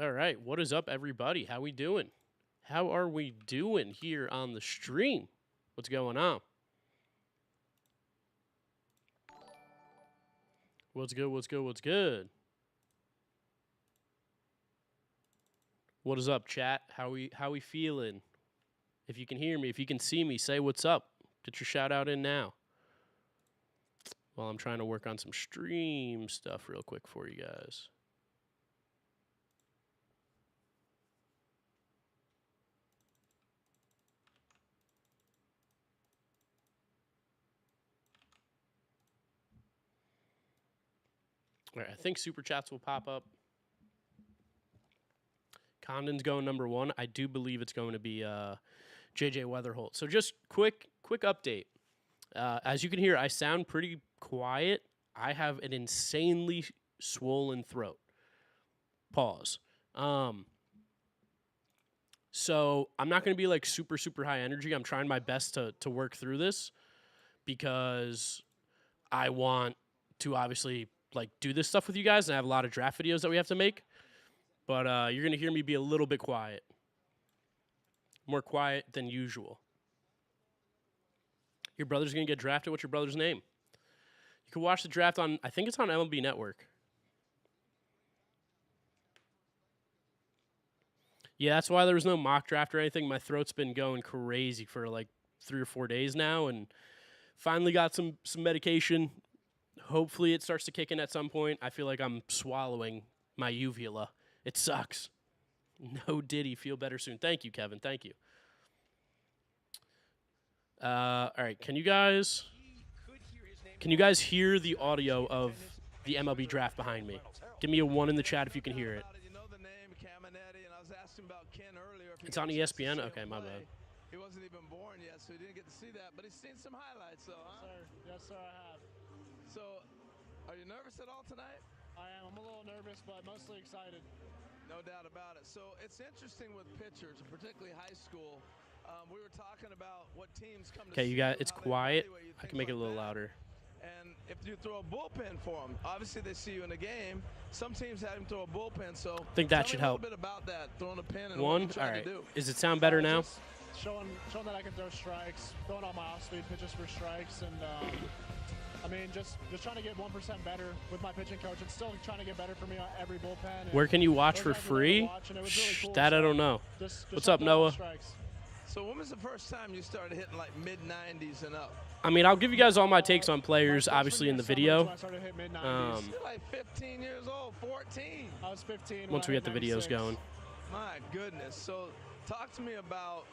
All right, what is up, everybody? How we doing? How are we doing here on the stream? What's going on? What's good? What's good? What's good? What is up, chat? How we feeling? If you can hear me, if you can see me, say what's up. Get your shout out in now. While I'm trying to work on some stream stuff real quick for you guys. All right, I think super chats will pop up. Condon's going number 1. I do believe it's going to be JJ Wetherholt. So just quick update. As you can hear, I sound pretty quiet. I have an insanely swollen throat. Pause. So I'm not going to be like super high energy. I'm trying my best to work through this because I want to obviously like do this stuff with you guys, and I have a lot of draft videos that we have to make. But you're going to hear me be a little bit quiet. More quiet than usual. Your brother's going to get drafted. What's your brother's name? You can watch the draft on, I think it's on MLB Network. Yeah, that's why there was no mock draft or anything. My throat's been going crazy for like 3 or 4 days now, and finally got some medication. Hopefully it starts to kick in at some point. I feel like I'm swallowing my uvula. It sucks. No Diddy. Feel better soon. Thank you, Kevin. Thank you. All right. Can you guys hear the audio of the MLB draft behind me? Give me a 1 in the chat if you can hear it. It's on ESPN? Okay, my bad. He wasn't even born yet, so he didn't get to see that, but he's seen some highlights, though, huh? Yes, sir, I have. So, are you nervous at all tonight? I am. I'm a little nervous, but mostly excited. No doubt about it. So, it's interesting with pitchers, particularly high school. We were talking about what teams come to Okay, you got it's quiet. I can make it a little like louder. And if you throw a bullpen for them, obviously they see you in a game. Some teams have him throw a bullpen, so I think that should help. A little bit about that, throwing a pin and 1. what All you're right. to do. Does it sound better now? Just showing that I can throw strikes, throwing all my off-speed pitches for strikes, and I mean, just trying to get 1% better with my pitching coach. It's still trying to get better for me on every bullpen. Where can you watch for free? Really cool. That I don't know. What's up, Noah? So when was the first time you started hitting like mid-90s and up? I mean, I'll give you guys all my takes on players, obviously, in the video. You're like 15 years old, 14. I was 15. Once we get the videos going. My goodness. So talk to me about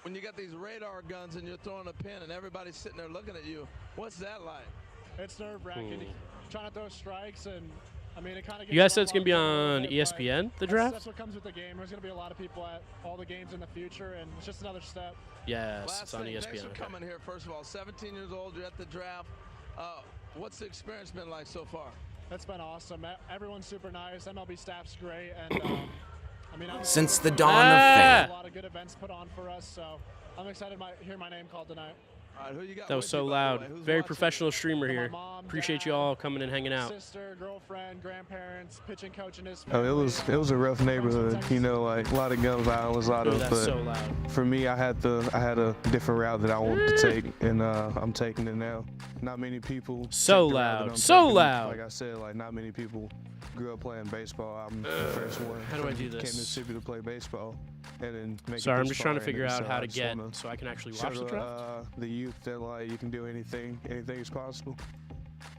when you got these radar guns and you're throwing a pin and everybody's sitting there looking at you. What's that like? It's nerve-wracking. Trying to throw strikes, and I mean, it kind of. You guys said it's gonna be on ESPN, the draft? That's what comes with the game. There's gonna be a lot of people at all the games in the future, and it's just another step. Yes, it's on ESPN. Thanks for coming here. First of all, 17 years old, you're at the draft. What's the experience been like so far? It's been awesome. Everyone's super nice. MLB staff's great, and I mean, since the dawn of fame, a lot of good events put on for us. So I'm excited to hear my name called tonight. All right, who you got that was so loud. Very professional streamer here. Mom, appreciate dad, you all coming and hanging out. Sister, girlfriend, grandparents, pitching coach in his family. It was a rough neighborhood, you know, like a lot of gun violence, a lot of. That's so loud. For me, I had a different route that I wanted to take, and I'm taking it now. Not many people. So loud, so loud. Like I said, like not many people grew up playing baseball. I'm the first one. How do I do this? Came to Mississippi to play baseball, and then make. Sorry, I'm just trying to figure out how to get so I can actually watch the draft. The youth that like you can do anything is possible.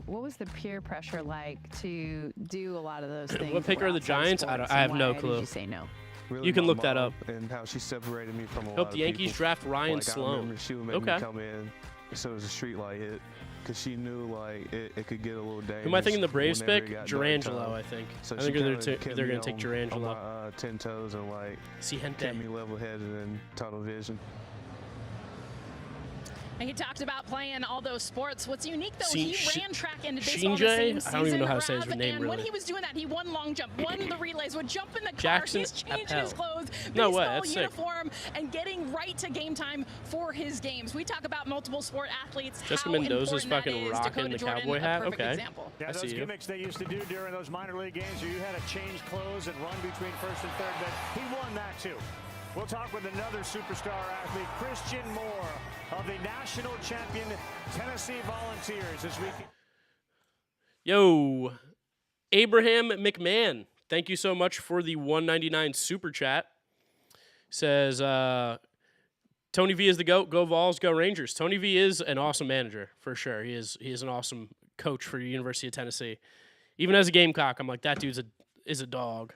What was the peer pressure like to do a lot of those things? What pick are the Giants? I have no clue. Did you say no? Really, you can look that up. And how she separated me from a lot Hope of the Yankees people. draft Ryan like, Sloan. She would make me come in as soon as the street light hit, because she knew like it could get a little dangerous. Who am I thinking the Braves pick? Girangelo, I think. So I think they're going to take Girangelo. On my 10 toes and like kept me level-headed and tunnel vision. And he talked about playing all those sports. What's unique, though, he ran track and baseball in the Shinjay? same season. I don't even know how to say his name, and really. when he was doing that, he won long jump, won the relays, would jump in the car. Jackson He's changing Appel. his clothes, No way, baseball that's uniform, and getting right to game time for his games. We talk about multiple sport athletes. Jessica how Mendoza's important that fucking is. rocking Dakota the Jordan, cowboy a hat. perfect Okay. example. Yeah, I those see you. gimmicks they used to do during those minor league games where you had to change clothes and run between first and third, but he won that too. We'll talk with another superstar athlete, Christian Moore of the national champion Tennessee Volunteers this week. Yo, Abraham McMahon, thank you so much for the 199 super chat. Says, Tony V is the GOAT. Go Vols, go Rangers. Tony V is an awesome manager, for sure. He is an awesome coach for the University of Tennessee. Even as a Gamecock, I'm like, that dude's is a dog.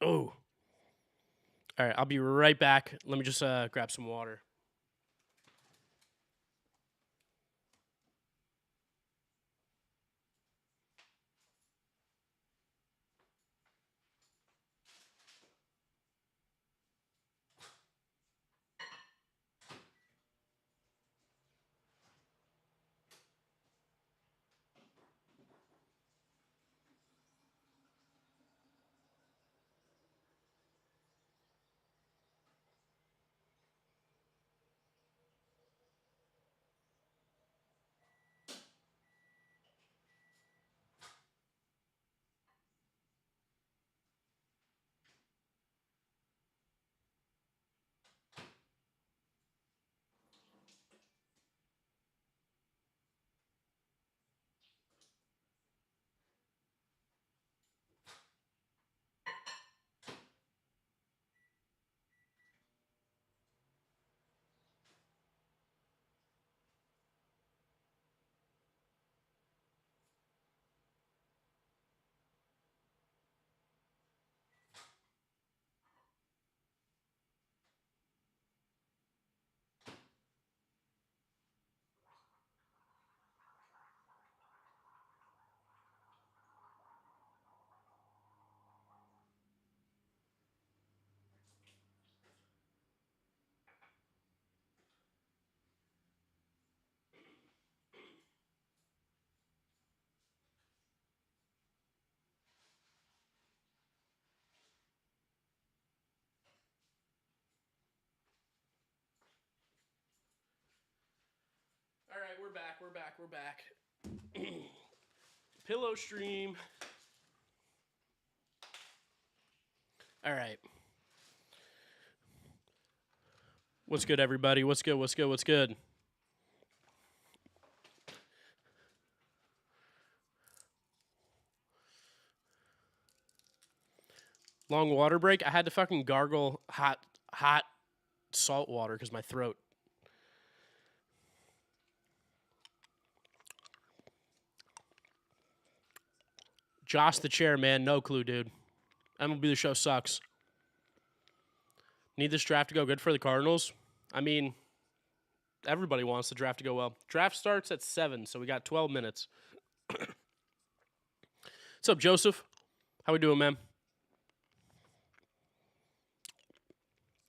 Oh. All right, I'll be right back. Let me just grab some water. All right, we're back. Pillow stream. All right. What's good, everybody? What's good? Long water break. I had to fucking gargle hot salt water because my throat. Josh the chair, man. No clue, dude. MLB The Show sucks. Need this draft to go good for the Cardinals? I mean, everybody wants the draft to go well. Draft starts at 7, so we got 12 minutes. What's up, Joseph? How we doing, man?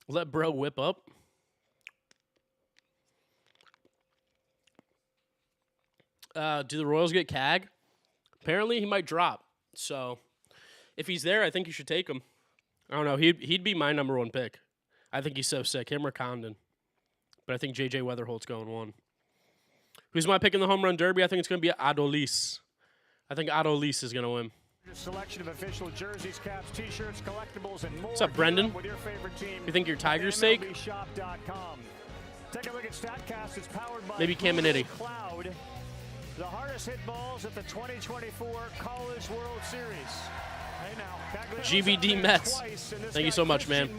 Let bro whip up. Do the Royals get Cag? Apparently, he might drop. So, if he's there, I think you should take him. I don't know. He'd be my number one pick. I think he's so sick. Him or Condon. But I think JJ Wetherholt's going 1. Who's my pick in the home run derby? I think it's going to be Adolis. I think Adolis is going to win. Selection of official jerseys, caps, t-shirts, collectibles, and more. What's up, Brendan? With your favorite team, You think your Tigers' sake? MLBshop.com. Take a look at StatCast. It's powered by Maybe Caminiti. Cloud. The hardest hit balls at the 2024 College World Series. Hey now, GVD Mets. Thank you so much, man.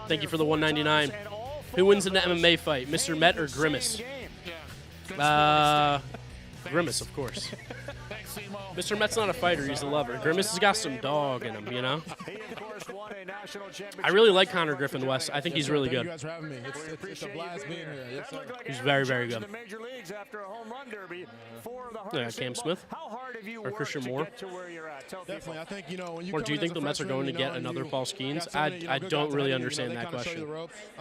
Thank you for the 199. Who wins in the MMA fight, Mr. Met or Grimace? Grimace, of course. Mr. Met's not a fighter, he's a lover. Grimace has got some dog in him, you know? I really like Connor Griffin West. I think he's really good. Thank you guys for having me. It's a blast being here. Yes, sir. He's very, very good. Yeah, Cam Smith or Christian Moore. Definitely. I think, you know, when you Or do you think the Mets are going to get another Paul Skeens? I don't really understand that question.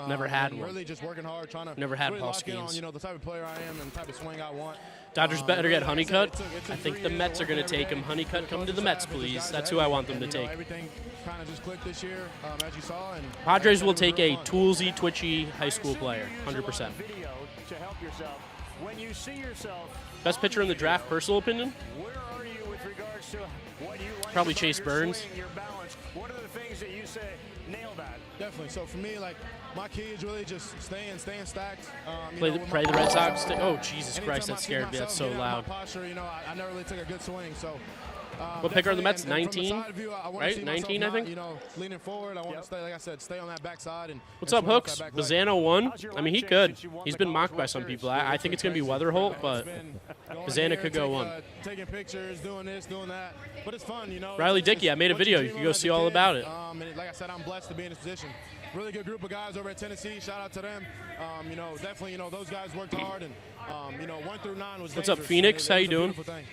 Never had one. Really just working hard, trying to Never had really Paul lock in on, Skeens. you know, the type of player I am and the type of swing I want. Dodgers better get Honeycutt. I think the Mets are going to take him. Honeycutt, come to the Mets, please. That's who I want them to take. Everything kind of just clicked this year, as you saw. And Padres will take a toolsy, twitchy high school player, 100%. When you see yourself, Best pitcher in the draft, personal opinion? where are you with regards to what you like Probably about Chase your Burns. swing, your balance? What are the things that you say nail that? Definitely. So for me, like, my key is really just staying stacked. You Play know, the, with pray my the Red posture, Sox. Oh, Jesus anytime Christ, I that see scared me. That's so myself getting out loud. of my posture, you know, I never really took a good swing. So. What pick are the Mets? Definitely, and from the 19? side view, I wanna Right? see myself 19, I not, think? You know, leaning forward. I want to stay, like I said, stay on that backside. And What's and up, swing off Hooks? that back leg. Bazzana won. I mean, he could. He's been mocked by some people. I think it's going to be Wetherholt, but Bazzana could go one. Taking pictures, doing this, doing that. But it's fun, you know. Riley It's Dickey, I made a what you video. dream You can of go as a see all kid. about it. And like I said, I'm blessed to be in this position. Really good group of guys over at Tennessee. Shout out to them. You know, definitely, you know, those guys worked hard. And, you know, 1 through 9 was What's up, dangerous. Phoenix? It How was you a doing? beautiful thing.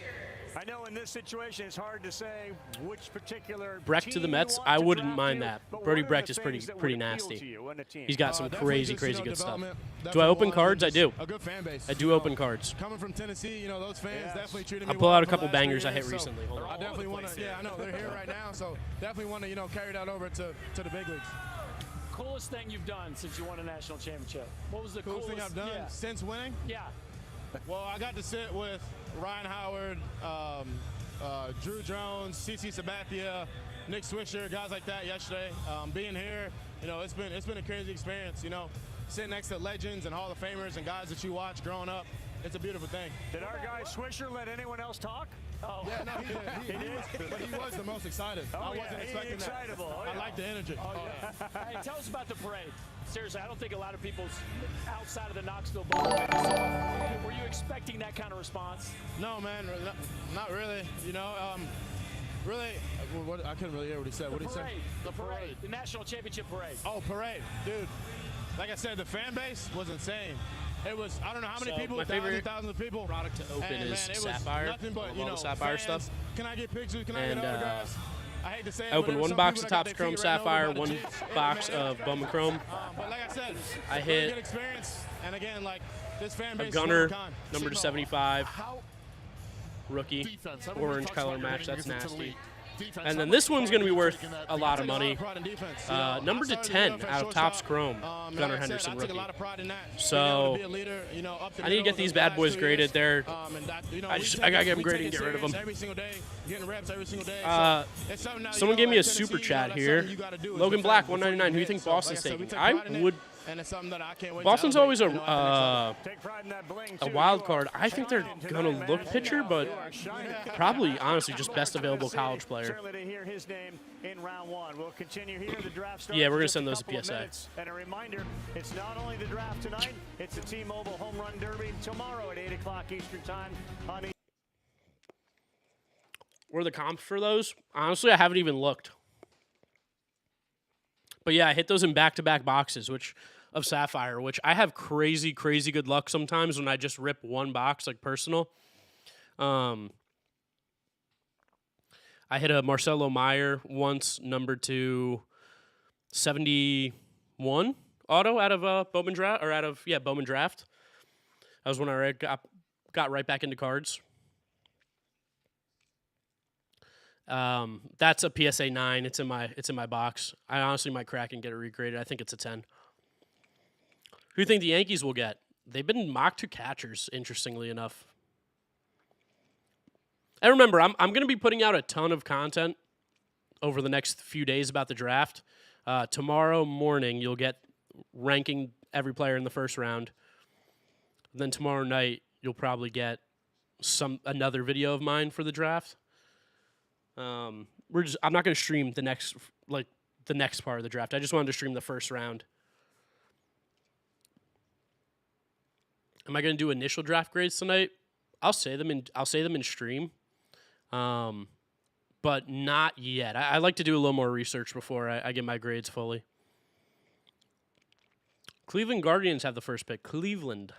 I know in this situation it's hard to say which particular Brecht to the team Mets, you want I to wouldn't draft mind you, that. but Brody what are Brecht the is pretty things that pretty would appeal nasty. to you in a team? He's got some Definitely crazy, just, crazy you know, good stuff. development. Do I Definitely open one, cards? I just do. A good fan base. I You do know, open cards. Coming from Tennessee, you know, those fans Yes. definitely treated me I'll pull well out a for the couple last bangers I few hit years, so recently. Hold on. I definitely want to, yeah, I know, they're here right now, so definitely want to, you know, carry that over to the big leagues. Coolest thing you've done since you won a national championship? What was the Coolest thing I've done Yeah. since winning? Yeah. Well, I got to sit with Ryan Howard, Drew Jones, CC Sabathia, Nick Swisher, guys like that yesterday. Being here, you know, it's been a crazy experience. You know, sitting next to legends and Hall of Famers and guys that you watch growing up. It's a beautiful thing. Did our guy Swisher let anyone else talk? Oh. Yeah, no, he did. But he was the most excited. Oh, I wasn't yeah, expecting excitable. that. Oh, yeah. I like the energy. Oh, yeah. Hey, tell us about the parade. Seriously, I don't think a lot of people outside of the Knoxville Bowl were you expecting that kind of response? No, man, not really. You know, really, I couldn't really hear what he said. What did he say? The parade. The national championship parade. Oh, parade, dude. Like I said, the fan base was insane. It was, I don't know how many So people, my favorite thousands of people. product to open And, is man, it was Sapphire. nothing but, Love you all know, the Sapphire fans. stuff. Can I get pictures? Can I And, get autographs? I hate to say it, I but opened there were one some box people of that got Topps their Chrome feet right Sapphire, over by one the Chiefs. box Man, of Bowman Chrome. But like I said, I really hit good experience. And again, like this fan a base is Gunner, one of a kind. number to 75, rookie, orange color match. That's nasty. And then this one's going to be worth a lot of money. Number to 10 out of Topps Chrome, Gunnar Henderson rookie. So I need to get these bad boys graded. I gotta get them graded and get rid of them. Someone gave me a super chat here. Logan Black, 199. Who do you think Boston's taking? I would. And it's something that I can't wait Boston's to always elevate, a a wild card. I think they're gonna look pitcher, but probably honestly just best available college player. Certainly to hear his name in round one. We'll continue here. The draft starts Yeah, we're gonna in just send a those to couple of PSA. minutes. And a reminder, it's not only the draft tonight, it's the T-Mobile Home Run Derby tomorrow at 8 o'clock Eastern Time on What are the comps for those? Honestly, I haven't even looked. But yeah, I hit those in back-to-back boxes, of Sapphire, which I have crazy, crazy good luck sometimes when I just rip one box, like personal. I hit a Marcelo Meyer once, number to 71 auto out of Bowman Draft, Bowman Draft. That was when I got right back into cards. That's a PSA 9. It's in my box. I honestly might crack and get it regraded. I think it's a 10. Who do you think the Yankees will get? They've been mocked to catchers, interestingly enough. And remember, I'm going to be putting out a ton of content over the next few days about the draft. Tomorrow morning, you'll get ranking every player in the first round. Then tomorrow night, you'll probably get another video of mine for the draft. I'm not going to stream the next part of the draft. I just wanted to stream the first round. Am I going to do initial draft grades tonight? I'll say them in stream, but not yet. I like to do a little more research before I get my grades fully. Cleveland Guardians have the first pick. Cleveland.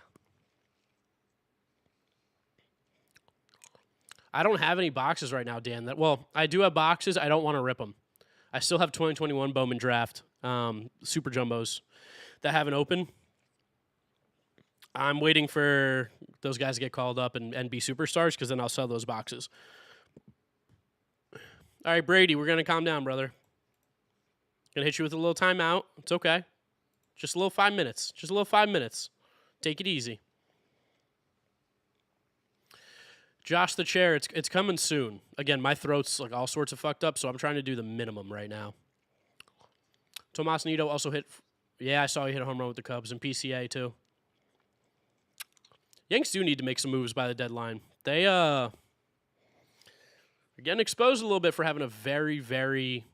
I don't have any boxes right now, Dan. Well, I do have boxes. I don't want to rip them. I still have 2021 Bowman Draft Super Jumbos that haven't opened. I'm waiting for those guys to get called up and be superstars because then I'll sell those boxes. All right, Brady, we're going to calm down, brother. Going to hit you with a little timeout. It's okay. Just a little 5 minutes. Just a little 5 minutes. Take it easy. Josh the Chair, it's coming soon. Again, my throat's like all sorts of fucked up, so I'm trying to do the minimum right now. Tomas Nido also hit. Yeah, I saw he hit a home run with the Cubs and PCA too. Yanks do need to make some moves by the deadline. They are getting exposed a little bit for having a very, very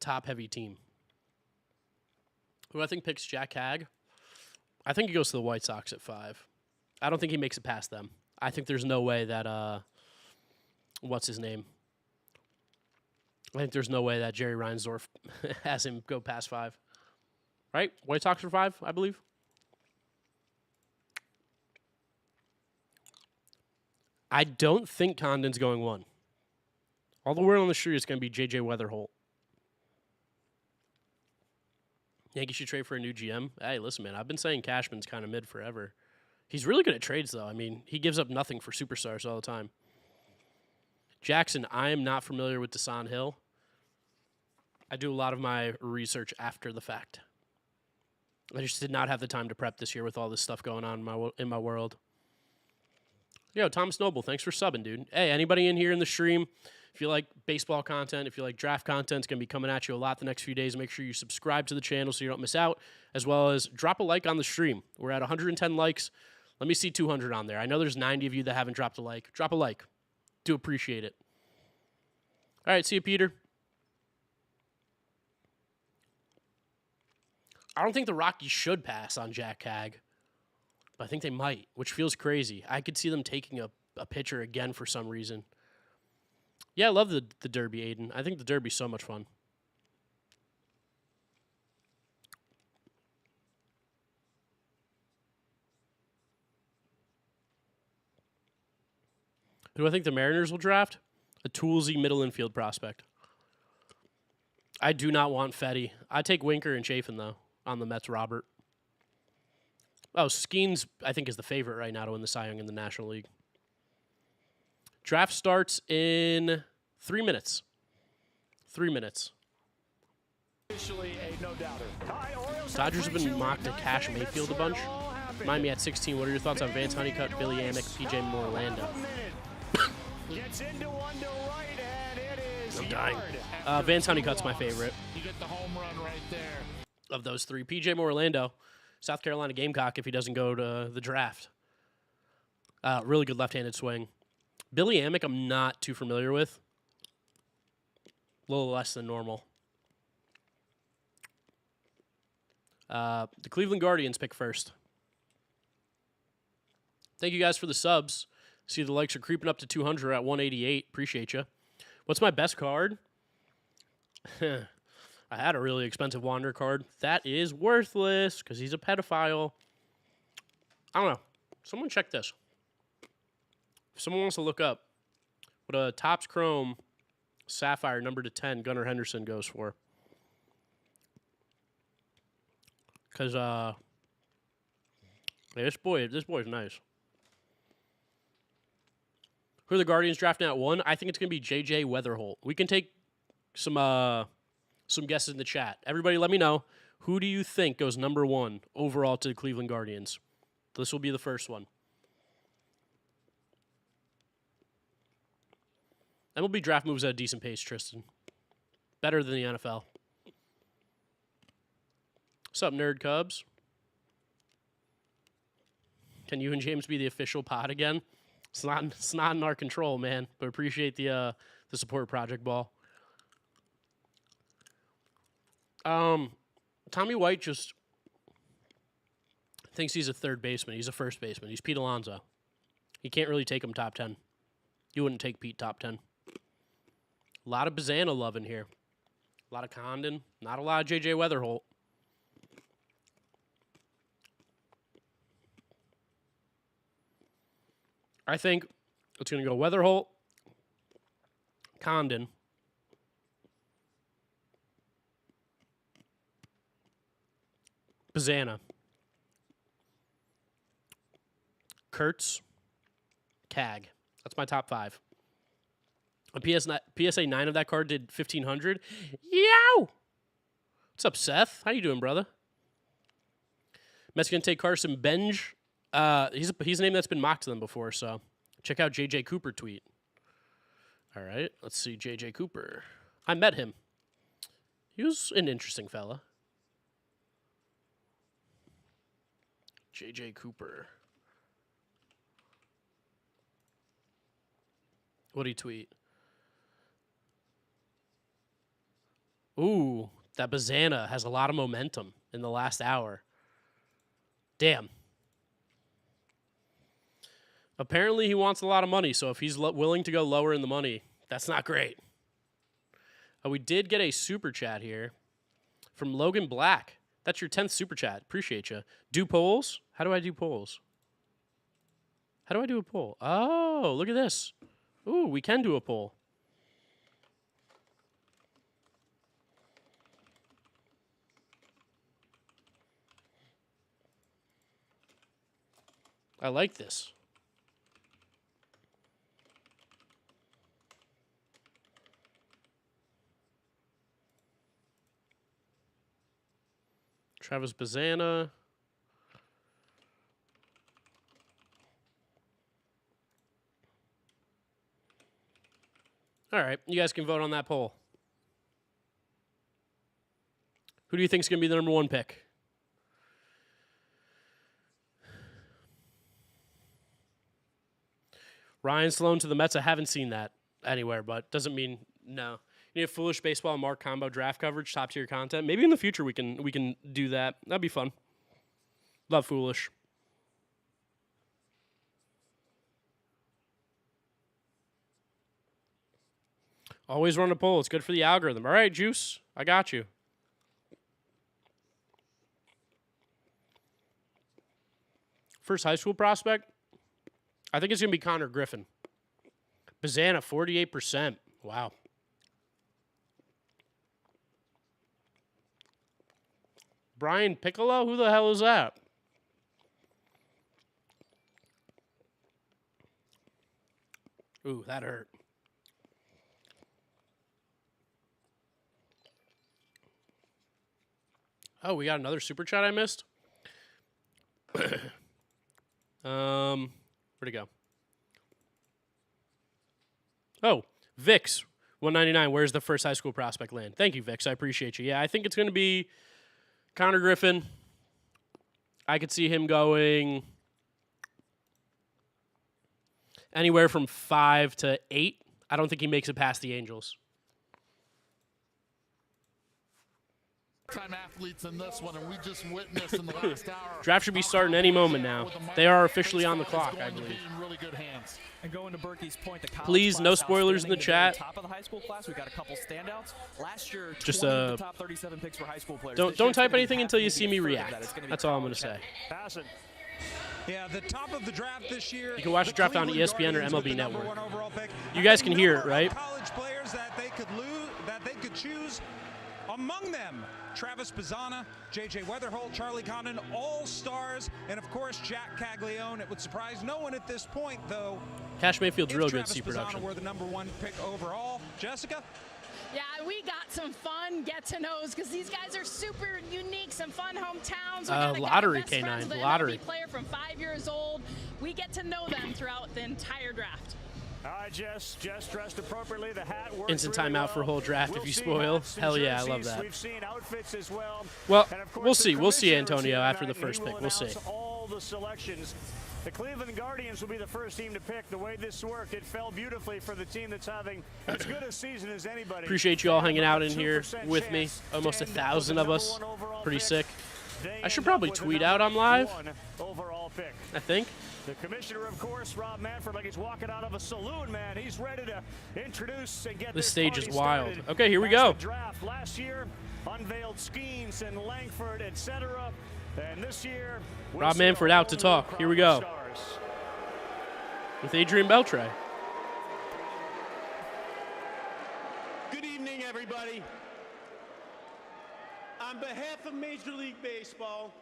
top-heavy team. Who I think picks Jac Caglianone? I think he goes to the White Sox at 5. I don't think he makes it past them. I think there's no way that what's his name? I think there's no way that Jerry Reinsdorf has him go past 5. Right? White Sox for 5, I believe. I don't think Condon's going 1. All the word on the street is going to be JJ Wetherholt. Yankees should trade for a new GM. Hey, listen, man, I've been saying Cashman's kind of mid forever. He's really good at trades, though. I mean, he gives up nothing for superstars all the time. Jackson, I am not familiar with Desan Hill. I do a lot of my research after the fact. I just did not have the time to prep this year with all this stuff going on in my world. Yo, Thomas Noble, thanks for subbing, dude. Hey, anybody in here in the stream, if you like baseball content, if you like draft content, it's going to be coming at you a lot the next few days. Make sure you subscribe to the channel so you don't miss out, as well as drop a like on the stream. We're at 110 likes. Let me see 200 on there. I know there's 90 of you that haven't dropped a like. Drop a like. Do appreciate it. All right, see you, Peter. I don't think the Rockies should pass on Jac Caglianone, but I think they might, which feels crazy. I could see them taking a pitcher again for some reason. Yeah, I love the Derby, Aiden. I think the Derby's so much fun. Who do I think the Mariners will draft? A toolsy middle infield prospect. I do not want Fetty. I take Winker and Chafin, though, on the Mets, Robert. Oh, Skeens, I think, is the favorite right now to win the Cy Young in the National League. Draft starts in 3 minutes. 3 minutes. Officially a no-doubter. Dodgers have been mocked to Cash Mayfield a bunch. Miami at 16. What are your thoughts on Vance Honeycutt, Billy Amick, PJ Orlando? Gets into one to right, and it is I'm dying. yard. Vance Honeycutt's my favorite You get the home run right there. of those 3. PJ Orlando, South Carolina Gamecock if he doesn't go to the draft. Really good left-handed swing. Billy Amick I'm not too familiar with. A little less than normal. The Cleveland Guardians pick first. Thank you guys for the subs. See the likes are creeping up to 200 at 188. Appreciate you. What's my best card? I had a really expensive Wander card. That is worthless because he's a pedophile. I don't know. Someone check this. If someone wants to look up what a Topps Chrome Sapphire number to 10 Gunnar Henderson goes for. Because this boy's nice. Who are the Guardians drafting at 1? I think it's going to be JJ Wetherholt. We can take some guesses in the chat. Everybody let me know. Who do you think goes number 1 overall to the Cleveland Guardians? This will be the first one. MLB Draft moves at a decent pace, Tristan. Better than the NFL. What's up, Nerd Cubs? Can you and James be the official pod again? It's not in our control, man. But appreciate the support, Project Ball. Tommy White just thinks he's a third baseman. He's a first baseman. He's Pete Alonso. You can't really take him top 10. You wouldn't take Pete top 10. A lot of Bazzana love in here. A lot of Condon. Not a lot of JJ Wetherholt. I think it's going to go Wetherholt, Condon, Bazzana, Kurtz, Cag. That's my top 5. A PSA 9 of that card did 1,500. Yow! What's up, Seth? How you doing, brother? Mets going to take Carson Benj. He's a name that's been mocked to them before, so check out JJ Cooper tweet. All right, let's see JJ Cooper. I met him. He was an interesting fella. JJ Cooper. What'd he tweet? Ooh, that Bazzana has a lot of momentum in the last hour. Damn. Apparently he wants a lot of money, so if he's willing to go lower in the money, that's not great. We did get a super chat here from Logan Black. That's your 10th super chat. Appreciate you. Do polls? How do I do polls? How do I do a poll? Oh, look at this. Ooh, we can do a poll. I like this. Travis Bazzana. All right, you guys can vote on that poll. Who do you think is going to be the number 1 pick? Ryan Sloan to the Mets. I haven't seen that anywhere, but doesn't mean no. You need a Foolish Baseball and Mark combo draft coverage, top tier content. Maybe in the future we can do that. That'd be fun. Love Foolish. Always run a poll. It's good for the algorithm. All right, Juice. I got you. First high school prospect? I think it's going to be Connor Griffin. Bazzana, 48%. Wow. Brian Piccolo? Who the hell is that? Ooh, that hurt. Oh, we got another super chat I missed? Where'd it go? Oh, Vix, 199. Where's the first high school prospect land? Thank you, Vix. I appreciate you. Yeah, I think it's going to be Connor Griffin. I could see him going anywhere from 5 to 8. I don't think he makes it past the Angels. Time athletes in this one, and we just witnessed in the last hour. Draft should be starting any moment now. They are officially on the clock, I believe. Really good hands. And going to Berkey's point, the please, no spoilers in the chat. Top of the high school class, we got a couple standouts. Last year, just the top 37 picks for high school players. Don't type anything until you see me react. That's all I'm going to say. Yeah, the top of the draft this year. You can watch the draft on ESPN or MLB Network. You guys can hear it, right? College players that they could choose. Among them, Travis Bazzana, JJ Wetherholt, Charlie Condon, all stars, and of course Jac Caglianone. It would surprise no one at this point, though. Cash Mayfield's real good. Travis Bazzana were the number 1 pick overall. Jessica. Yeah, we got some fun get-to-knows because these guys are super unique, some fun hometowns. Lottery canine, lottery. Player from 5 years old. We get to know them throughout the entire draft. All right, Jess dressed appropriately. The hat works instant really timeout for whole draft if you spoil. Hell yeah, I love that. We've seen outfits as well. Well, we'll see. We'll see, Antonio, after the first pick. We'll see. All the selections. The Cleveland Guardians will be the first team to pick. The way this worked, it fell beautifully for the team that's having as good a season as anybody. Appreciate you all hanging out in here with me. Almost 1,000 of us. Pretty sick. I should probably tweet out I'm live. pick. I think. The commissioner, of course, Rob Manfred, like he's walking out of a saloon, man. He's ready to introduce and get This this stage is party wild. started. Okay, here we As go. the draft last year unveiled schemes in Langford, etc. And this year, we'll Rob see a Manfred whole out to new talk. crowd Here we of go. stars. With Adrian Beltre. Good evening, everybody. On behalf of Major League Baseball,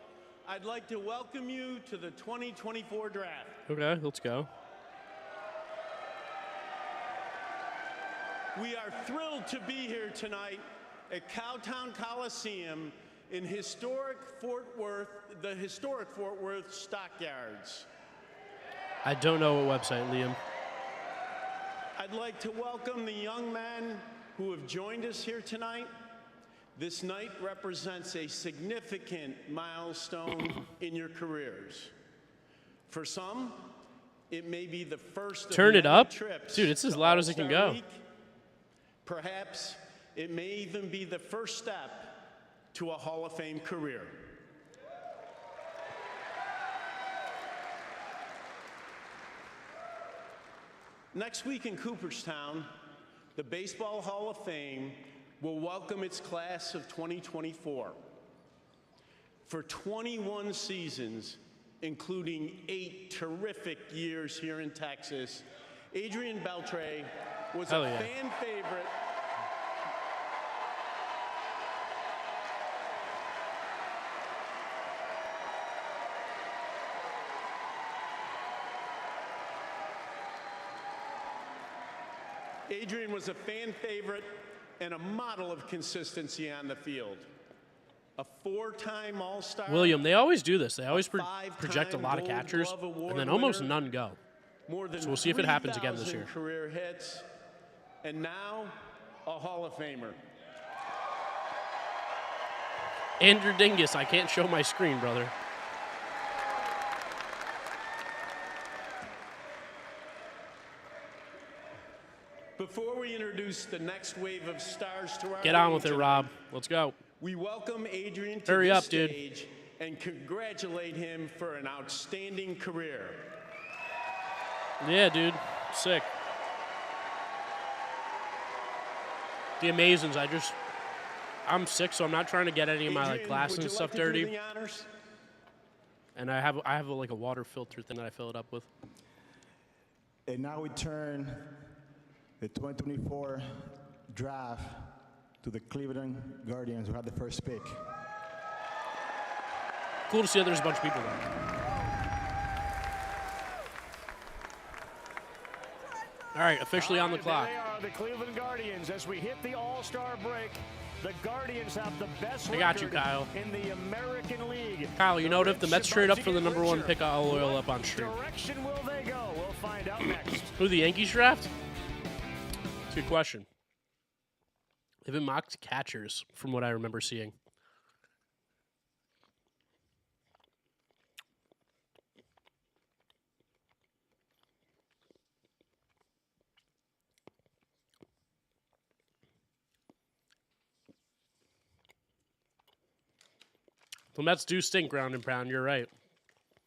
I'd like to welcome you to the 2024 draft. Okay, let's go. We are thrilled to be here tonight at Cowtown Coliseum in the historic Fort Worth Stockyards. I don't know what website, Liam. I'd like to welcome the young men who have joined us here tonight. This night represents a significant milestone in your careers. For some, it may be the first Turn of it many up? trips Dude, it's as to loud as it can All-Star go. Week. Perhaps it may even be the first step to a Hall of Fame career. Next week in Cooperstown, the Baseball Hall of Fame will welcome its class of 2024. For 21 seasons, including 8 terrific years here in Texas, Adrian Beltre was Hell a yeah. fan favorite. Adrian was a fan favorite and a model of consistency on the field. A 4-time All-Star. William, they always do this. They always a project a lot of five-time catchers, Gold Glove and then Award almost winner, none go. More than So we'll see if it happens again this 3,000 year. career hits, and now a Hall of Famer. Andrew Dingus, I can't show my screen, brother. Before we introduce the next wave of stars to our Get on with game it, tonight, Rob. Let's go. we welcome Adrian to Hurry the up, dude. stage and congratulate him for an outstanding career. Yeah, dude. Sick. The Amazons, I'm sick, so I'm not trying to get any of my Adrian, glasses would and you stuff like to do dirty. the honors? And I have like a water filter thing that I fill it up with. And now we turn the 2024 draft to the Cleveland Guardians, who had the first pick. Cool to see that there's a bunch of people there. All right, officially on the clock. They are the Cleveland Guardians. As we hit the All-Star break, the Guardians have the best I got you, record Kyle. in the American League. Kyle, you know what? If the Mets trade up for the Rich #1 Shabazzian pick, I'll oil Richer. up on stream. What direction will they go? We'll find out next. Who the Yankees draft? It's a good question. They've been mocked catchers from what I remember seeing. The Mets do stink ground and pound. You're right.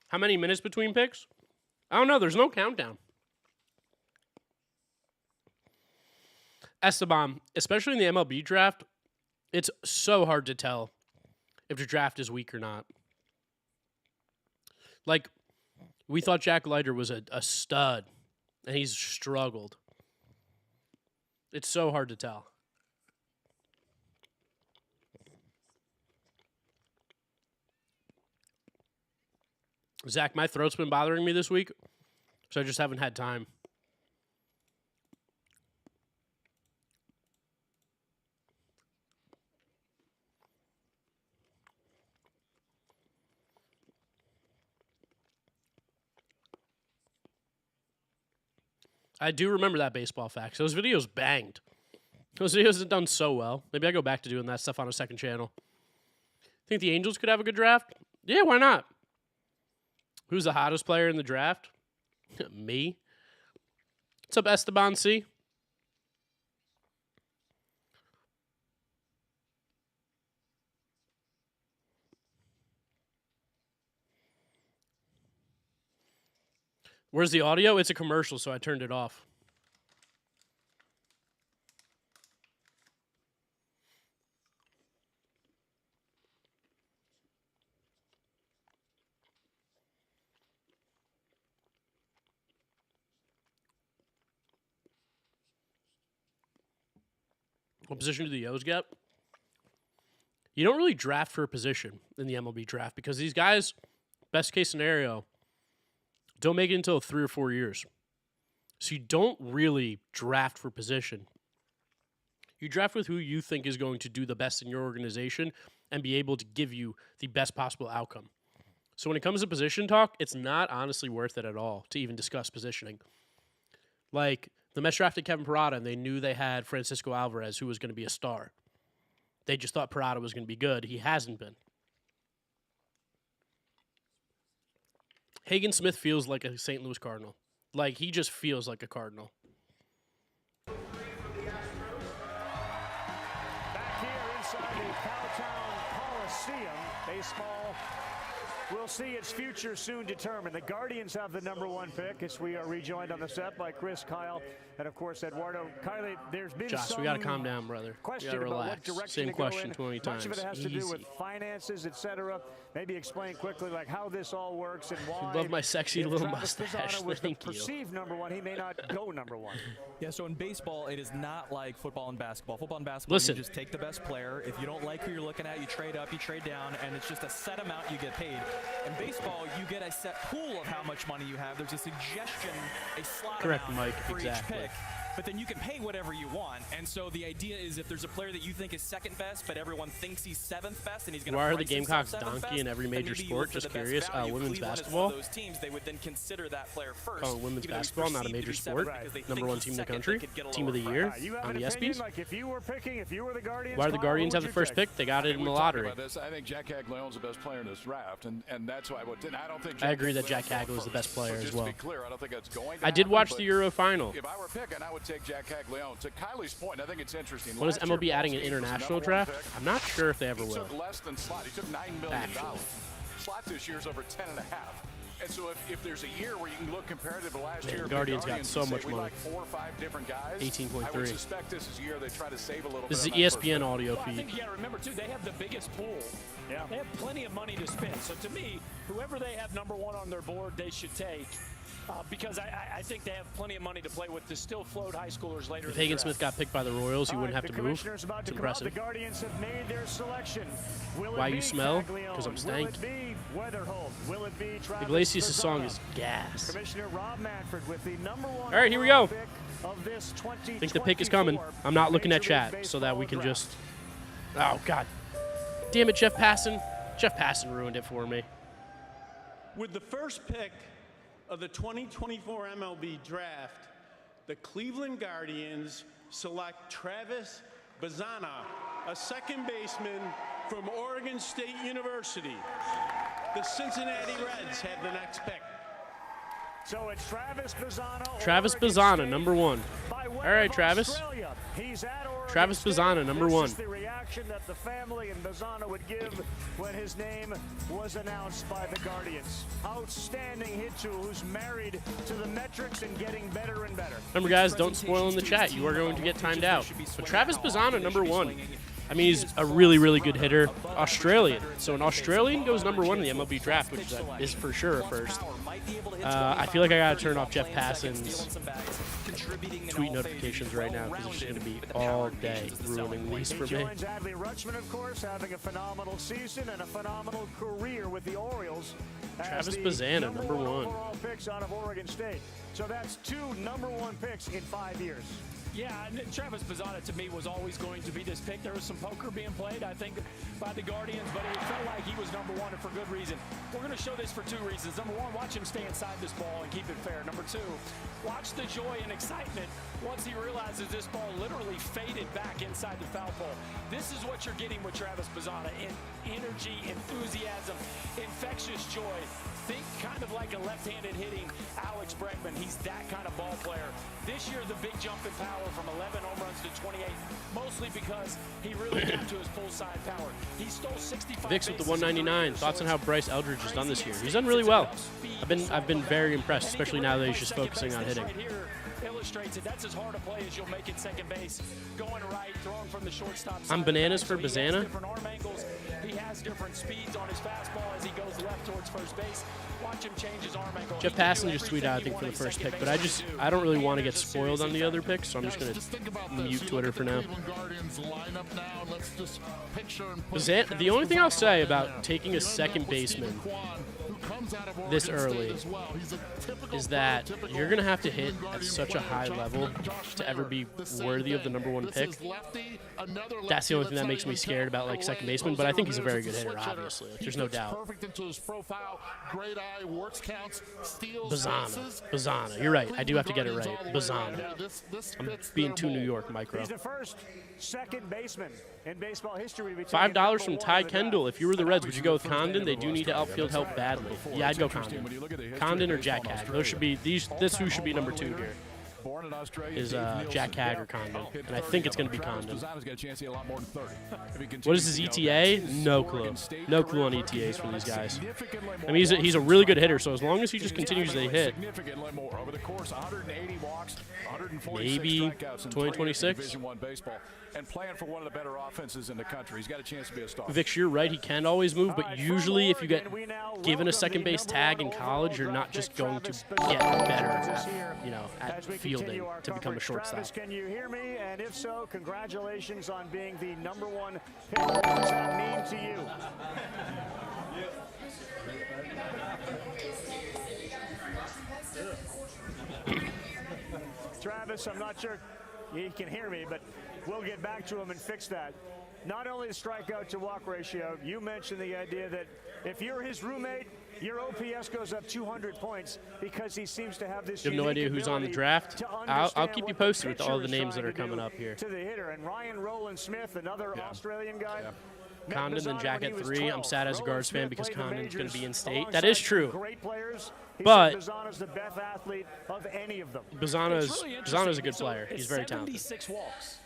How many minutes between picks? I don't know. There's no countdown. Esteban, especially in the MLB draft, it's so hard to tell if the draft is weak or not. Like, we thought Jack Leiter was a stud, and he's struggled. It's so hard to tell. Zach, my throat's been bothering me this week, so I just haven't had time. I do remember that baseball fact. Those videos banged. Those videos have done so well. Maybe I go back to doing that stuff on a second channel. Think the Angels could have a good draft? Yeah, why not? Who's the hottest player in the draft? Me. What's up, Esteban C? Where's the audio? It's a commercial, so I turned it off. What position do the O's get? You don't really draft for a position in the MLB draft because these guys, best case scenario, don't make it until 3 or 4 years. So you don't really draft for position. You draft with who you think is going to do the best in your organization and be able to give you the best possible outcome. So when it comes to position talk, it's not honestly worth it at all to even discuss positioning. Like, the Mets drafted Kevin Parada, and they knew they had Francisco Alvarez, who was going to be a star. They just thought Parada was going to be good. He hasn't been. Hagen Smith feels like a St. Louis Cardinal. Like, he just feels like a Cardinal. Back here inside the Cowtown Coliseum, baseball will see its future soon determined. The Guardians have the #1 pick as we are rejoined on the set by Chris, Kyle, and of course Eduardo. Kylie, there's been Josh, we got to calm down, brother. Question we got to about relax. what direction Same to question go in. 20 times. Much of it has Easy. to do with finances, etc. Maybe explain quickly like how this all works and why. I love my sexy if little Travis mustache. Bazzana was Thank the you. perceived #1, he may not go #1. Yeah, so in baseball, it is not like football and basketball. Football and basketball, Listen. you just take the best player. If you don't like who you're looking at, you trade up, you trade down, and it's just a set amount you get paid. In baseball, you get a set pool of how much money you have. There's a suggestion, a slot Correct, amount Mike, for exactly. each pick. But then you can pay whatever you want. And so the idea is if there's a player that you think is second best, but everyone thinks he's 7th best, and he's going to Why are the price himself Gamecocks 7th donkey best, in every then major maybe you sport? look for Just the best curious. value. Women's Cleveland is basketball? one of those teams, they would then consider that player first. Calling women's even though he's basketball not a perceived to major be sport. seventh because they think #1 he's team in the second, country. they could get a Team of the lower year price. You have on an the opinion, ESPYs. like if you were picking, if you were the Guardians, Why do the Kyle, Guardians who have would the you first take? pick? They got it in the We talked lottery. about this. I think Jac Caglianone's the best player in this draft, and that's why I don't think. I agree that Jac Caglianone is the best player as well. Just to be clear, I don't think that's going to I did happen, watch but the Euro final. If I were picking, I would take Jac Caglianone. To Kylie's point, I think it's interesting. When is Last year, MLB adding an Ballsky was the international #1 draft? pick. I'm not sure if they ever He will. took less than Slot. He took $9 million. Actually. Slot this year is over 10.5. And so if there's a year where you can look comparative to last Man, year, Guardians got so and say much we money. like 4 or 5 different guys. 18.3. I would suspect this is a year they try to save a little This is bit. the on that first ESPN pick. audio I feed. think you got to remember, too, they have the biggest pool. Yeah. They have plenty of money to spend. So to me, whoever they have #1 on their board, they should take. Because I think they have plenty of money to play with to still float high schoolers later. If in the Hagen draft. Smith got picked by the Royals, he All wouldn't right, have to the move. commissioner's about It's to come out. The impressive. Guardians have made their selection. Will Why it you be smell? Caglianone? 'Cause I'm Will stank. it be Wetherholt? Will it be Travis Iglesias' song Bazzana? is gas. Commissioner Rob Manfred with the #1 All right, here we go. pick of this I think the pick is coming. I'm not looking at Major chat League so that we can Baseball just... Oh, God. Damn it, Jeff Passan. Jeff Passan ruined it for me. With the first pick of the 2024 MLB Draft, the Cleveland Guardians select Travis Bazzana, a second baseman from Oregon State University. The Cincinnati Reds have the next pick. So it's Travis Bazzana. Travis Oregon Bazzana, State, #1. by way All right, of Travis. Australia. He's at Oregon Travis State. Bazzana, #1. This is the reaction that the family and Bazzana would give when his name was announced by the Guardians. Outstanding hit tool who's married to the metrics and getting better and better. Remember, guys, don't spoil in the chat. You are going to get timed out. But Travis Bazzana, #1. I mean, he's a really, really good hitter. Australian. So an Australian goes #1 in the MLB draft, which is for sure a first. I feel like I got to turn off Jeff Passan's tweet notifications right now because it's just going to be all day ruining these for He me. joins Adley Rutschman, of course, having a phenomenal season and a phenomenal career with the Orioles. as Travis the Bazzana, #1 #1. overall picks out of Oregon State. So that's 2 #1 picks in 5 years. Yeah, and Travis Bazzana to me was always going to be this pick. There was some poker being played, I think, by the Guardians, but it felt like he was #1 and for good reason. We're going to show this for 2 reasons. #1, watch him stay inside this ball and keep it fair. #2, watch the joy and excitement once he realizes this ball literally faded back inside the foul pole. This is what you're getting with Travis Bazzana. Energy, enthusiasm, infectious joy. Think kind of like a left-handed hitting Alex Bregman. He's that kind of ball player. This year, the big jump in power power from 11 home runs to 28, mostly because he really got to his full side power. He stole 65 Vicks with the bases 199. Thoughts on how Bryce Eldridge has done this year? He's done really well. I've been very impressed, especially now that he's just focusing on hitting. Right here illustrates it. That's as hard a play as you'll make at second base. Going right, throwing from the shortstop side. I'm bananas for So he has Bazzana. different arm angles. He has different speeds on his fastball as he goes left towards first base. Watch him change his arm angle. Jeff Passan just tweeted out, I think, for the first pick, but I don't really want to get spoiled on the other picks, so I'm just going to mute Twitter for now. Bazzana, the only thing I'll say about taking a second baseman this early is that you're going to have to hit at such a high level to ever be worthy of the #1 pick. That's the only thing that makes me scared about like second baseman, but I think he's a very good hitter, obviously. Like, there's no doubt. Bazzana. You're right. I do have to get it right. Bazzana. I'm being too New York micro. He's the first second baseman in baseball history to be $5 from Ty Kendall. If you were the Reds, would you go with Condon? They do need outfield help badly. Yeah, I'd go Condon. Condon or Jac Cag. Those should be this who should be #2 here. Is Jac Cag or Condon, and I think it's going to be Condon. What is his ETA? No clue. No clue on ETAs for these guys. I mean, he's a really good hitter, so as long as he just continues to hit, maybe 2026. And playing for one of the better offenses in the country. He's got a chance to be a star. Vix, you're right. He can always move, but usually if you get given a second base tag in college, you're not just going to get better, you know, at fielding to become a shortstop. Travis, can you hear me? And if so, congratulations on being the #1 pick. What does that mean to you? Travis, I'm not sure he can hear me, but we'll get back to him and fix that. Not only the strikeout to walk ratio, you mentioned the idea that if you're his roommate, your OPS goes up 200 points because he seems to have this. You have no idea who's on the draft? I'll keep you posted with all the names that are coming up here. To the hitter, and Ryan Roland Smith, another Australian guy. Yeah. Condon and Jack at 3. I'm sad as a Guards fan because Condon's going to be in state. That is true. But Bazzana's the best athlete of any of them. Bazzana's a good player. He's very talented. 76 walks.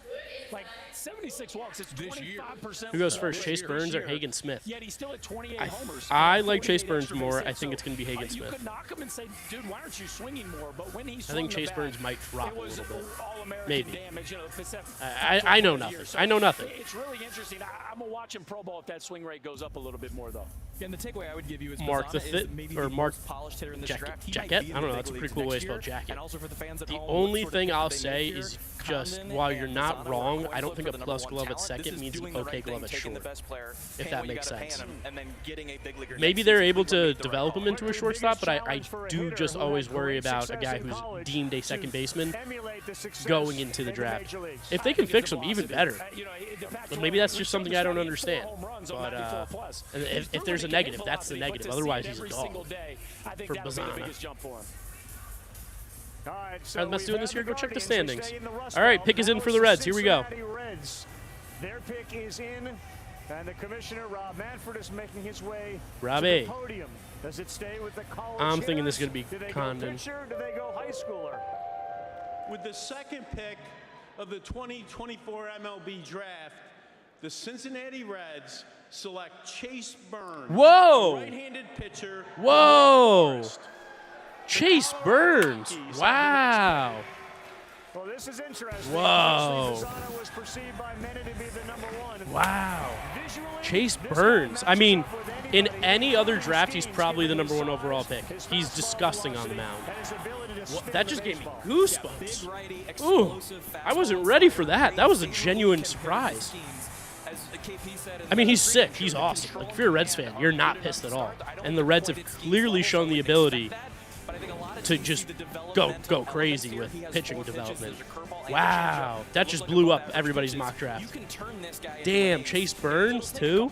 Like 76 walks, it's 25%. Who goes first, Chase Burns or Hagen Smith? Yet he's still at 28 homers. I like Chase Burns more. I think it's going to be Hagen Smith. You could knock him and say, dude, why aren't you swinging more? But when he's I think Chase Burns might drop a little bit. Maybe. Damage, you know, I know nothing. I know nothing. It's really interesting. I'm going to watch him Pro Bowl if that swing rate goes up a little bit more, though. And the takeaway I would give you is Mark the Fifth, or Mark polished hitter in this draft. Jacket? I don't know. That's a pretty cool way to spell jacket. And also for the fans at The home, only thing I'll say is just while you're not wrong, I don't think a plus glove at second means an okay glove at short, if that makes sense. Maybe they're able to develop him into a shortstop, but I do just always worry about a guy who's deemed a second baseman going into the draft. If they can fix him, even better. But maybe that's just something I don't understand. But if there's a negative, that's the negative. Otherwise, he's a dog for Bazzana. All right, let's do this here. Go check the standings. All right, pick is in for the Reds. Here we go. Their pick is in, and the commissioner, Rob Manfred, is making his way Rob to A. the podium. Does it stay with the college I'm thinking this is hitters? going to be Do they Condon. go pitcher, or do they go high schooler? With the second pick of the 2024 MLB Draft, the Cincinnati Reds select Chase Burns. Whoa! Right-handed pitcher. Whoa! Chase Burns. Wow. Well, this is interesting. Whoa. Bazzana was perceived by many to be the #1. Wow. Chase Burns. I mean, in any other draft, he's probably the #1 overall pick. He's disgusting on the mound. Well, that just gave me goosebumps. Ooh, I wasn't ready for that. That was a genuine surprise. I mean, he's sick. He's awesome. Like, if you're a Reds fan, you're not pissed at all. And the Reds have clearly shown the ability to just go crazy with pitching development. Wow, that just blew up everybody's mock draft. Damn, Chase Burns too?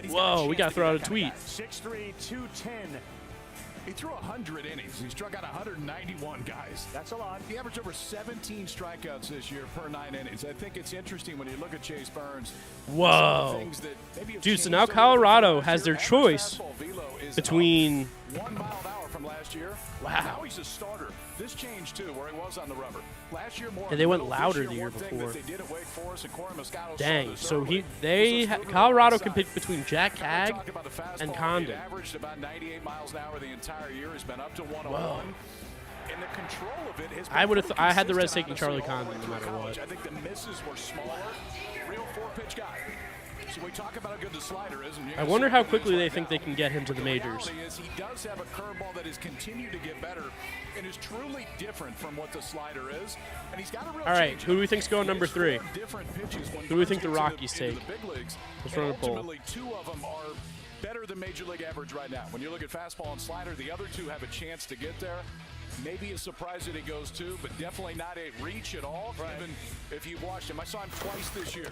Whoa, we gotta throw out a tweet. 6'3", 210. He threw 100 innings. He struck out 191 guys. That's a lot. He averaged over 17 strikeouts this year per 9 innings. I think it's interesting when you look at Chase Burns. Whoa. Dude, so now Colorado has their choice between 1 mile an hour from last year. Wow. Now he's a starter. This changed too, where he was on the rubber. Last year more. And they went louder the year before. Dang. So Colorado can pick between Jac Cag and Condon. Averaged about 98 miles an hour the entire year. He's been up to 101. And the control of it has been I had the Reds taking Charlie Condon no matter what. I think the misses were smaller. Real 4-pitch guy. So we talk about how good the slider is. I wonder how quickly they think they can get him to the majors. The reality is he does have a curveball that has continued to get better and is truly different from what the slider is. And he's got a real All right, change. who do we think's going number 3? Different pitches when Who do we think Burns the gets Rockies into take? the big leagues. Let's And run a poll. ultimately, 2 of them are better than Major League average right now. When you look at fastball and slider, the other 2 have a chance to get there. Maybe a surprise that he goes 2, but definitely not a reach at all. Even if you've watched him, I saw him twice this year.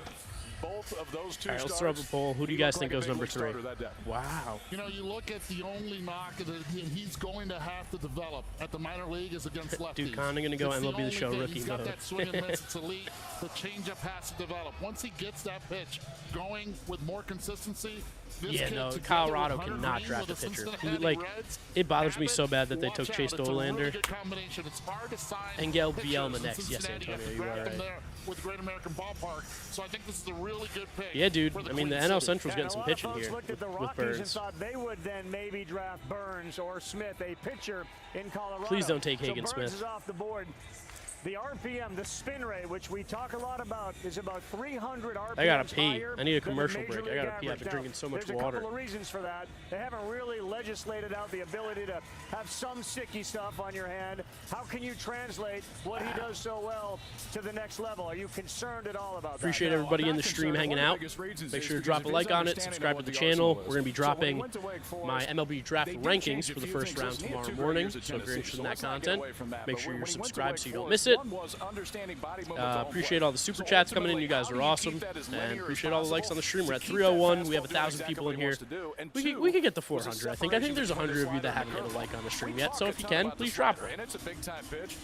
Both of those 2 All right, let's stars. throw up a poll. Who do you guys think looked goes like a number big 3? league starter that day. Wow. You know, you look at the only knock that he's going to have to develop at the minor league is against lefties. Dude, Condon going to go It's MLB The Show only thing. rookie He's got mode. that swing and miss. It's elite. The changeup has to develop. Once he gets that pitch going with more consistency, this Yeah, kid no, together Colorado with Hunter cannot Green draft a with the pitcher. Cincinnati Like, Reds, it bothers me Abbott, so bad that they took watch Chase out. It's a really Dollander good combination. It's hard to sign and Gail pitchers Bielma in next. Yes, Cincinnati. Antonio, have to you are draft them right. there with Great American Ballpark. So I think this is a really good pick. Yeah, dude. for the I mean, the Queen NL City. Central's getting some And a lot pitching of folks here looked at the with Rockies and Burns. thought they would then maybe draft Burns or Smith, a pitcher in Colorado. Please don't take So Hagen Burns Smith. is off the board. The RPM, the spin rate, which we talk a lot about, is about 300 RPMs I gotta pee. higher I need a than the commercial Major break. I League gotta pee. I've average. been drinking so much There's water. a couple of reasons for that. They haven't really legislated out the ability to have some sticky stuff on your hand. How can you translate what he does so well to the next level? Are you concerned at all about that? Appreciate everybody in the stream hanging out. Make sure to drop a like on it, subscribe to the channel. We're going to be dropping my MLB Draft rankings for the first round tomorrow morning. So if you're interested in that content, make sure you're subscribed so you don't miss it. Appreciate all the super chats coming in. You guys are awesome. And appreciate all the likes on the stream. We're at 301. We have 1,000 people in here. We could get to 400. I think there's 100 of you that haven't hit a like on the stream yet. So if you can, please drop it. And it's a big-time pitch.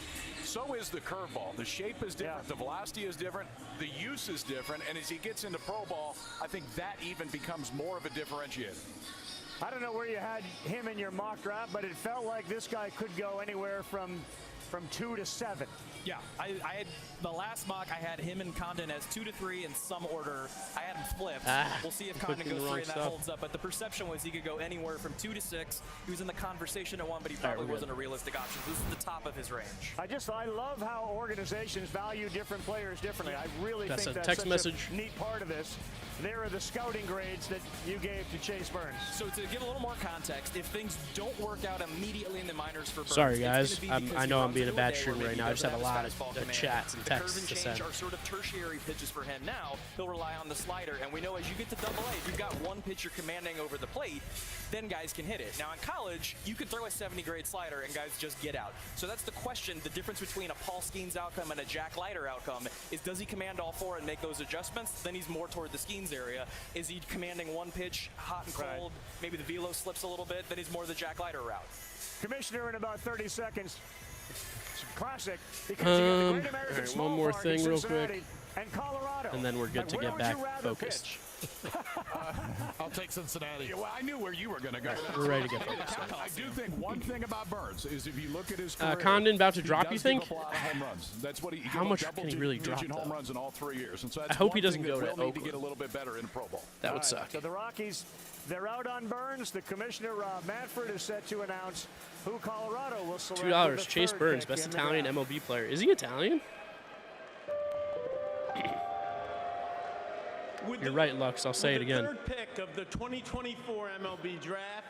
So is the curveball. The shape is different. The velocity is different. The use is different. And as he gets into pro ball, I think that even becomes more of a differentiator. I don't know where you had him in your mock draft, but it felt like this guy could go anywhere from 2 to 7. Yeah, I had the last mock. I had him and Condon as 2 to 3 in some order. I had him flipped. We'll see if Condon goes 3 and that holds up. But the perception was he could go anywhere from 2 to 6. He was in the conversation at 1, but he probably wasn't a realistic option. This is the top of his range. I love how organizations value different players differently. I really think that's text such message. a neat part of this. There are the scouting grades that you gave to Chase Burns. So to give a little more context, if things don't work out immediately in the minors for Burns, Sorry, guys. I know I'm being a bad streamer right now. I just have a lot of chats and texts to send. Are sort of tertiary pitches for him now. He'll rely on the slider, and we know as you get to Double-A, if you've got one pitcher commanding over the plate, then guys can hit it. Now in college, you could throw a 70-grade slider and guys just get out. So that's the question. The difference between a Paul Skeens outcome and a Jack Leiter outcome is, does he command all 4 and make those adjustments? Then he's more toward the Skeens area. Is he commanding one pitch, hot and cold? Maybe the velo slips a little bit. Then he's more the Jack Leiter route. Commissioner, in about 30 seconds. Classic. Because you got the Great American Small one more Park thing in real Cincinnati quick. And Colorado. And then we're good to get back focused. I'll take Cincinnati. Yeah, well, I knew where you were going to go. We're ready to get focused. I do think one thing about Burns is if you look at his career, Condon about to drop, he you think? does give up a lot of home runs. That's what he How much can he really drop, home though? runs in all 3 years. And so I that's hope he one doesn't thing go that to will need to Oakland. get a little bit better in Pro Bowl. That would suck. So the Rockies, they're out on Burns. The commissioner, Rob Manfred, is set to announce who Colorado will select. $2. Chase Burns, best Italian MLB player. Is he Italian? You're right, Lux. I'll say it again. Third pick of the 2024 MLB Draft,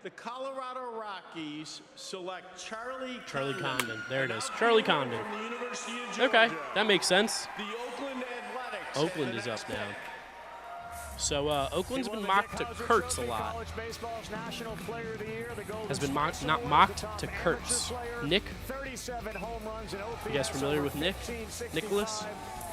the Colorado Rockies select Charlie Condon. There it is. Charlie Condon. from the University of Georgia. Okay, that makes sense. The Oakland Athletics. Oakland is up now. So Oakland's been mocked to Kurtz a lot. Has been mocked, not mocked to Kurtz. Nick. You guys familiar with Nick? Nicholas?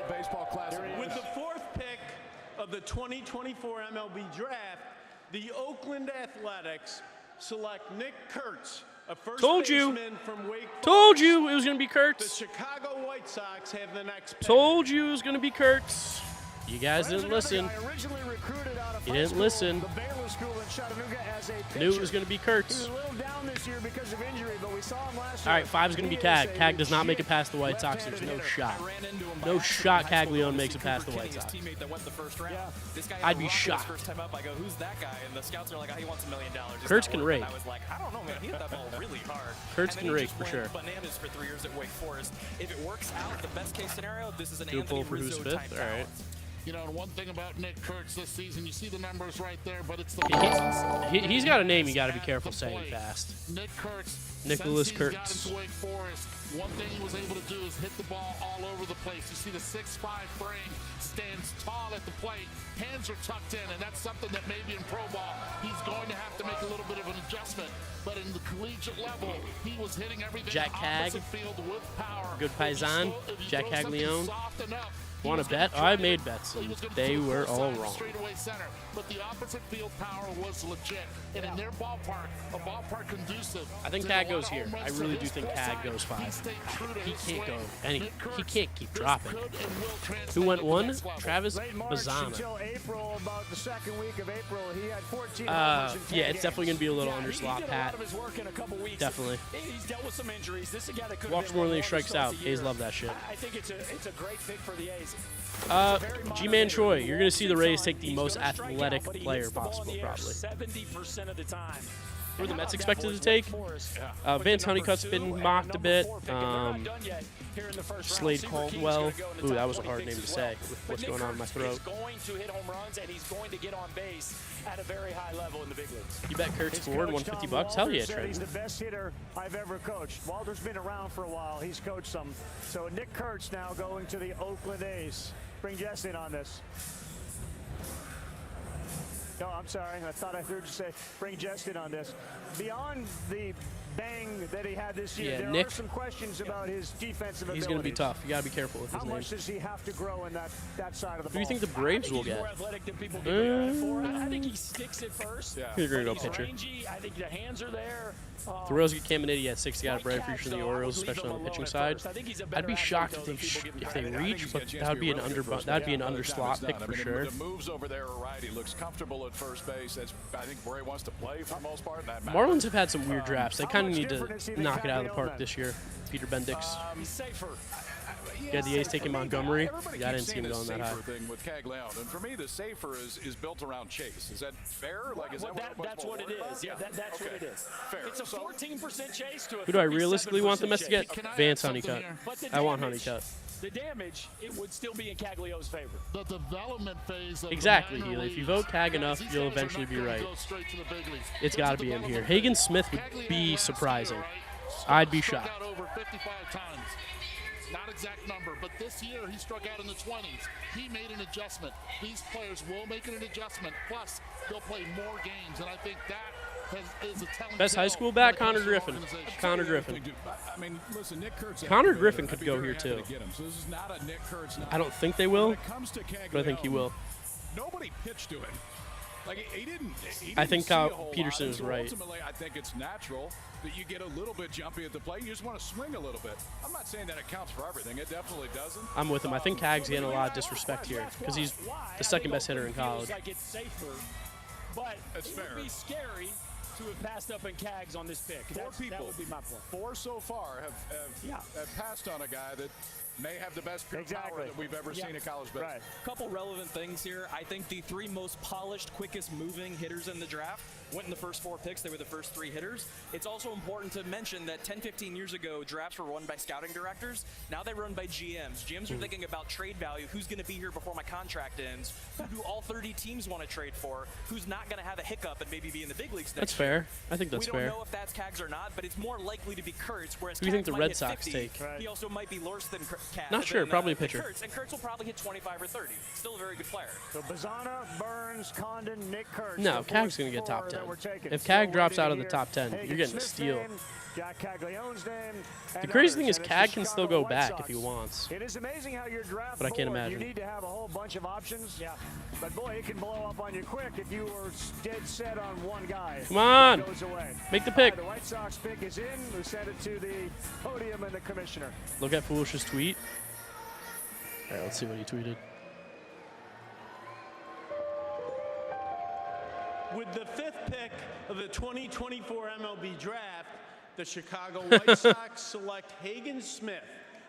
World Baseball Classic. With the 4th pick of the 2024 MLB Draft, the Oakland Athletics select Nick Kurtz A first Told you. baseman from Wake Told Forest. you it was going to be The Kurtz. Chicago White Sox have the next pick. Told you it was going to down You guys didn't listen. You didn't listen. Knew it was going to be Kurtz. All right, 5 is going to be Cag. Cag does not make it past the White Sox. There's no shot. No shot Caglianone makes it past the White Sox. I'd be shocked. First time up, I go, who's that guy? And the scouts are like, oh, he wants $1 million. Kurtz can rake. I was like, I don't know, man. He hit that ball really hard. Kurtz can rake for sure. Bananas for 3 years at Wake Forest. If it works out, the best case scenario, this is an Do a Anthony poll for who's Rizzo fifth. type All right. talent. You know, and one thing about Nick Kurtz this season, you see the numbers right there, but it's the He's got a name you got to be careful saying fast. Nick Kurtz. Nicholas since he's Kurtz. gotten to Wake Forest, one thing he was able to do is hit the ball all over the place. You see the 6'5" frame, stands tall at the plate, hands are tucked in, and that's something that maybe in pro ball he's going to have to make a little bit of an adjustment. But in the collegiate level, he was hitting everything Jac opposite Cag. field with power. Good paisan. Jac Caglianone. Soft enough, Want to bet? Oh, I made bets, and they were all wrong. straightaway center, but the opposite field power was legit. And in their ballpark, a ballpark conducive. I think Cag goes here. I really do think Cag goes 5. He can't go, and he can't keep dropping. Who went 1? Travis Bazzana. Until April, about the second week of April, he had 14 Yeah, it's definitely going to be a little underslot, Pat. Definitely. He's dealt with some injuries. This is a guy that could Walks more than he strikes out. A's love that shit. I think it's a great pick for the A's. G-Man Choi, you're going to see the Rays take the most athletic player possible, probably. 70% of the time. Who are the Mets expected to take? Vance Honeycutt's been mocked a bit. Slade Caldwell. Ooh, that was a hard name to say with what's going on in my throat. He's going to hit home runs, and he's going to get on base at a very high level in the big leagues. You bet Kurtz scored $150? Hell yeah, Trent. He's the best hitter I've ever coached. Walter's been around for a while. He's coached some. So Nick Kurtz now going to the Oakland A's. Bring Jess in on this. No, I'm sorry. I thought I heard you say bring Jess in on this. Beyond the bang that he had this year, Yeah, there Nick, are some questions about his defensive ability. he's going to be tough. You got to be careful with his How name. much does he have to grow in that side of the Who do ball? you think the Braves will get? More athletic than people give him credit for. I think he sticks it first. You're going to go He's pitcher. rangy. I think the hands are there. The Royals get Caminiti at 6. You got to brave for the Orioles, especially on the pitching side. I'd be shocked if they reach, but that would be an under slot pick for sure. The moves over there are right. He looks comfortable at first base. That's, I think, where he wants to play for the most part. That Marlins have had some weird drafts. They kind of need to knock it out of the park this year. Peter Bendix. He's safer. Yeah, the A's taking Montgomery. Yeah, I didn't see him going that high. Thing with Caglianone, and for me, the safer is built around Chase. Is that fair? Like, is That's what it is. Yeah, that's what it is. Fair. It's a 14% chase to a Who do I realistically want the Mets to get? chase. Vance Honeycutt. I want Honeycutt. The damage, it would still be in Caglione's favor. The development phase of Exactly, Healy. If you vote Cag enough, you'll eventually be right. It's got to be him here. Hagen Smith would be surprising. I'd be shocked. Over 55 times. Not exact number, but this year he struck out in the 20s. He made an adjustment. These players will make an adjustment. Plus, they'll play more games, and I think that is a telling. Best high school back, Connor Griffin. Connor Griffin. I mean, listen, Nick Kurtz. Connor Griffin could go here too. So this is not a Nick Kurtz. I don't think they will, but I think he will. Nobody pitched to him. Like he didn't. I think see a Kyle whole Peterson lot. is So right. Ultimately, I think it's natural that you get a little bit jumpy at the plate. You just want to swing a little bit. I'm not saying that it counts for everything. It definitely doesn't. I'm with him. I think Cag's getting a lot of disrespect here because he's the second best hitter in college. Like it's safer, but it would be scary to have passed up in Cags on this pick. That would be my point. 4 so far have passed on a guy that may have the best pure power that we've ever seen in college baseball. Right. Couple relevant things here. I think the 3 most polished, quickest moving hitters in the draft went in the first 4 picks. They were the first 3 hitters. It's also important to mention that 10, 15 years ago, drafts were run by scouting directors. Now they're run by GMs. GMs are thinking about trade value. Who's going to be here before my contract ends? Who do all 30 teams want to trade for? Who's not going to have a hiccup and maybe be in the big leagues next year? That's fair. I think that's fair. We don't know if that's Cags or not, but it's more likely to be Kurtz, whereas Who do you think Cags the might Red hit Sox 50. take? He also might be Not sure. Probably a pitcher. Kurtz, and Kurtz will probably hit 25 or 30. Still a very good player. So Bazzana, Burns, Condon, Nick Kurtz. No, Cag's going to get top 10. If Cag drops out of the top 10, you're getting a steal. Jac Caglianone's name. The crazy thing is Cag can still go back if he wants. It is amazing how your draft But I can't board, imagine. You need to have a whole bunch of options. Yeah. But boy, it can blow up on you quick if you were dead set on one guy. Come on. Goes away. Make the pick. The White Sox pick is in. We send it to the podium and the commissioner. Look at Foolish's tweet. All right, let's see what he tweeted. With the 5th pick of the 2024 MLB Draft, the Chicago White Sox select Hagen Smith,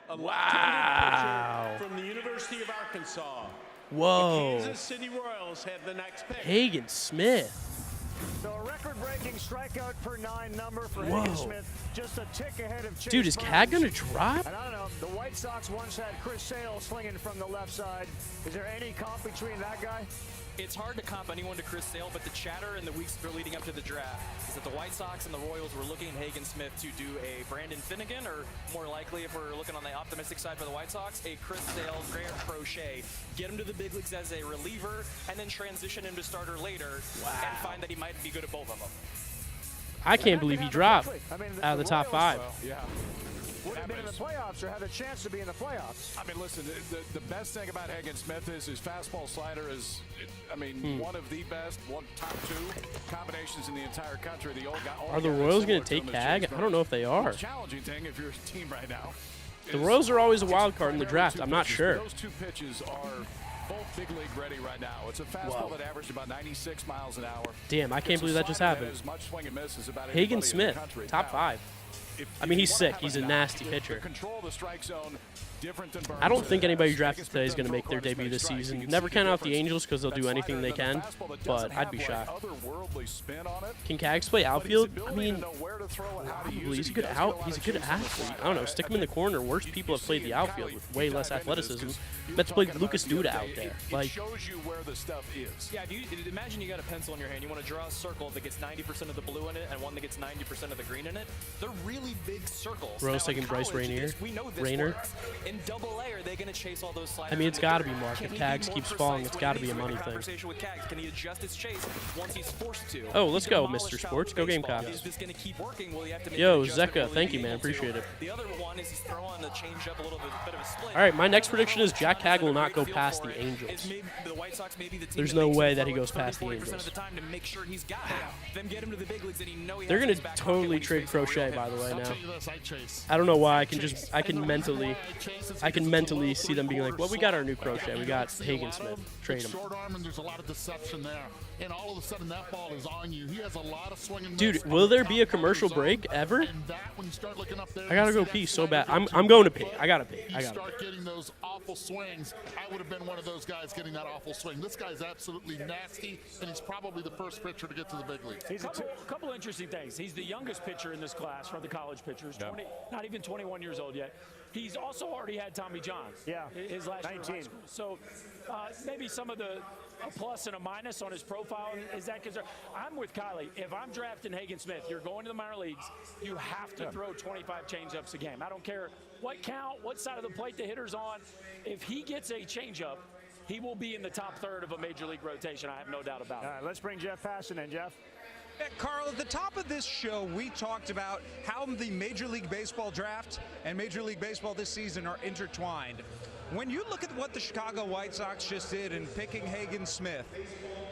a left-handed pitcher from the University of Arkansas. Whoa. The Kansas City Royals have the next pick. Hagen Smith. So a record-breaking strikeout per 9 number for Whoa. Hagen Smith, just a tick ahead of Chase Dude, is Cag Burns. going to drop? And I don't know, the White Sox once had Chris Sale slinging from the left side. Is there any comp between that guy? It's hard to comp anyone to Chris Sale, but the chatter in the weeks leading up to the draft is that the White Sox and the Royals were looking at Hagen Smith to do a Brandon Finnegan, or more likely, if we're looking on the optimistic side for the White Sox, a Chris Sale, Garrett Crochet, get him to the big leagues as a reliever, and then transition him to starter later, and find that he might be good at both of them. I can't believe he dropped out of the top 5. Yeah. Would have been in the playoffs or had a chance to be in the playoffs. I mean, listen, the best thing about Hagen Smith is his fastball slider is, I mean, one of the best, top 2 combinations in the entire country. The old guy, Are the Royals going to take Cag? I don't know if they are. The challenging thing if you're a team right now. The Royals are always a wild card in the draft. I'm not sure. Those 2 pitches are both big league ready right now. It's a fastball that averaged about 96 miles an hour. Damn, I can't believe that just happened. As much swing and miss as about Hagen anybody in the Smith, country. top Now, 5. I mean, he's sick. He's a nasty pitcher. Control the strike zone different than Burns. I don't think anybody drafted today is going to make their debut this season. Never count out the Angels because they'll do anything they can, but I'd be shocked. Can Cags play outfield? I mean, probably. He's a good athlete. I don't know. Stick him in the corner. Worse people have played the outfield with way less athleticism. Let's play Lucas Duda out there. Like, shows you where the stuff is. Yeah, imagine you got a pencil in your hand. You want to draw a circle that gets 90% of the blue in it and one that gets 90% of the green in it. They're really big circles. Rose taking Bryce Rainier. We know this works. In Double-A, are they going to chase all those sliders? I mean, it's got to be Mark. If Cags keeps falling, it's got to be a money thing. Conversation with Cags. Can he adjust his chase once he's forced to? Oh, let's go, Mr. Sports. Go Gamecocks. Is this going to keep working? Will he have to make Yo, Zeka, thank you, man. Appreciate it. The other one is he's throwing the change up a little bit of a split. All right, my next prediction is Jac Caglianone will not go past the Angels. There's no way that he goes past the Angels. They're going to totally trade Crochet, by the way, now. I don't know why. I can mentally see them being like, well, we got our new Crochet. We got Hagen Smith. Trade him. Short arm, and there's a lot of deception there. And all of a sudden, that ball is on you. He has a lot of swing and miss. Dude, will there be a commercial break ever? And that, when you start looking up there, I gotta go pee so bad. I'm going to pee. I gotta pee. You start getting those awful swings. I would have been one of those guys getting that awful swing. This guy's absolutely nasty, and he's probably the first pitcher to get to the big leagues. He's a couple interesting things. He's the youngest pitcher in this class from the college pitchers, 20, not even 21 years old yet. He's also already had Tommy John. Yeah, his last 19. Year of high school. So maybe some of a plus and a minus on his profile is that concern. I'm with Kylie. If I'm drafting Hagen Smith, you're going to the minor leagues, you have to throw 25 changeups a game. I don't care what count, what side of the plate the hitter's on. If he gets a changeup, he will be in the top third of a major league rotation. I have no doubt about it. All right, let's bring Jeff Passan in, Jeff. Carl, at the top of this show, we talked about how the Major League Baseball draft and Major League Baseball this season are intertwined. When you look at what the Chicago White Sox just did in picking Hagen Smith,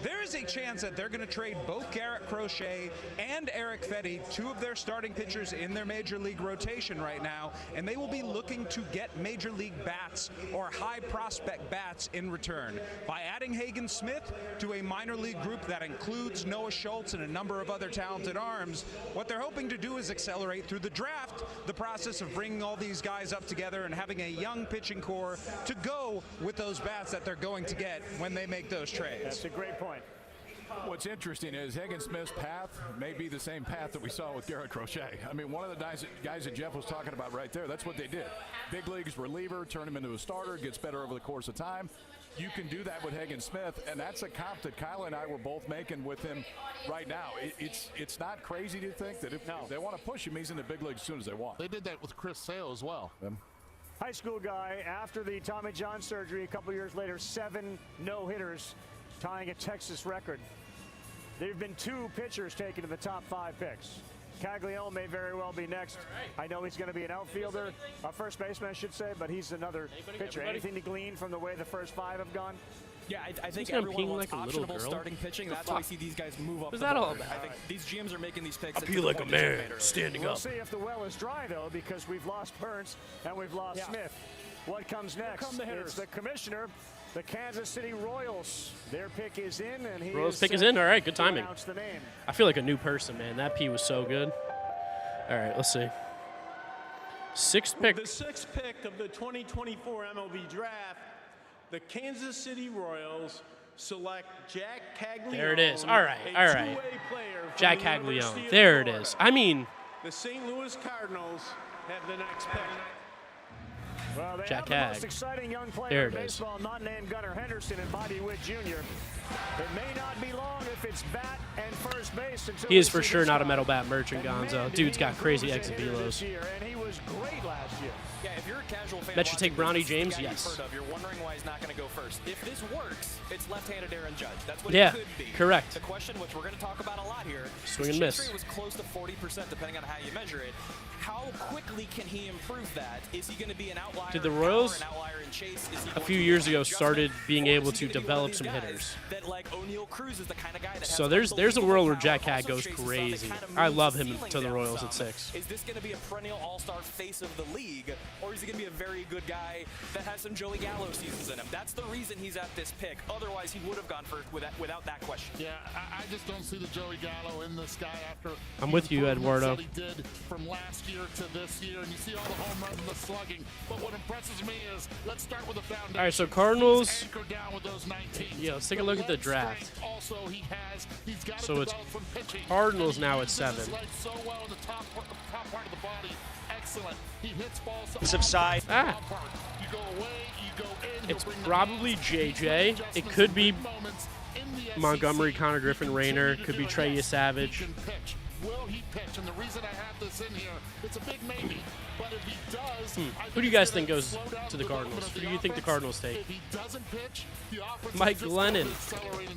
there is a chance that they're going to trade both Garrett Crochet and Eric Fetty, 2 of their starting pitchers in their Major League rotation right now, and they will be looking to get Major League bats or high prospect bats in return. By adding Hagen Smith to a minor league group that includes Noah Schultz and a number of other talented arms, what they're hoping to do is accelerate through the draft the process of bringing all these guys up together and having a young pitching core to go with those bats that they're going to get when they make those trades. That's a great point. What's interesting is Hagen Smith's path may be the same path that we saw with Garrett Crochet. I mean, one of the guys that Jeff was talking about right there, that's what they did. Big leagues reliever, turn him into a starter, gets better over the course of time. You can do that with Hagen Smith, and that's a comp that Kyle and I were both making with him right now. It's not crazy to think that if they want to push him, he's in the big leagues as soon as they want. They did that with Chris Sale as well. High school guy, after the Tommy John surgery, a couple years later, 7 no-hitters, tying a Texas record. There have been 2 pitchers taken to the top 5 picks. Caglianone may very well be next. I know he's going to be an outfielder, a first baseman, I should say, but he's another pitcher. Anything to glean from the way the first 5 have gone? Yeah, I think everyone wants optionable starting pitching. That's why we see these guys move up. What's that all about? I think these GMs are making these picks. I feel like a man standing We'll up. see if the well is dry, though, because we've lost Burns and we've lost Smith. What comes next? come the hitters. It's the commissioner, the Kansas City Royals. Their pick is in, and he Royals is pick is set in. All right, good to timing. announce the name. I feel like a new person, man. That P was so good. All right, let's see. 6th pick. The 6th pick of the 2024 MLB Draft, the Kansas City Royals select Jac Caglianone. There it is. All right, all right. Jac Caglianone. There There it is. I mean, the St. Louis Cardinals have the next pick. Well, they Jac have the most Cag. exciting young player There in it is. baseball, not named Gunnar Henderson and Bobby Witt Jr. It may not be long if it's bat and first base until he is we for see sure the not a start. metal bat merchant, Gonzo. Dude's got crazy exit velos. And he was great last year. Yeah, if you're a casual fan, Bet you take watching Bronny this, this is the James? guy you've Yes. heard of. You're wondering why he's not going to go first. If this works, it's left-handed Aaron Judge. That's what Yeah, it could be. correct. The question, which we're going to talk about a lot here, Swing his and chase miss. rate was close to 40%, depending on how you measure it. How quickly can he improve that? Is he going to be an outlier? Did the in power, Royals an outlier in chase? Is he a going few to years make ago an started adjustment? being Or able is to he gonna be one of develop these some guys hitters? That, like O'Neal Cruz is the kind of guy that So has there's a world where Jac power, Cag goes also chases crazy. some that kind of I moves love the him ceiling to the down Royals at some. 6. Is this going to be a perennial all-star face of the league, or is he going to be a very good guy that has some Joey Gallo seasons in him? That's the reason he's at this pick. Otherwise, he would have gone first without that question. Yeah, I just don't see the Joey Gallo in this guy after I'm with you, Eduardo. what he did from last year to this year, and you see all the home runs and the slugging. But what impresses me is, let's start with the foundation. All right, so Cardinals. Anchored down with those 19. Yeah, let's take a look at the draft. Also, he's got to So it's develop from pitching. Cardinals And he now at uses 7. his legs so well in the top part of the body. Excellent. He hits balls Subside. Ah. You go away, you go in. It's probably JJ. It could be Montgomery, Connor Griffin, Rayner. Could be Trey Savage. Will he pitch? And the reason I have this in here, it's a big maybe. But if he does, Who do you guys think goes to the Cardinals? Who do you think the Cardinals take? If he doesn't pitch, the offense Mike Glennon.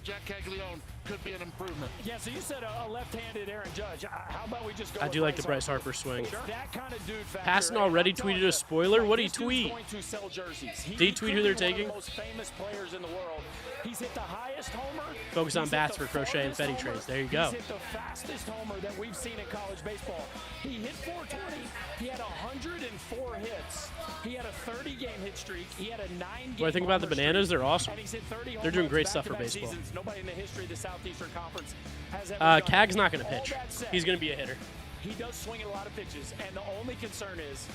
Jac Caglianone could be an improvement. Yeah, so you said a left-handed Aaron Judge. How about we just go I with do like the Bryce Bryce Harper swing. That kind of dude factor. Hassan right? already I'm telling tweeted you, a spoiler. What did he this dude's tweet? going to sell jerseys. Did he tweet who they're taking? One of the most famous players in the world. He's hit the highest homer. Focus on He's bats hit for the Crochet and farthest Fetty homer. trades. There you go. He's hit the fastest homer that we've seen in college baseball. He hit 420. He had 104 hits. He had a 30-game hit streak. He had a 9-game. What I think about the Bananas, they're awesome. And he's hit 30 They're doing home great runs stuff for back-to-back baseball. seasons. Nobody in the history of the Southeastern Conference has ever done Cag's it. not going to All pitch. that said, He's going to be a hitter. He does swing at a lot of pitches, and the only concern is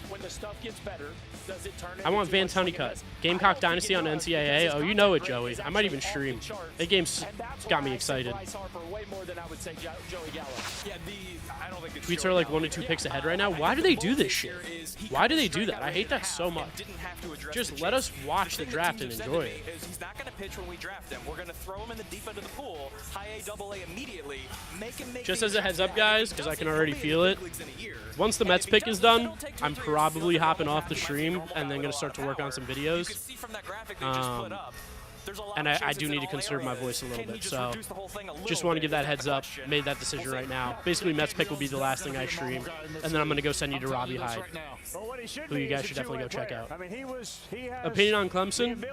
when the stuff gets better, does it turn into I want too Van much swing Tunney and cut. miss? Gamecock Dynasty on NCAA. Oh, you know it, Joey. I might even stream. That game's got me excited. Bryce Harper way more than I would say Joey Gallo. Yeah, I don't think it's Tweets Joey are like Gallo. 1 to 2 picks ahead right now. Why do they do this shit? Why do they do that? I hate that so much. Just let us watch the draft and enjoy it. He's not going to pitch when we draft him. We're going to throw him in the deep end of the pool, high A, double A immediately, make him make Just as a heads up, guys, because I can already feel it. Once the Mets pick is done, I'm probably hopping off the stream and then going to start to work on some videos. And I do need to conserve my voice a little bit, so just want to give that heads up. Made that decision right now. Basically, Mets pick will be the last thing I stream, and then I'm going to go send you to Robbie Hyde, who you guys should definitely go check out. Opinion on Clemson?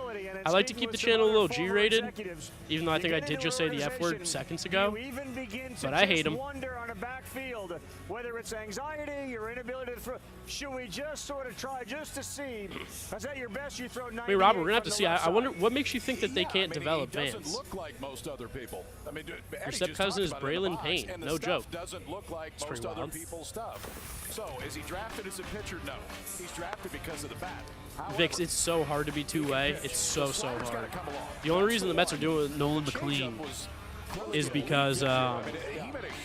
I like to keep the channel a little G-rated, even though I think I did just say the F word seconds ago, but I hate him. Whether it's anxiety or inability to throw, should we just sort of try just to see? Is that your best? You throw 90. Wait, Robert, we're gonna have to see. I wonder what makes you think that they can't develop he doesn't Vance. look like most other people. I mean, Your step cousin is Braylon Payne. and the No stuff joke. Doesn't look like It's most pretty other wild. people's stuff. So, is he drafted as a pitcher? No, he's drafted because of the bat. Vix, it's so hard to be two-way. It's so hard. The only reason the Mets are doing Nolan McLean is because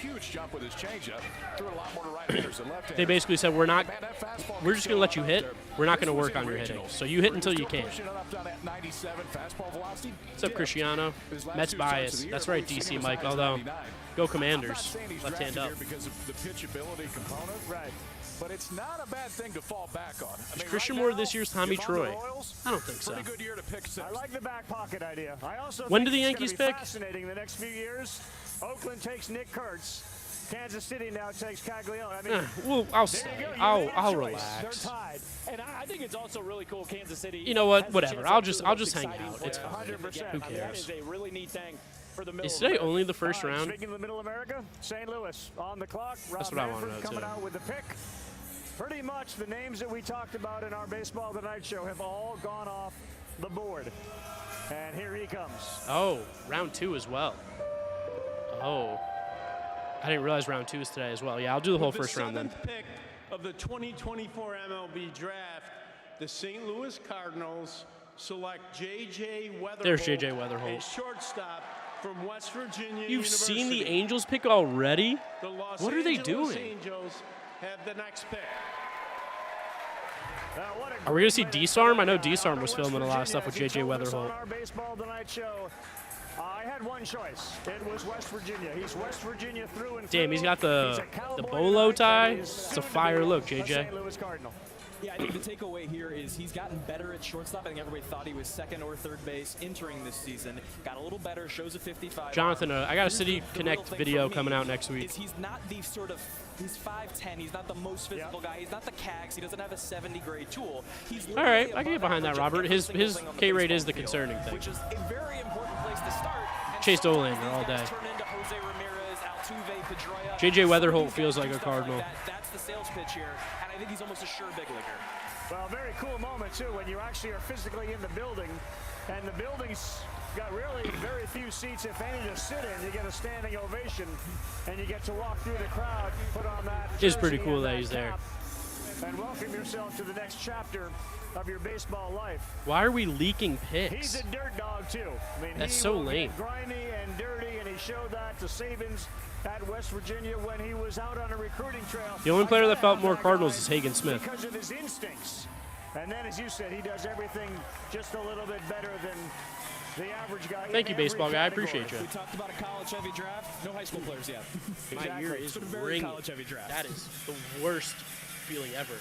huge jump with his changeup. Threw a lot more to right-handers than left-handers. They basically said, we're not. Man, that fastball We're can just still going to let you out hit. there. We're not going to This was work in on your hitting. regionals. So you hit We're until you still can. pushing it up to that 97 fastball velocity. What's up, Dip. Cristiano? His last Mets 2 starts of bias. the year, That's right, we've seen DC him Mike. as high as Although, 99. go I'm not Commanders. saying he's Left hand drafted up. here because of the pitchability component. Right. But it's not a bad thing to fall back on. I mean, Christian right Moore now, this year's Tommy if I'm the Troy? Royals, I don't think so. Pretty good year to pick 6. I like the back pocket idea. I also When think do the it's Yankees gonna be pick? fascinating the next few years. Oakland takes Nick Kurtz. Kansas City now takes Caglianone. I mean, Well, I'll there you go. You I'll made a I'll choice. relax. They're tied. And I think it's also really cool Kansas City. You know what? has a Whatever. chance I'll to just do the I'll most just hang exciting out. play. It's fine. 100%. Who I mean, that cares? is a really neat thing for the middle Is of today America. only the first All right, round? Speaking of the middle of America, St. Louis on the clock. That's Rob what I wanna Manfred know, coming too. out with the pick. Pretty much the names that we talked about in our Baseball Tonight show have all gone off the board. And here he comes. Oh, round 2 as well. Oh. I didn't realize round 2 is today as well. Yeah, I'll do the whole With first round then. The 7th pick of the 2024 MLB Draft, the St. Louis Cardinals select JJ Wetherholt. There's JJ Wetherholt. A shortstop from West Virginia You've University. seen the Angels pick already? The Los What are they Angeles doing? Angels have the next pick. Are we going to see D-Sarm? I know D-Sarm was filming a lot of stuff with JJ Wetherholt. On our Baseball Tonight show, I had one choice. It was West Virginia. He's West Virginia through and through. Damn, he's got the He's a Cowboy bolo tonight, tie. and he is It's soon a to be fire look, a JJ. St. Louis Cardinal. Yeah, I think the takeaway here is he's gotten better at shortstop. I think everybody thought he was second or third base entering this season. Got a little better, shows a 55. Jonathan, I got a Here's City the Connect real thing video for me coming out next week. is he's not the sort of, he's 5'10", he's not the most physical guy, he's not the CAGs, he doesn't have a 70-grade tool. He's All right, literally I can get above behind that, average at Robert. every His single thing on the K-rate is baseball the field, concerning thing. which is a very important place to start. And Chase sometimes Dollander these all guys day. turn into Jose Ramirez, Altuve, Pedroia. JJ Wetherholt These guys feels do like a stuff Cardinal. That's the sales pitch here, and I think he's almost a sure big leaguer. Well, very cool moment, too, when you actually are physically in the building. And the building's got really very few seats, if any, to sit in. You get a standing ovation, and you get to walk through the crowd, put on that It's pretty jersey cool and that he's there. cap, and welcome yourself to the next chapter of your baseball life. Why are we leaking He's picks? a dirt dog, too. I mean, That's he so will lame. get grimy and dirty, and he showed that to Sabins at West Virginia when he was out on a recruiting trail. The only player I that felt have more that Cardinals guy is Hagen Smith. because of his instincts. And then, as you said, he does everything just a little bit better than the average guy. Thank in you, every baseball guy. I category. appreciate you. We talked about a college-heavy draft. No high school players yet. My ear is It's been a very ringing. college-heavy draft. That is the worst feeling ever.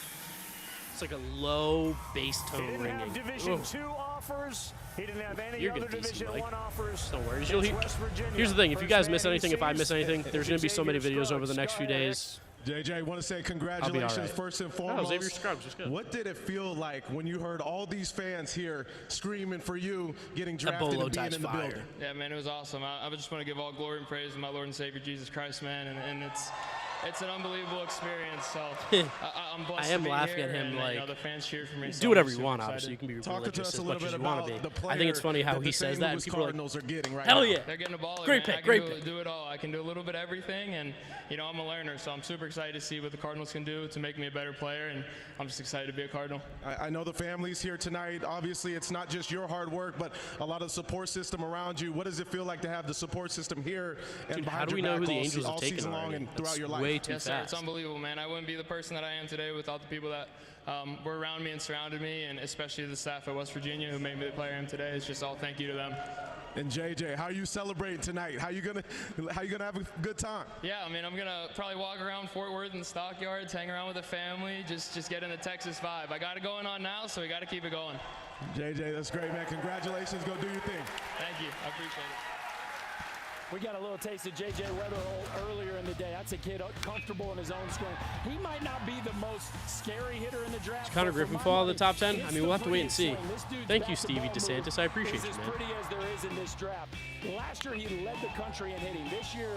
It's like a low bass He tone didn't ringing. have Division Ugh. II offers. He didn't have any You're other good, DC Division Mike. I offers. No worries. It's West Virginia. Here's the thing. If you guys First miss man he anything, if I sees, miss anything, there's going to be so many Xavier videos over the Scruggs. next few Go ahead. days. JJ, want to say I'll be congratulations all right. first and Oh, foremost. Xavier Scruggs was good. What did it feel like when you heard all these fans here screaming for you, getting That drafted bolo and being tie's in the fire. building? Yeah, man, it was awesome. I just want to give all glory and praise to my Lord and Savior Jesus Christ, man, and it's an unbelievable experience. So I'm blessed. I am to be laughing here, at him and, like, the fans cheered for me. So do whatever I'm you super want, excited. obviously. You can be Talk religious to us as a much little as bit you want to about be. the player I think it's funny how that he the says St. that, and Louis people are like, Cardinals are getting right hell now. yeah. They're getting a baller, Great man. pick, great I pick. can do it all. I can do a little bit of everything, and I'm a learner, so I'm super excited to see what the Cardinals can do to make me a better player, and I'm just excited to be a Cardinal. I know the family's here tonight. Obviously, it's not just your hard work, but a lot of support system around you. What does it feel like to have the support system here and Dude, how behind do we your know who back the all Angels have taken season long already? and throughout That's your life? way too Yes, sir. fast. It's unbelievable, man. I wouldn't be the person that I am today without the people that were around me and surrounded me, and especially the staff at West Virginia who made me the player I am today. It's just all thank you to them. And JJ, how are you celebrating tonight? How you gonna have a good time? Yeah, I mean, I'm gonna probably walk around Fort Worth and Stockyards, hang around with the family, just get in the Texas vibe. I got it going on now, so we got to keep it going. JJ, that's great, man. Congratulations. Go do your thing. Thank you. I appreciate it. We got a little taste of JJ Wetherholt earlier in the day. That's a kid comfortable in his own skin. He might not be the most scary hitter in the draft. Does Connor but for Griffin my fall out of the money, top 10? I it's mean, the we'll have to wait and prettiest see. swing. This dude's Thank you, Stevie basketball DeSantis. move I appreciate is you, as man. pretty as there is in this draft. Last year, he led the country in hitting. This year,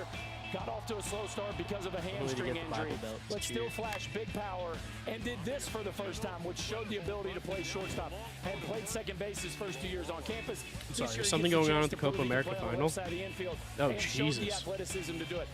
got off to a slow start because of a hamstring get the Bible injury, belt. but It's still weird. flashed big power and did this for the first time, which showed the ability to play shortstop. Had played second base his first 2 years on campus. This sorry, year is he something gets going on chance at the to prove Copa he can America play on the final? left side of the infield Oh, and showed the Jesus. athleticism to do it.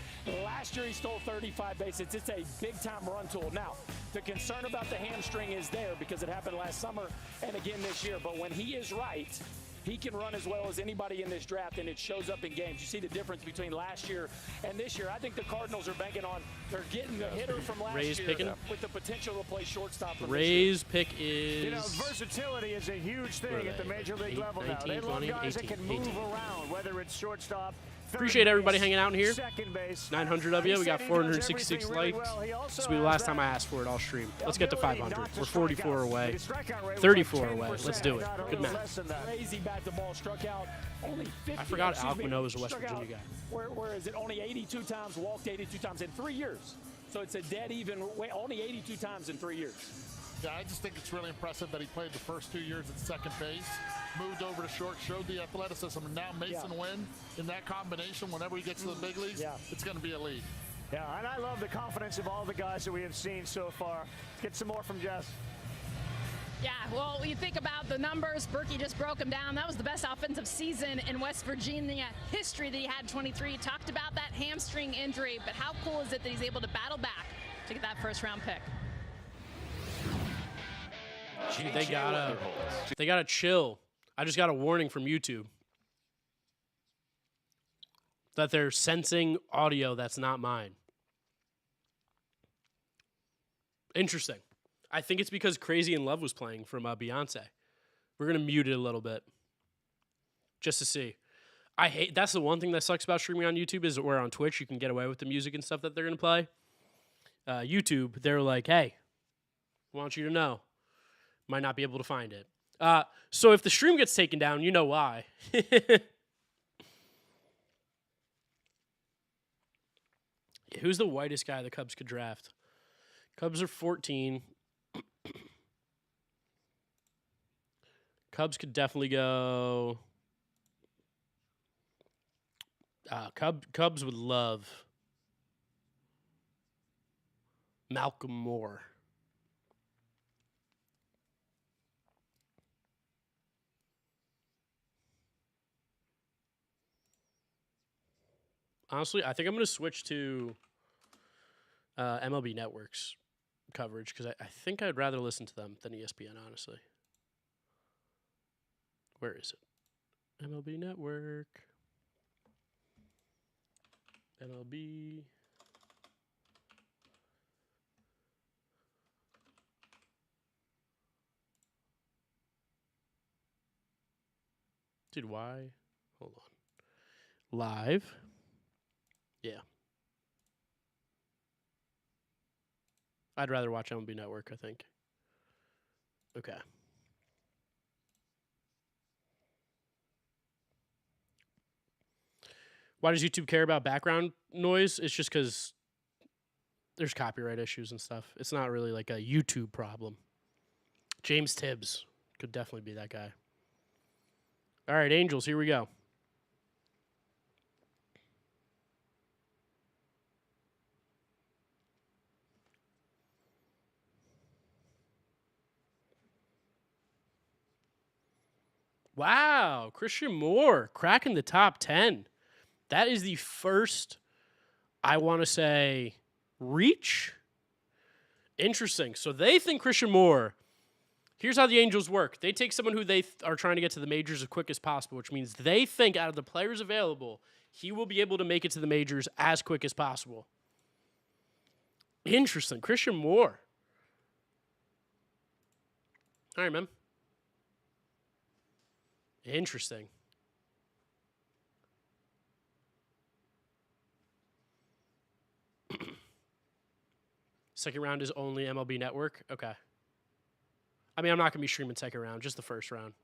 Last year he stole 35 bases. It's a big-time run tool. Now, the concern about the hamstring is there because it happened last summer and again this year. But when he is right, He can run as well as anybody in this draft, and it shows up in games. You see the difference between last year and this year. I think the Cardinals are banking on they're getting the hitter from last year with the potential to play shortstop. Ray's pick is. You know, versatility is a huge thing at the major league level now. They love guys that can move around, whether it's shortstop. Appreciate everybody hanging out in here. Second base. 900 of you. We got 466 likes. This will be the last time I ask for it all stream. Let's get to 500. We're 44 away. 34 away. Let's do it. Good man. Crazy bat the ball struck out only 50. I forgot Alquino was a West Virginia guy. Where is it? Only 82 times, walked 82 times in 3 years. So it's a dead even, only 82 times in 3 years. Yeah, I just think it's really impressive that he played the first 2 years at second base, moved over to short, showed the athleticism, and now Mason Wynn in that combination, whenever he gets to the big leagues, it's going to be a lead. Yeah, and I love the confidence of all the guys that we have seen so far. Let's get some more from Jess. Yeah, well, you think about the numbers. Berkey just broke them down. That was the best offensive season in West Virginia history that he had 23. Talked about that hamstring injury, but how cool is it that he's able to battle back to get that first-round pick? They gotta chill. I just got a warning from YouTube that they're sensing audio that's not mine. Interesting. I think it's because Crazy in Love was playing from Beyonce. We're gonna mute it a little bit just to see. That's the one thing that sucks about streaming on YouTube is where on Twitch you can get away with the music and stuff that they're gonna play. YouTube, they're like, hey, I want you to know. Might not be able to find it. So if the stream gets taken down, you know why. Who's the whitest guy the Cubs could draft? Cubs are 14. Cubs could definitely go. Cubs would love Malcolm Moore. Honestly, I think I'm going to switch to MLB Network's coverage because I think I'd rather listen to them than ESPN, honestly. Where is it? MLB Network. MLB. Dude, why? Hold on. Live. Yeah. I'd rather watch MLB Network, I think. Okay. Why does YouTube care about background noise? It's just because there's copyright issues and stuff. It's not really like a YouTube problem. James Tibbs could definitely be that guy. All right, Angels, here we go. Wow, Christian Moore cracking the top 10. That is the first, I want to say, reach. Interesting. So they think Christian Moore, here's how the Angels work. They take someone who they are trying to get to the majors as quick as possible, which means they think out of the players available, he will be able to make it to the majors as quick as possible. Interesting. Christian Moore. All right, man. Interesting. Second round is only MLB Network? Okay. I mean, I'm not going to be streaming second round, just the first round.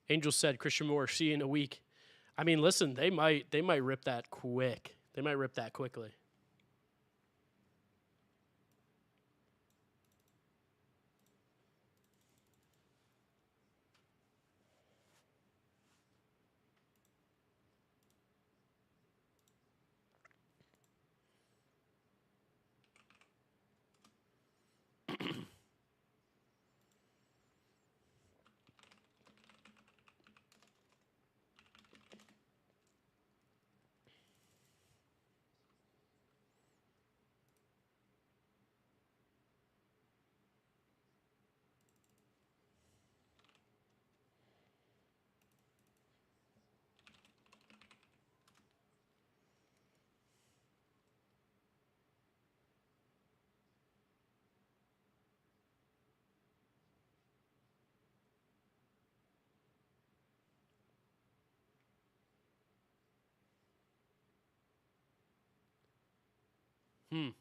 Angels said Christian Moore, see you in a week. I mean, listen, they might rip that quick. They might rip that quickly. Who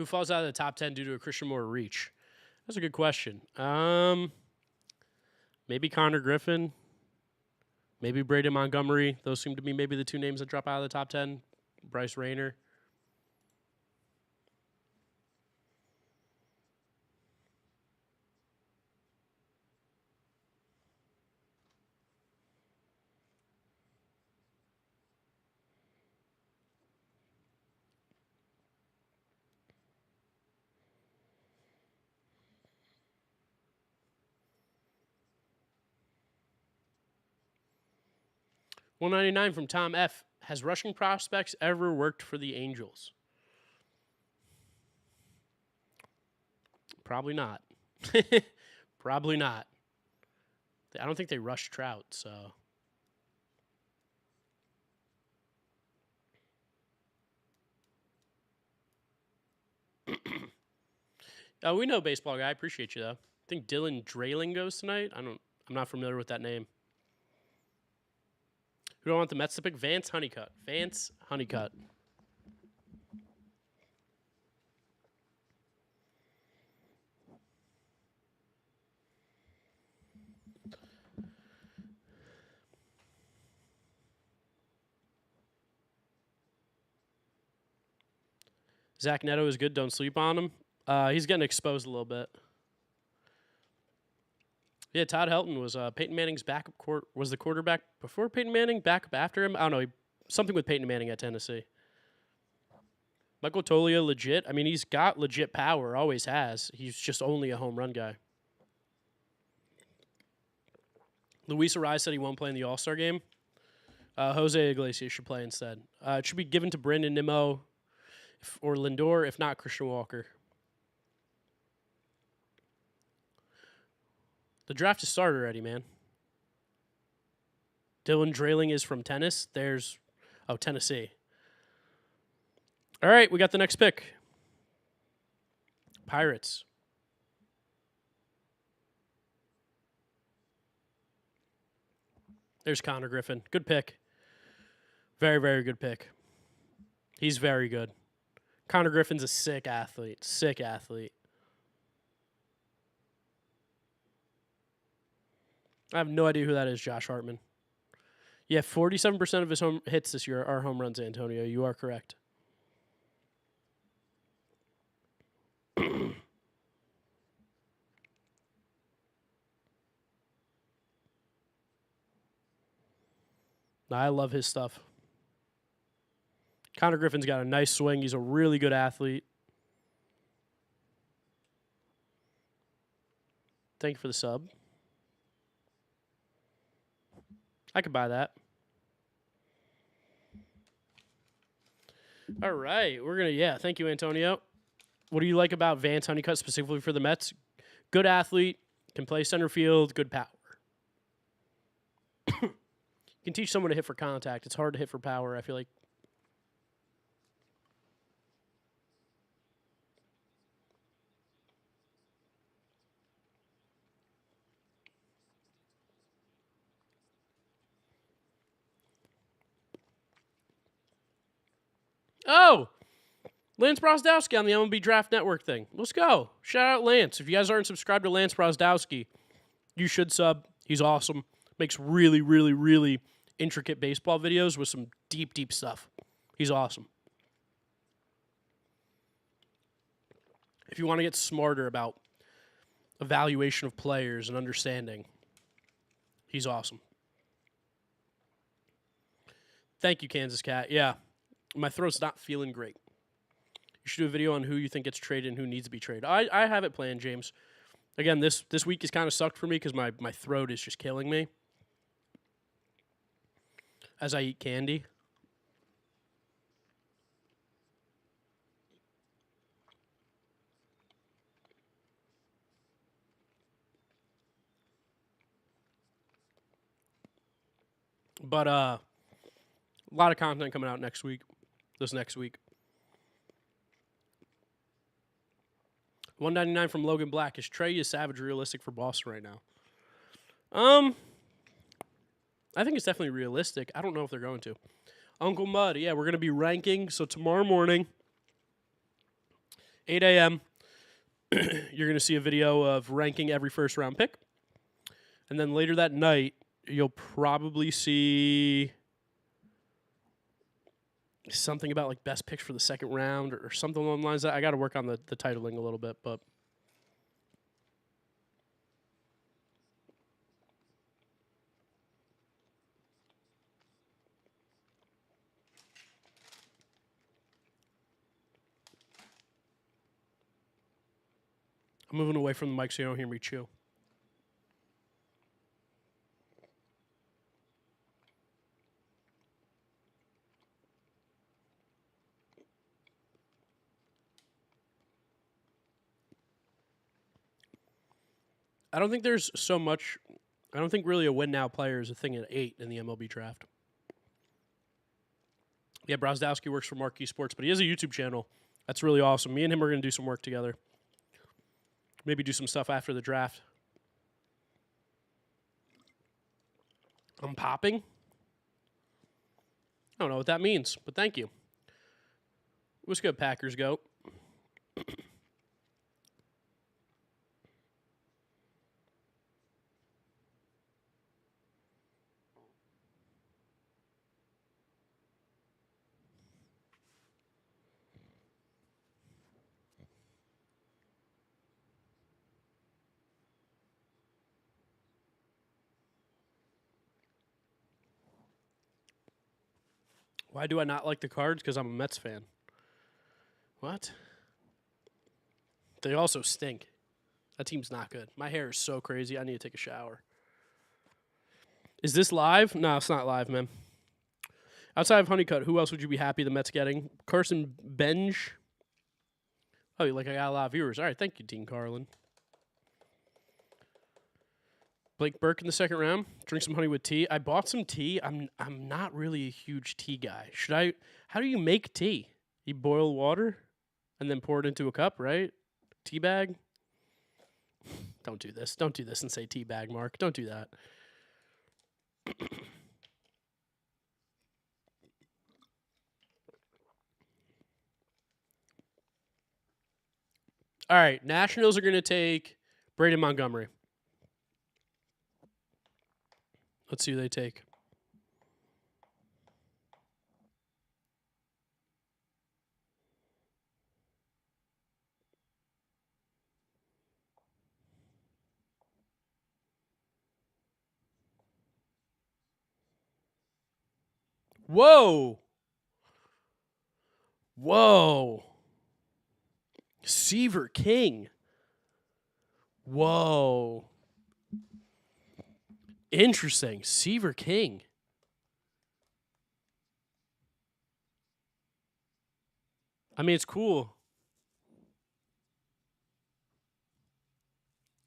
falls out of the top 10 due to a Christian Moore reach? That's a good question. Maybe Connor Griffin. Maybe Braden Montgomery. Those seem to be maybe the two names that drop out of the top 10. Bryce Rayner. $199 from Tom F. Has rushing prospects ever worked for the Angels? Probably not. Probably not. I don't think they rushed Trout, so. We know baseball guy. I appreciate you though. I think Dylan Drayling goes tonight. I'm not familiar with that name. Who do I want the Mets to pick? Vance Honeycutt. Vance Honeycutt. Zach Neto is good. Don't sleep on him. He's getting exposed a little bit. Yeah, Todd Helton was Peyton Manning's backup. Was the quarterback before Peyton Manning, backup after him? I don't know. Something with Peyton Manning at Tennessee. Michael Toglia, legit. I mean, he's got legit power. Always has. He's just only a home run guy. Luis Ariz said he won't play in the All-Star game. Jose Iglesias should play instead. It should be given to Brandon Nimmo or Lindor, if not Christian Walker. The draft has started already, man. Dylan Drayling is from Tennessee. Tennessee. All right, we got the next pick. Pirates. There's Connor Griffin. Good pick. Very, very good pick. He's very good. Connor Griffin's a sick athlete. Sick athlete. I have no idea who that is, Josh Hartman. Yeah, 47% of his home hits this year are home runs, Antonio. You are correct. I love his stuff. Connor Griffin's got a nice swing. He's a really good athlete. Thank you for the sub. I could buy that. All right. Thank you, Antonio. What do you like about Vance Honeycutt specifically for the Mets? Good athlete, can play center field, good power. You can teach someone to hit for contact. It's hard to hit for power, I feel like. Oh, Lance Brosdowski on the MLB Draft Network thing. Let's go. Shout out Lance. If you guys aren't subscribed to Lance Brosdowski, you should sub. He's awesome. Makes really, really, really intricate baseball videos with some deep, deep stuff. He's awesome. If you want to get smarter about evaluation of players and understanding, he's awesome. Thank you, Kansas Cat. Yeah. My throat's not feeling great. You should do a video on who you think gets traded and who needs to be traded. I have it planned, James. Again, this week has kind of sucked for me because my throat is just killing me as I eat candy. But a lot of content coming out next week. This next week. $199 from Logan Black. Is Trey Savage realistic for Boston right now? I think it's definitely realistic. I don't know if they're going to. Uncle Mud, yeah, we're going to be ranking. So tomorrow morning, 8 a.m., you're going to see a video of ranking every first-round pick. And then later that night, you'll probably see something about like best picks for the second round or something along the lines of that. I got to work on the titling a little bit, but I'm moving away from the mic so you don't hear me chew. I don't think there's so much. I don't think really a win now player is a thing at 8 in the MLB draft. Yeah, Brozdowski works for Marquee Sports, but he has a YouTube channel. That's really awesome. Me and him are going to do some work together. Maybe do some stuff after the draft. I'm popping. I don't know what that means, but thank you. What's good, Packers go? Why do I not like the Cards? Because I'm a Mets fan. What? They also stink. That team's not good. My hair is so crazy. I need to take a shower. Is this live? No, it's not live, man. Outside of Honeycutt, who else would you be happy the Mets getting? Carson Benj. Oh, like I got a lot of viewers. All right, thank you, Dean Carlin. Blake Burke in the second round. Drink some honey with tea. I bought some tea. I'm not really a huge tea guy. Should I? How do you make tea? You boil water and then pour it into a cup, right? Tea bag. Don't do this. Don't do this and say tea bag, Mark. Don't do that. All right, Nationals are going to take Braden Montgomery. Let's see who they take. Whoa. Whoa. Seaver King. Whoa. Interesting. Seaver King. I mean, it's cool.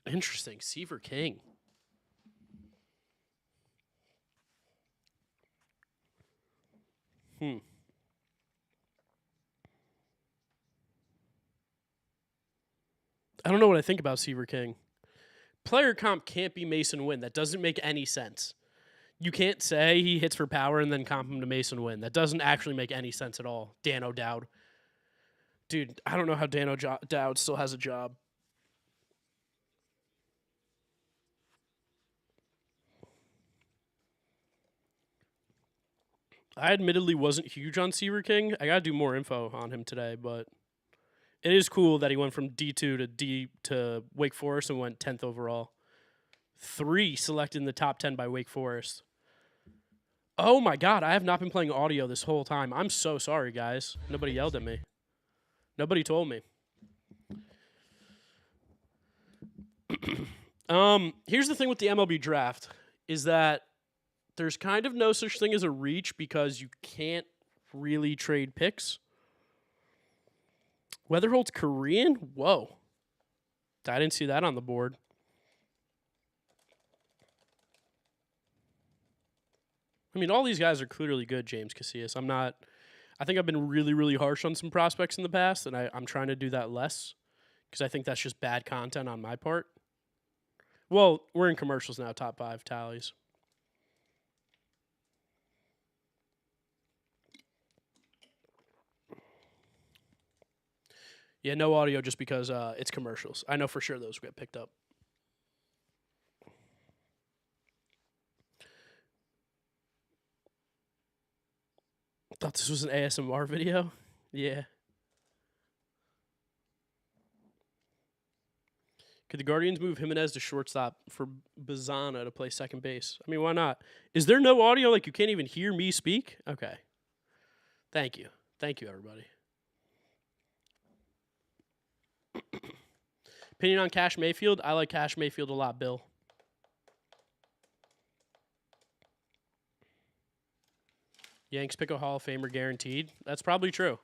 Interesting. Seaver King. I don't know what I think about Seaver King. Player comp can't be Mason Wynn. That doesn't make any sense. You can't say he hits for power and then comp him to Mason Wynn. That doesn't actually make any sense at all. Dan O'Dowd. Dude, I don't know how Dan O'Dowd still has a job. I admittedly wasn't huge on Seaver King. I got to do more info on him today, but it is cool that he went from D2 to Wake Forest and went 10th overall. 3 selected in the top 10 by Wake Forest. Oh my God, I have not been playing audio this whole time. I'm so sorry, guys. Nobody yelled at me. Nobody told me. Here's the thing with the MLB draft is that there's kind of no such thing as a reach because you can't really trade picks. Wetherholt's Korean? Whoa. I didn't see that on the board. I mean, all these guys are clearly good, James Casillas. I think I've been really, really harsh on some prospects in the past, and I'm trying to do that less because I think that's just bad content on my part. Well, we're in commercials now, top 5 tallies. Yeah, no audio just because it's commercials. I know for sure those get picked up. Thought this was an ASMR video? Yeah. Could the Guardians move Jimenez to shortstop for Bazzana to play second base? I mean, why not? Is there no audio? Like, you can't even hear me speak? Okay. Thank you. Thank you, everybody. Opinion on Cash Mayfield? I like Cash Mayfield a lot, Bill. Yanks pick a Hall of Famer guaranteed. That's probably true.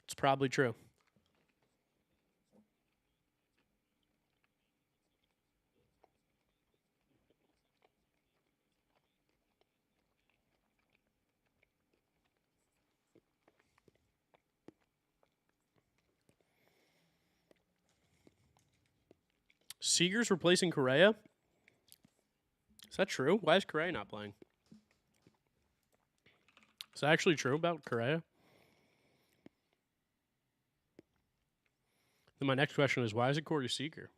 It's probably true. Seager's replacing Correa? Is that true? Why is Correa not playing? Is that actually true about Correa? Then my next question is, why is it Corey Seager?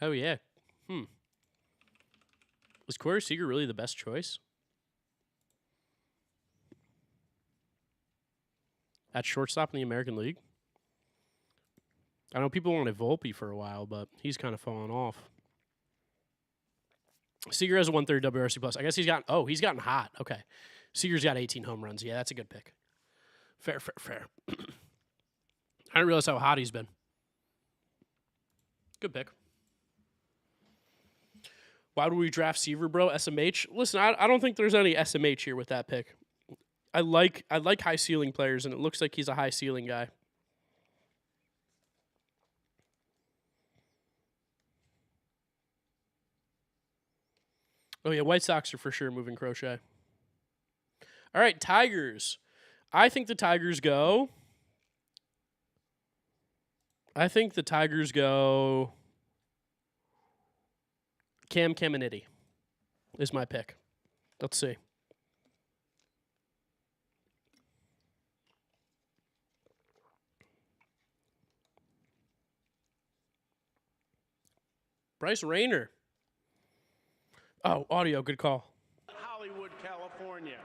Oh, yeah. Was Corey Seager really the best choice? At shortstop in the American League? I know people wanted Volpe for a while, but he's kind of fallen off. Seager has a 130 WRC plus. I guess he's gotten hot. Okay. Seager's got 18 home runs. Yeah, that's a good pick. Fair. I didn't realize how hot he's been. Good pick. Why would we draft Seaver, bro? SMH? Listen, I don't think there's any SMH here with that pick. I like high ceiling players, and it looks like he's a high ceiling guy. Oh yeah, White Sox are for sure moving Crochet. All right, Tigers. I think the Tigers go Cam Caminiti is my pick. Let's see. Bryce Rayner. Oh, audio. Good call. Hollywood, California.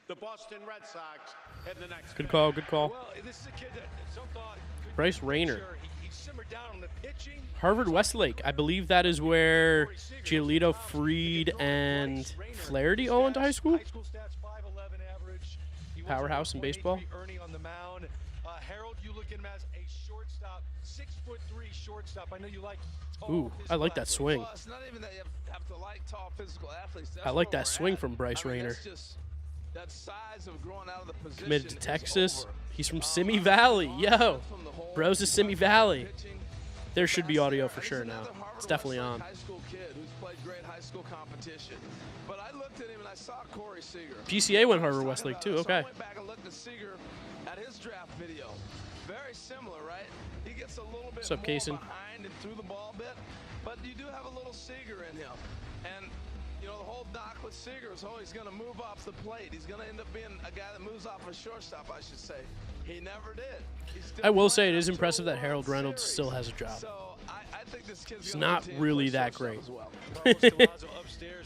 The Boston Red Sox at the next. Good call. Well, this is a kid that some thought Bryce Rayner. he simmered down on the pitching. Harvard Westlake. I believe that is where Giolito, Freed, and Flaherty all went to high school. Stats 5'11" average. Powerhouse in baseball. Ernie on the mound. Harold, you look at him as a shortstop, 6'3" shortstop. I know you like. Ooh, I like that swing. Well, it's not even that you have to like tall physical athletes. That's I like where that we're swing at. from Bryce Rayner. That's just that size of growing out of the position. Committed to is Texas. over. He's from Simi Valley. Yo, bro's is Simi Valley. There should be audio for sure now. It's definitely on. High school kid who's played great high school competition. But I looked at him and I saw Corey Seager. PCA went Harvard Westlake too. So I Okay. went back and looked at Seager at his draft video. Very similar, right? He gets a little bit What's up, more Kaysen? behind and through the ball bit, but you do have a little Seager in him. And you know, the whole knock with Seager is, he's going to move off the plate. He's going to end up being a guy that moves off a shortstop, I should say. He never did. I will say it is impressive that Harold Reynolds still has a job. So I think this kid's He's gonna not continue to really play that shortstop great. as well.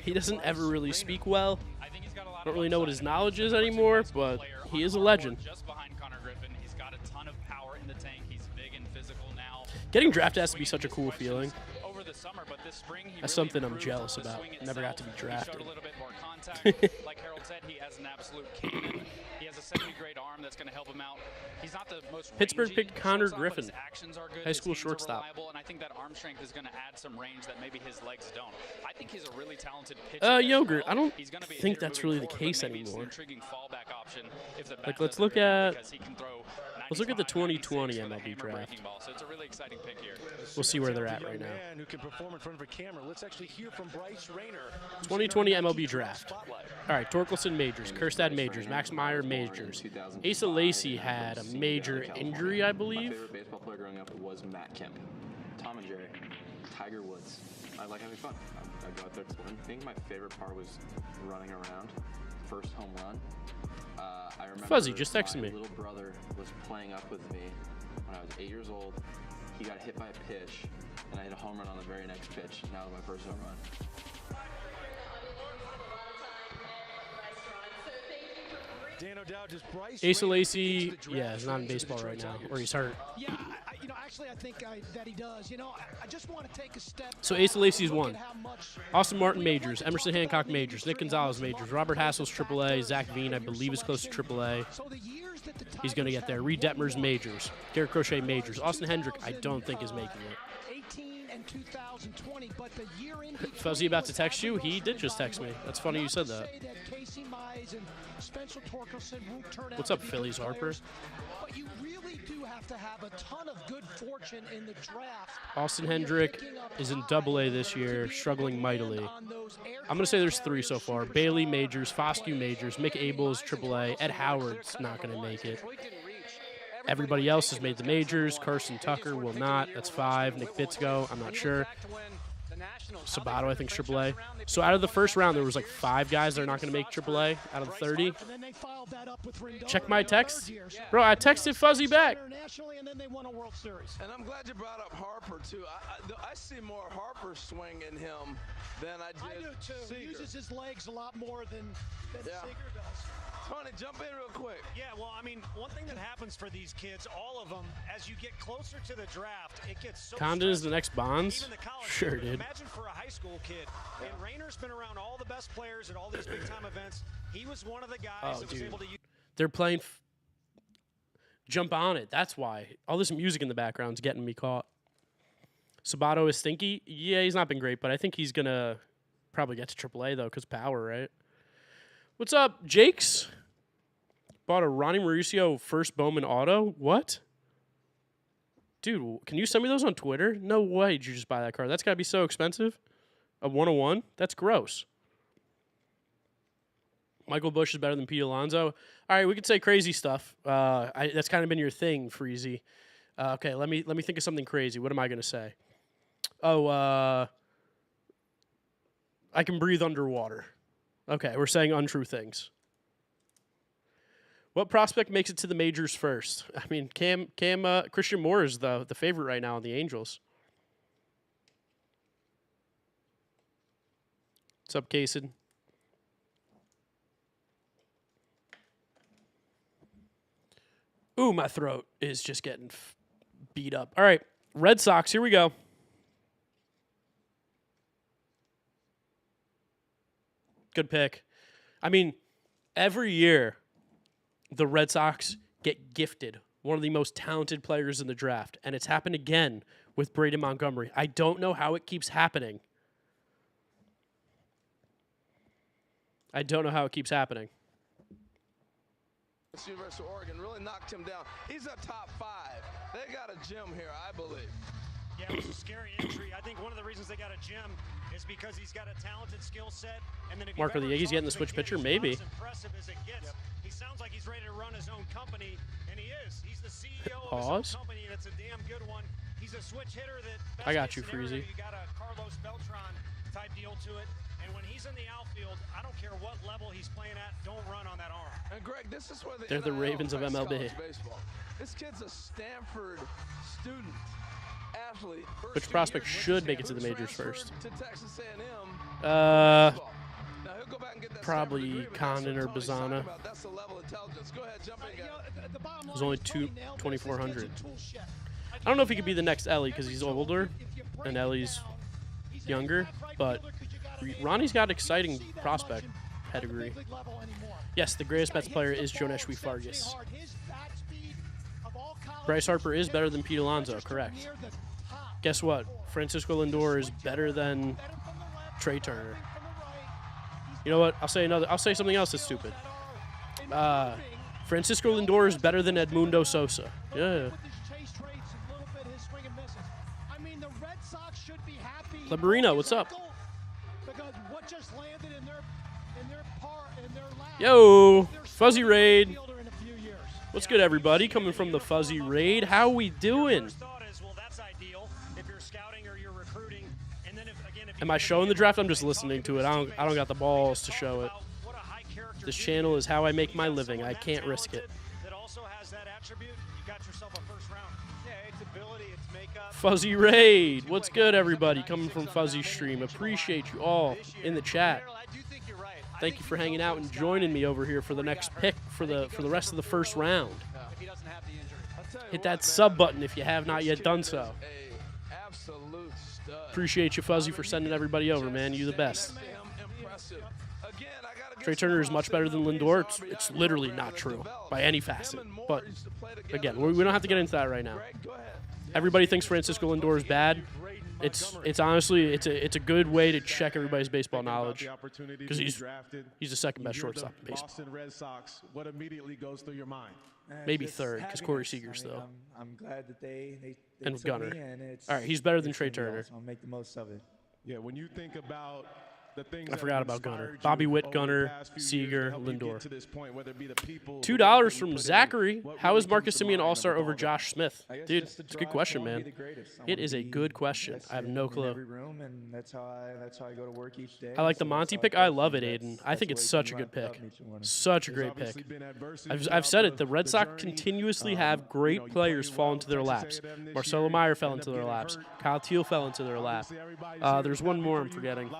He doesn't ever really speak well. I don't really know what his knowledge is anymore, but he is a legend. Just behind Connor Griffin, he's got a ton of power in the tank. He's big and physical now. Getting drafted has to be such a cool feeling. Over the summer, but this spring he That's really something I'm improved jealous the about. swing Never got to be itself. He drafted. showed a little bit more contact. Like Harold said, he has an absolute cannon. He has a second-grade arm that's going to help him out. He's not the most Pittsburgh rangy picked Connor shortstop, but Griffin, his actions are good. high His school hands are shortstop. reliable, and I think that arm strength is going to add some range that maybe his legs don't. I think he's a really talented pitcher. Yogurt. Well. I don't He's gonna be a think hitter that's moving really the forward, but case maybe it's an anymore. intriguing fallback option if the bat Like, let's doesn't look hurt him, at because he can throw let's look at the 2020 96 with a MLB hammer draft. breaking ball. So it's a really exciting pick here. We'll see where they're at right now. Man who can perform in front of a camera. Let's actually hear from Bryce Rayner. 2020 MLB draft. All right, Torkelson majors, Kerstad majors, Max Meyer majors. Asa Lacy had a major injury, I My believe. favorite baseball player growing up was Matt Kemp. Tom and Jerry. Tiger Woods. I like having fun. go out there to win. I think my favorite part was running around. First home run. I remember Fuzzy just texted my me. little brother was playing up with me when I was 8 years old. He got hit by a pitch, and I hit a home run on the very next pitch. And that was my first home run. Dan O'Dowd, just Bryce. Asa Lacy, yeah, he's not in baseball right now, or he's hurt. Yeah, actually, I think that he does. I just want to take a step. So Asa Lacy's won. Austin Martin majors, Emerson Hancock majors, Nick Gonzalez majors, Robert Hassel's AAA, Zach Veen, I believe, is close to AAA. He's going to get there. Reed Detmer's majors, Garrett Crochet majors. Austin Hendrick, I don't think is making it. 18 and 2020, but the year in Fuzzy about to text you? He did just text me. That's funny you said that. What's up, Phillies Harper? But you really do have to have a ton of good fortune in the draft. Austin Hendrick is in AA this year, struggling mightily. I'm going to say there's 3 so far. Bailey majors, Foscue majors, Mick Abel is AAA, Ed Howard's not going to make it. Everybody else has made the majors. Carson Tucker will not. That's 5. Nick Bitsko, I'm not sure. Sabato, I think, AAA. So out of the first round, there was like 5 guys that are not going to make AAA out of the 30. Check my text. Bro, I texted Fuzzy back. And I'm glad you brought up Harper, too. I see more Harper swing in him than I did I do, too. Seager. He uses his legs a lot more than Seager does. Tony, jump in real quick. Yeah, well, I mean, one thing that happens for these kids, all of them, as you get closer to the draft, it gets so Condon is the next Bonds? Even the college Sure, kid. dude. Imagine for a high school kid. And Rayner's been around all the best players at all these big-time events. He was one of the guys that was able to use. They're playing Jump On It. That's why. All this music in the background is getting me caught. Sabato is stinky. Yeah, he's not been great, but I think he's going to probably get to AAA, though, because power, right? What's up, Jakes? Bought a Ronnie Mauricio first Bowman auto? What? Dude, can you send me those on Twitter? No way did you just buy that card. That's got to be so expensive. A 101? That's gross. Michael Bush is better than Pete Alonso. All right, we could say crazy stuff. That's kind of been your thing, Freezy. Okay, let me think of something crazy. What am I going to say? Oh, I can breathe underwater. Okay, we're saying untrue things. What prospect makes it to the majors first? I mean, Christian Moore is the favorite right now on the Angels. What's up, Kaysen? Ooh, my throat is just getting beat up. All right, Red Sox, here we go. Good pick. I mean, every year, the Red Sox get gifted one of the most talented players in the draft, and it's happened again with Braden Montgomery. I don't know how it keeps happening. University of Oregon really knocked him down. He's a top 5. They got a gym here, I believe. Yeah, it was a scary injury. I think one of the reasons they got a gem is because he's got a talented skill set. And then if Mark, are the Yankees getting the switch pitcher? Maybe. As impressive as it gets. He sounds like he's ready to run his own company, and he is. He's the CEO of his own company, and it's a damn good one. He's a switch hitter that. I got you, Freezy. You got a Carlos Beltran type deal to it. And when he's in the outfield, I don't care what level he's playing at, don't run on that arm. And Greg, this is where they're the Ravens of MLB. Baseball. This kid's a Stanford student, athlete. Which prospect should make it to the majors first? To Texas A&M. Probably Condon or Bazzana. That's the level of intelligence. Go ahead, jump in, guys. There's only 2,400. I don't know if he could be the next Ellie because he's older and Ellie's younger, but Ronnie's got exciting prospect pedigree. Yes, the greatest Mets player is Jonesh Fargas. Bryce Harper is better than Pete Alonso, correct. Guess what? Francisco Lindor is better than Trey Turner. You know what? I'll say something else that's stupid. Francisco Lindor is better than Edmundo Sosa. Yeah. Lebarino, what's up? Yo, Fuzzy Raid. What's good, everybody? Coming from the Fuzzy Raid. How we doing? Well, that's ideal if you're scouting or you're recruiting. And then, if Am I showing the draft? I'm just listening to it. I don't got the balls to show it. This channel is how I make my living. I can't risk it. That also has that attribute. You got yourself a first round. Yeah, its ability, its makeup. Fuzzy Raid. What's good, everybody? Coming from Fuzzy Stream. Appreciate you all in the chat. Thank you for hanging out and joining me over here for the next pick for the rest of the first round. Hit that sub button if you have not yet done so. Appreciate you, Fuzzy, for sending everybody over, man. You the best. Trey Turner is much better than Lindor. It's literally not true by any facet. But, again, we don't have to get into that right now. Everybody thinks Francisco Lindor is bad. It's honestly it's a good way to check everybody's baseball knowledge because he's the second best shortstop in baseball. Boston Red Sox. What immediately goes through your mind? Maybe third because Corey Seager's still. I'm glad that they and took Gunner. me, and it's, all right, he's better than Trey Turner. Awesome. I'll make the most of it. Yeah, when you think about the things I forgot about Gunner. Bobby Witt, Gunner, Seager, Lindor. $2 from Zachary. How is Marcus Semien All-Star over Josh Smith? Dude, it's a good question, man. It is a good question. I have no clue. And that's how I go to work each day. I like the Monty pick. I love it, Aiden. I think it's such a good pick. Such a great pick. I've said it. The Red Sox continuously have great players fall into their laps. Marcelo Meyer fell into their laps. Kyle Teal fell into their lap. There's one more I'm forgetting.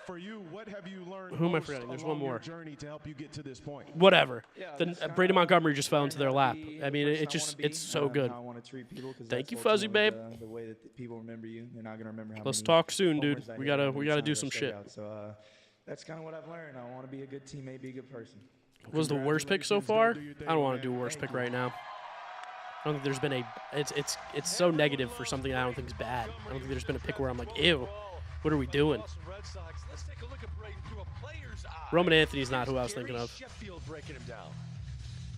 For you, what have you learned? Who am I forgetting? There's one more. Journey to help you get to this point. Whatever. Brady Montgomery just fell into their lap. I mean, it's so good. Thank you, Fuzzy babe. The way that people remember you, they're not gonna remember how. Let's talk soon, dude. We gotta do some shit. So that's kind of what I've learned. I want to be a good teammate, be a good person. What was the worst pick so far? I don't want to do worst pick right now. I don't think there's been a. It's so negative for something I don't think is bad. I don't think there's been a pick where I'm like, ew. What are we doing? Roman Anthony's not who I was thinking of.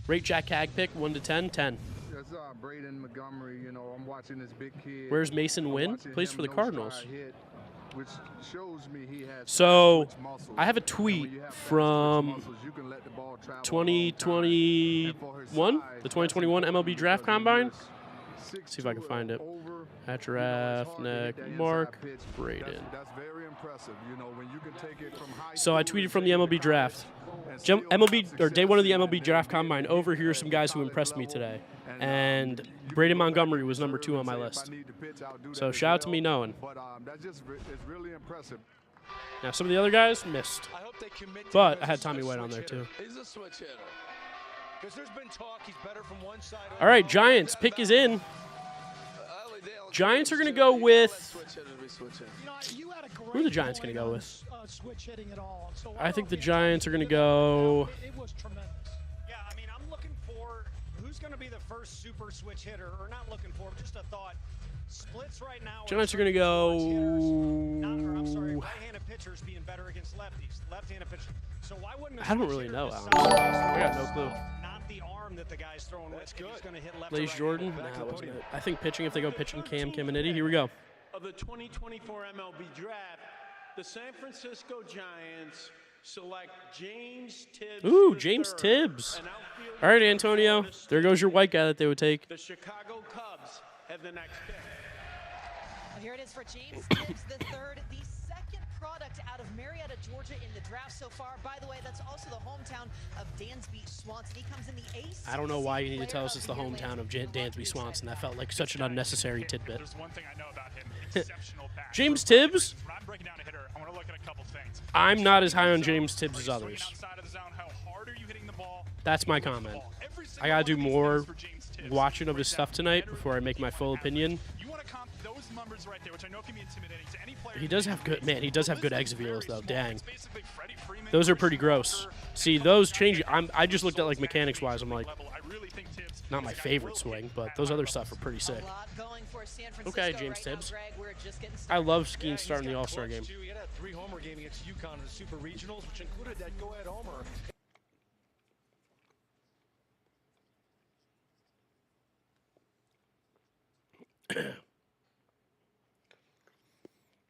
Rate Jac Cag pick 1 to 10. 10. Braden Montgomery, you know, I'm watching this big kid. Where's Mason Wynn? Plays for the Cardinals. Which shows me he has so I have a tweet from 2021, the 2021 MLB Draft Combine. Let's see if I can find it. At GiraffeNeckMarc, Braden. That's very impressive, you know, when you can take it from high. So I tweeted from the MLB Draft. Day one of the MLB Draft Combine. Over here are some guys who impressed me today. And Brady Montgomery was number 2 on my list. So shout out to me knowing. That's just it's really impressive. Now some of the other guys missed. But I had Tommy White on there too. He's a switch hitter. Because there's been talk he's better from one side. All right, Giants pick is in. Giants are going to go with. Who are the Giants going to go with? I think the Giants are going to go. It was tremendous. Yeah, I mean, I'm looking for who's going to be the first super switch hitter, or not looking for, just a thought. Splits right now. Giants are going to go. I'm sorry, right-handed pitchers being better against lefties. Left-handed pitchers. So why wouldn't I don't really know, honestly. I got no clue. Not the arm that the guy's throwing. That's good. Going to hit left. Blaze Jordan? Nah, that wasn't it. I think pitching, if they go pitching, Cam Caminiti. Here we go. Of the 2024 MLB Draft, the San Francisco Giants select James Tibbs. Ooh, James Tibbs. All right, Antonio. There goes your white guy that they would take. The Chicago Cubs have the next pick. Well, here it is for James Tibbs, the third, the second product out of Marietta, Georgia in the draft so far. By the way, that's also the hometown of Dansby Swanson. He comes in the ace. I don't know why you need to tell us it's the hometown of Dansby Swanson. That felt like such an unnecessary tidbit. There's one thing I know about him. Exceptional bat. James Tibbs? When I'm breaking down a hitter, I want to look at a couple things. I'm not as high on James Tibbs as others. Outside of the zone, how hard are you hitting the ball? That's my comment. I got to do more watching of his stuff tonight before I make my full opinion. You want to comp those numbers right there, which I know can be intimidating to any player. He does have good, man, he does have good exit velos, though. Dang. Those are pretty gross. See, those change. I just looked at, like, mechanics-wise. I'm like, not my favorite swing, but those other stuff are pretty sick. Okay, James Tibbs. I love Skeen starting the All-Star game. He had a 3-homer game against UConn in the Super Regionals, which included that go-ahead homer.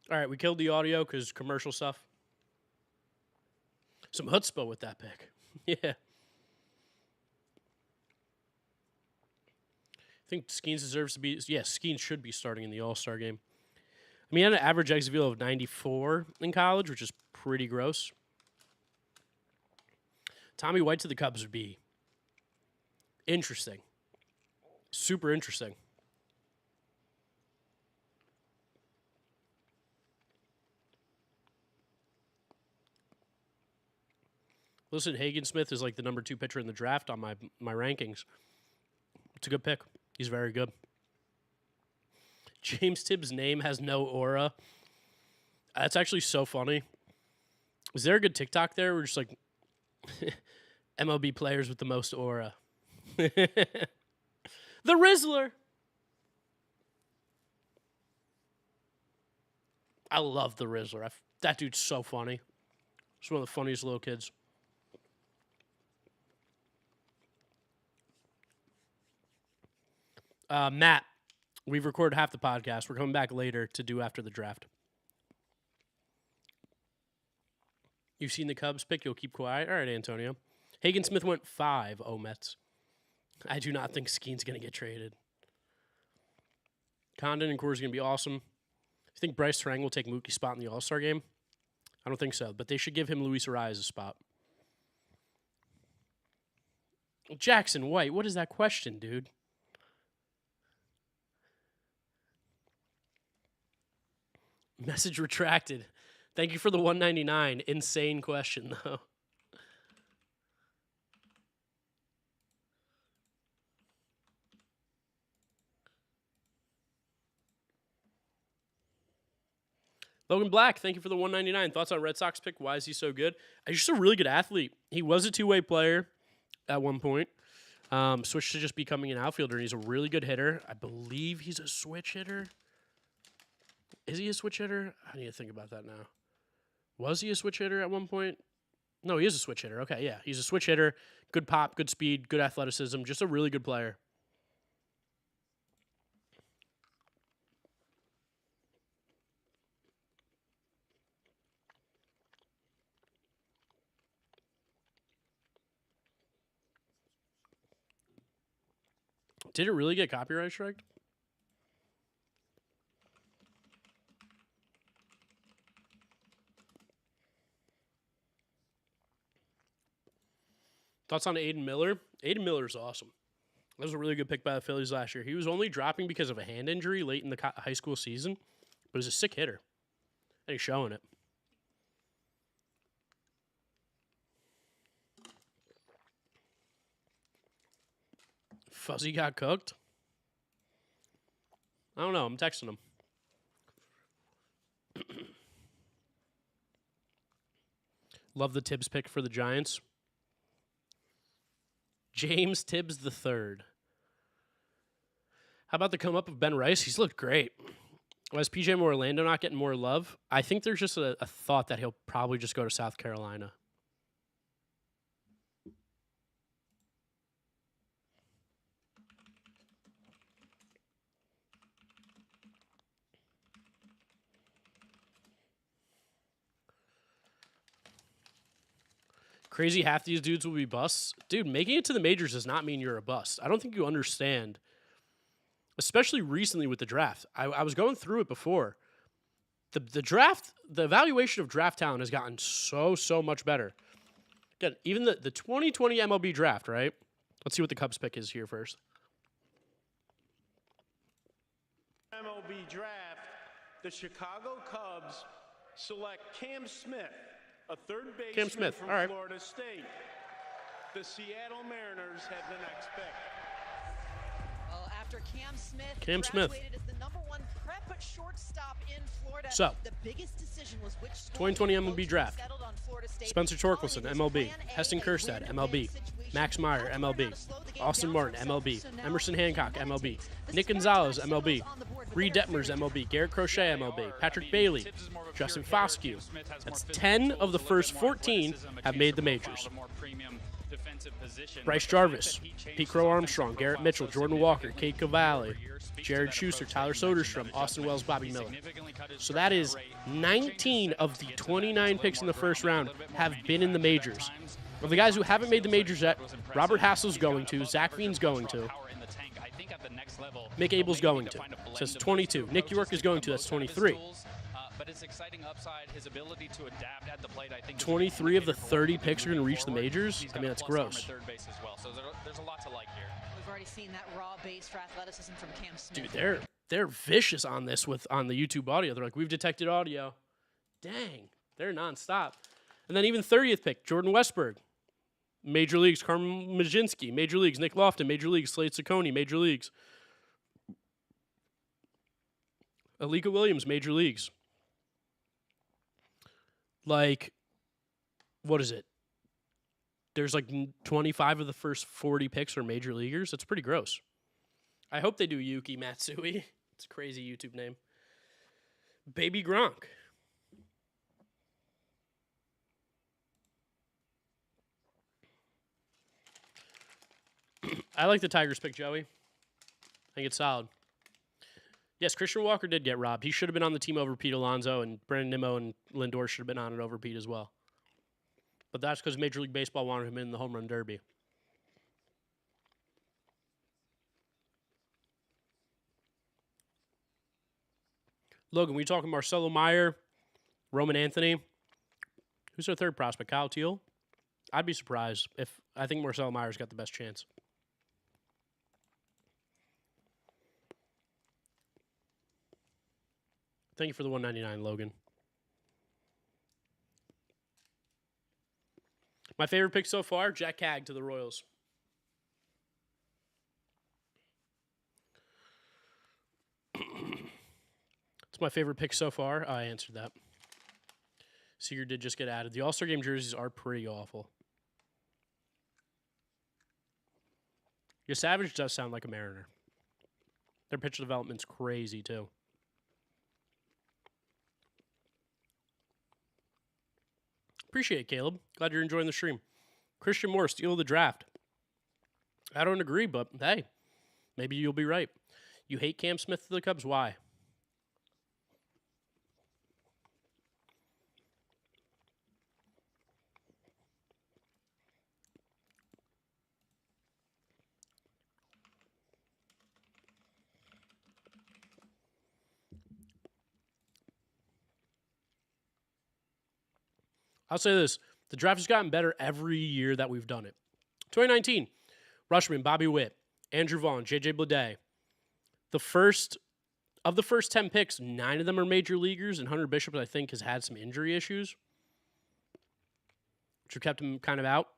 All right, we killed the audio because commercial stuff. Some chutzpah with that pick. Yeah. I think Skeens deserves to be. Yeah, Skeens should be starting in the All-Star game. I mean, he had an average exit velo of 94 in college, which is pretty gross. Tommy White to the Cubs would be interesting. Super interesting. Listen, Hagen Smith is like the #2 pitcher in the draft on my rankings. It's a good pick. He's very good. James Tibbs' name has no aura. That's actually so funny. Is there a good TikTok there? We're just like MLB players with the most aura. The Rizzler. I love the Rizzler. That dude's so funny. He's one of the funniest little kids. Matt, we've recorded half the podcast. We're coming back later to do after the draft. You've seen the Cubs pick. You'll keep quiet. All right, Antonio. Hagen Smith went 5. Mets. I do not think Skeen's going to get traded. Condon and Core's going to be awesome. You think Bryce Terang will take Mookie's spot in the All-Star game? I don't think so, but they should give him Luis Arias a spot. Jackson White, what is that question, dude? Message retracted. Thank you for the $1.99. Insane question, though. Logan Black, thank you for the $1.99. Thoughts on Red Sox pick? Why is he so good? He's just a really good athlete. He was a two-way player at one point. Switched to just becoming an outfielder, and he's a really good hitter. I believe he's a switch hitter. Is he a switch hitter? I need to think about that now. Was he a switch hitter at one point? No, he is a switch hitter. Okay, yeah. He's a switch hitter. Good pop, good speed, good athleticism. Just a really good player. Did it really get copyright striked? Thoughts on Aiden Miller? Aiden Miller is awesome. That was a really good pick by the Phillies last year. He was only dropping because of a hand injury late in the high school season, but he's a sick hitter, and he's showing it. Fuzzy got cooked? I don't know. I'm texting him. Love the Tibbs pick for the Giants. James Tibbs III. How about the come up of Ben Rice? He's looked great. Was PJ Orlando not getting more love? I think there's just a thought that he'll probably just go to South Carolina. Crazy half these dudes will be busts. Dude, making it to the majors does not mean you're a bust. I don't think you understand, especially recently with the draft. I was going through it before. The draft, the evaluation of draft talent has gotten so much better. Again, even the 2020 MLB draft, right? Let's see what the Cubs pick is here first. MLB draft, the Chicago Cubs select Cam Smith, a third baseman from Florida State. The Seattle Mariners have the next pick. Well, after Cam Smith graduated as the #1 prep shortstop in Florida, so, the biggest decision was which 2020 MLB draft. Spencer Torkelson, MLB. Heston Kjerstad, MLB. Max Meyer, MLB. Austin Martin, MLB. Emerson Hancock, MLB. Nick Gonzalez, MLB. Reed Detmers, MLB. Garrett Crochet, MLB. Patrick Bailey. Justin Foscue. That's 10 of the first 14 have made the majors. Bryce Jarvis, Pete Crow Armstrong, Garrett Mitchell, Jordan Walker, Cade Cavalli, Jared Schuster, Tyler Soderstrom, Austin Wells, Bobby Miller. So that is 19 of the 29 picks in the first round have been in the majors. Of the guys who haven't made the majors yet, Robert Hassel's going to, Zach Veen's going to. the next level. Mick they'll Abel's maybe going need to. find a blend Says of those 22. two Nick approaches York to is get going the to. That's most out of his 23. tools, but his exciting upside, his ability to adapt at the plate, I think. 23 of the 30 picks are going to reach the majors. I mean, that's gross. Third base as well. So there's a lot to like here. We've already seen that raw base for athleticism from Cam Smith. Dude, they're vicious on this on the YouTube audio. They're like, we've detected audio. Dang, they're nonstop. And then even 30th pick, Jordan Westberg. Major Leagues, Carmen Majinski. Major Leagues, Nick Lofton. Major Leagues, Slade Ciccone. Major Leagues. Alika Williams, Major Leagues. Like, what is it? There's like 25 of the first 40 picks are Major Leaguers. That's pretty gross. I hope they do Yuki Matsui. It's a crazy YouTube name. Baby Gronk. I like the Tigers pick, Joey. I think it's solid. Yes, Christian Walker did get robbed. He should have been on the team over Pete Alonso, and Brandon Nimmo and Lindor should have been on it over Pete as well. But that's because Major League Baseball wanted him in the home run derby. Logan, we talking Marcelo Meyer, Roman Anthony. Who's our third prospect? Kyle Teal? I'd be surprised if I think Marcelo Meyer's got the best chance. Thank you for the $1.99, Logan. My favorite pick so far, Jac Caglianone to the Royals. It's my favorite pick so far. I answered that. Seager did just get added. The All-Star Game jerseys are pretty awful. Your Savage does sound like a Mariner. Their pitch development's crazy, too. Appreciate it, Caleb. Glad you're enjoying the stream. Christian Moore, steal the draft. I don't agree, but hey, maybe you'll be right. You hate Cam Smith to the Cubs? Why? I'll say this. The draft has gotten better every year that we've done it. 2019, Rushman, Bobby Witt, Andrew Vaughn, JJ Bleday. The first 10 picks, 9 of them are major leaguers, and Hunter Bishop, I think, has had some injury issues, which have kept him kind of out.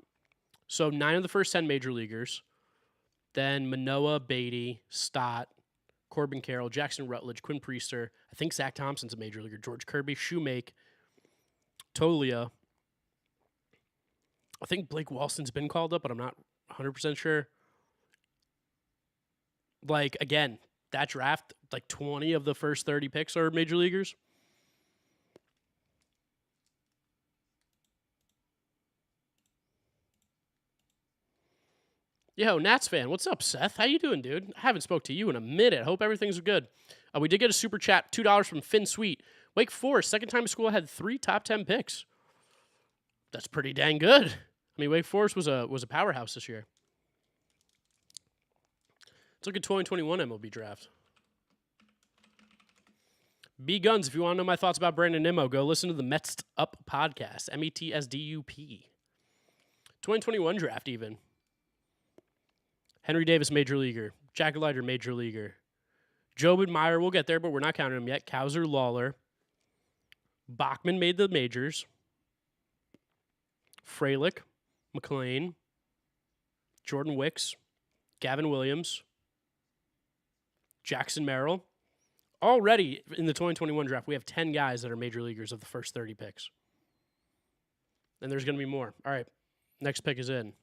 So 9 of the first 10 major leaguers. Then Manoah, Beatty, Stott, Corbin Carroll, Jackson Rutledge, Quinn Priester. I think Zach Thompson's a major leaguer. George Kirby, Shoemake, Tolia. I think Blake Walston's been called up, but I'm not 100% sure. Like, again, that draft, like 20 of the first 30 picks are major leaguers. Yo, Nats fan, what's up, Seth? How you doing, dude? I haven't spoke to you in a minute. Hope everything's good. We did get a super chat, $2 from Finn Sweet. Wake Forest, second time in school, had 3 top 10 picks. That's pretty dang good. I mean, Wake Forest was a powerhouse this year. Let's look at 2021 MLB Draft. B Guns, if you want to know my thoughts about Brandon Nimmo, go listen to the Metsed Up podcast, METSDUP. 2021 Draft even. Henry Davis, Major Leaguer. Jack Leiter, Major Leaguer. Jobin Meyer, we'll get there, but we're not counting him yet. Kowser, Lawler. Bachman made the majors. Fralick, McLean, Jordan Wicks, Gavin Williams, Jackson Merrill. Already in the 2021 draft, we have 10 guys that are major leaguers of the first 30 picks. And there's going to be more. All right, next pick is in.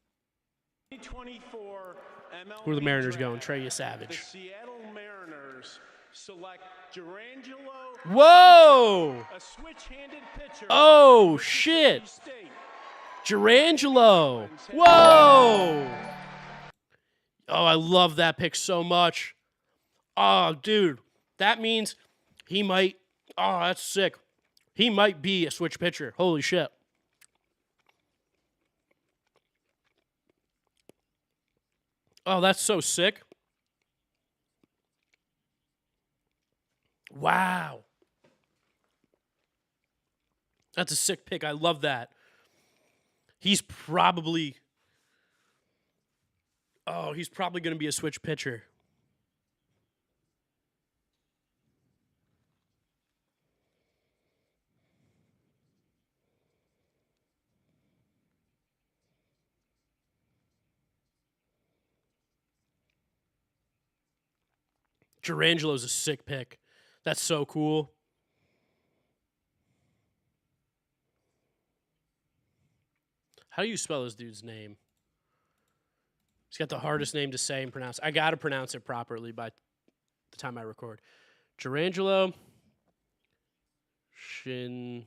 2024 MLB Who are the Mariners draft, going? Trey Savage. The Seattle Mariners select Durangelo. Whoa! A switch-handed pitcher. Oh, shit. Durangelo. Whoa! Oh, I love that pick so much. Oh, dude. That means he might... Oh, that's sick. He might be a switch pitcher. Holy shit. Oh, that's so sick. Wow. That's a sick pick. I love that. He's probably going to be a switch pitcher. Girangelo's a sick pick. That's so cool. How do you spell this dude's name? He's got the hardest name to say and pronounce. I got to pronounce it properly by the time I record. Girangelo Shin.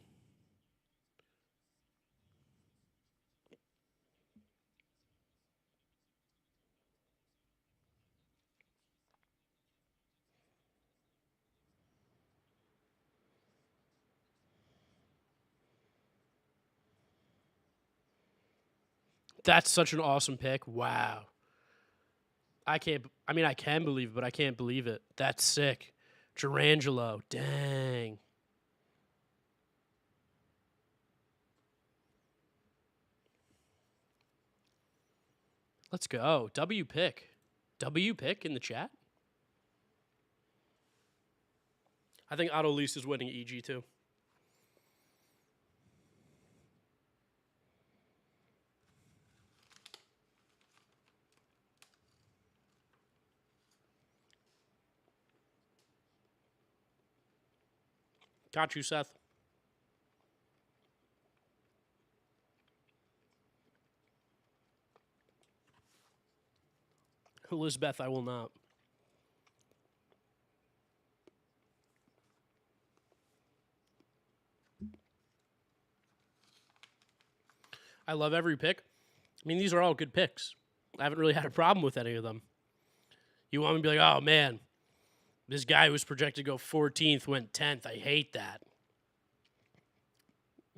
That's such an awesome pick. Wow. I can believe it, but I can't believe it. That's sick. Girangelo. Dang. Let's go. W pick. W pick in the chat. I think Otto Lease is winning EG too. Got you, Seth. Elizabeth, I will not. I love every pick. I mean, these are all good picks. I haven't really had a problem with any of them. You want me to be like, oh, man, this guy who was projected to go 14th went 10th. I hate that.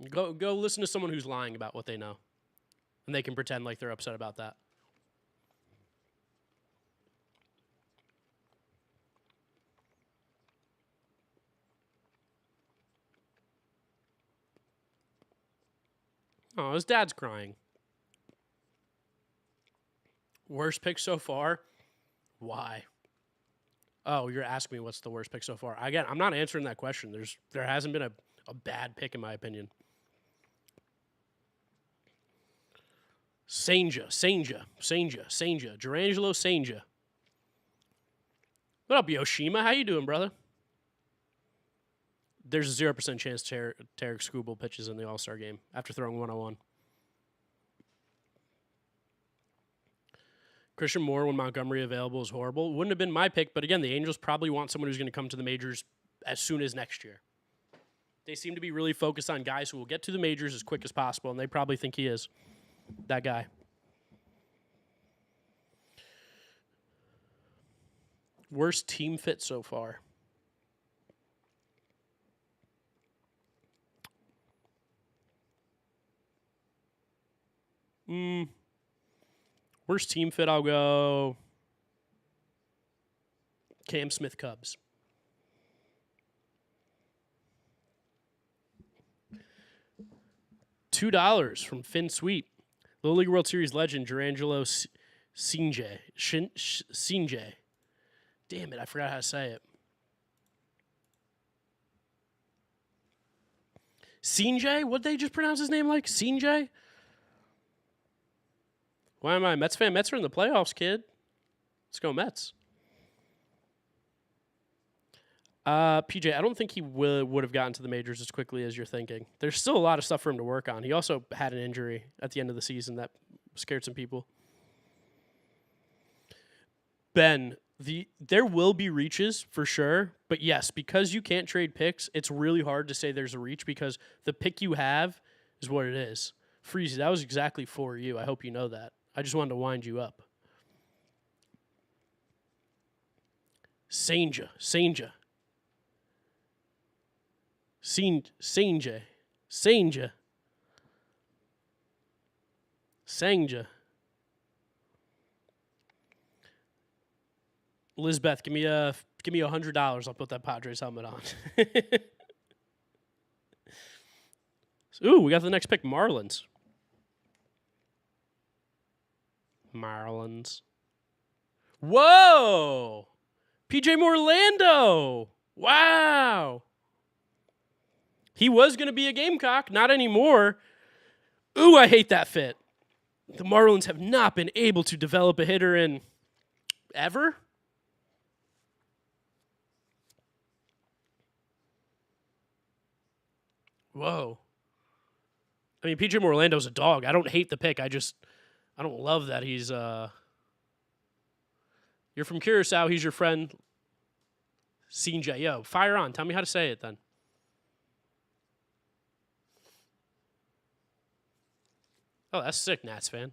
Go listen to someone who's lying about what they know. And they can pretend like they're upset about that. Oh, his dad's crying. Worst pick so far? Why? Oh, you're asking me what's the worst pick so far. Again, I'm not answering that question. There hasn't been a bad pick, in my opinion. Senja. Girangelo Senja. What up, Yoshima? How you doing, brother? There's a 0% chance Tarek Skubal pitches in the All-Star game after throwing 101. Christian Moore, when Montgomery available, is horrible. Wouldn't have been my pick, but again, the Angels probably want someone who's going to come to the majors as soon as next year. They seem to be really focused on guys who will get to the majors as quick as possible, and they probably think he is that guy. Worst team fit so far. Worst team fit, I'll go Cam Smith Cubs. $2 from Finn Sweet. Little League World Series legend Girangelo Sinjay. Damn it, I forgot how to say it. Sinjay? What'd they just pronounce his name like? Sinjay? Why am I a Mets fan? Mets are in the playoffs, kid. Let's go Mets. PJ, I don't think he would have gotten to the majors as quickly as you're thinking. There's still a lot of stuff for him to work on. He also had an injury at the end of the season that scared some people. Ben, there will be reaches for sure, but yes, because you can't trade picks, it's really hard to say there's a reach because the pick you have is what it is. Freezy, that was exactly for you. I hope you know that. I just wanted to wind you up. Senja. Lizbeth, give me $100. I'll put that Padres helmet on. Ooh, we got the next pick, Marlins. Whoa! PJ Morlando. Wow. He was going to be a Gamecock, not anymore. Ooh, I hate that fit. The Marlins have not been able to develop a hitter in ever. Whoa. I mean, PJ Morlando's a dog. I don't hate the pick. I don't love that he's you're from Curacao. He's your friend. CJ. Yo, fire on. Tell me how to say it then. Oh, that's sick, Nats fan.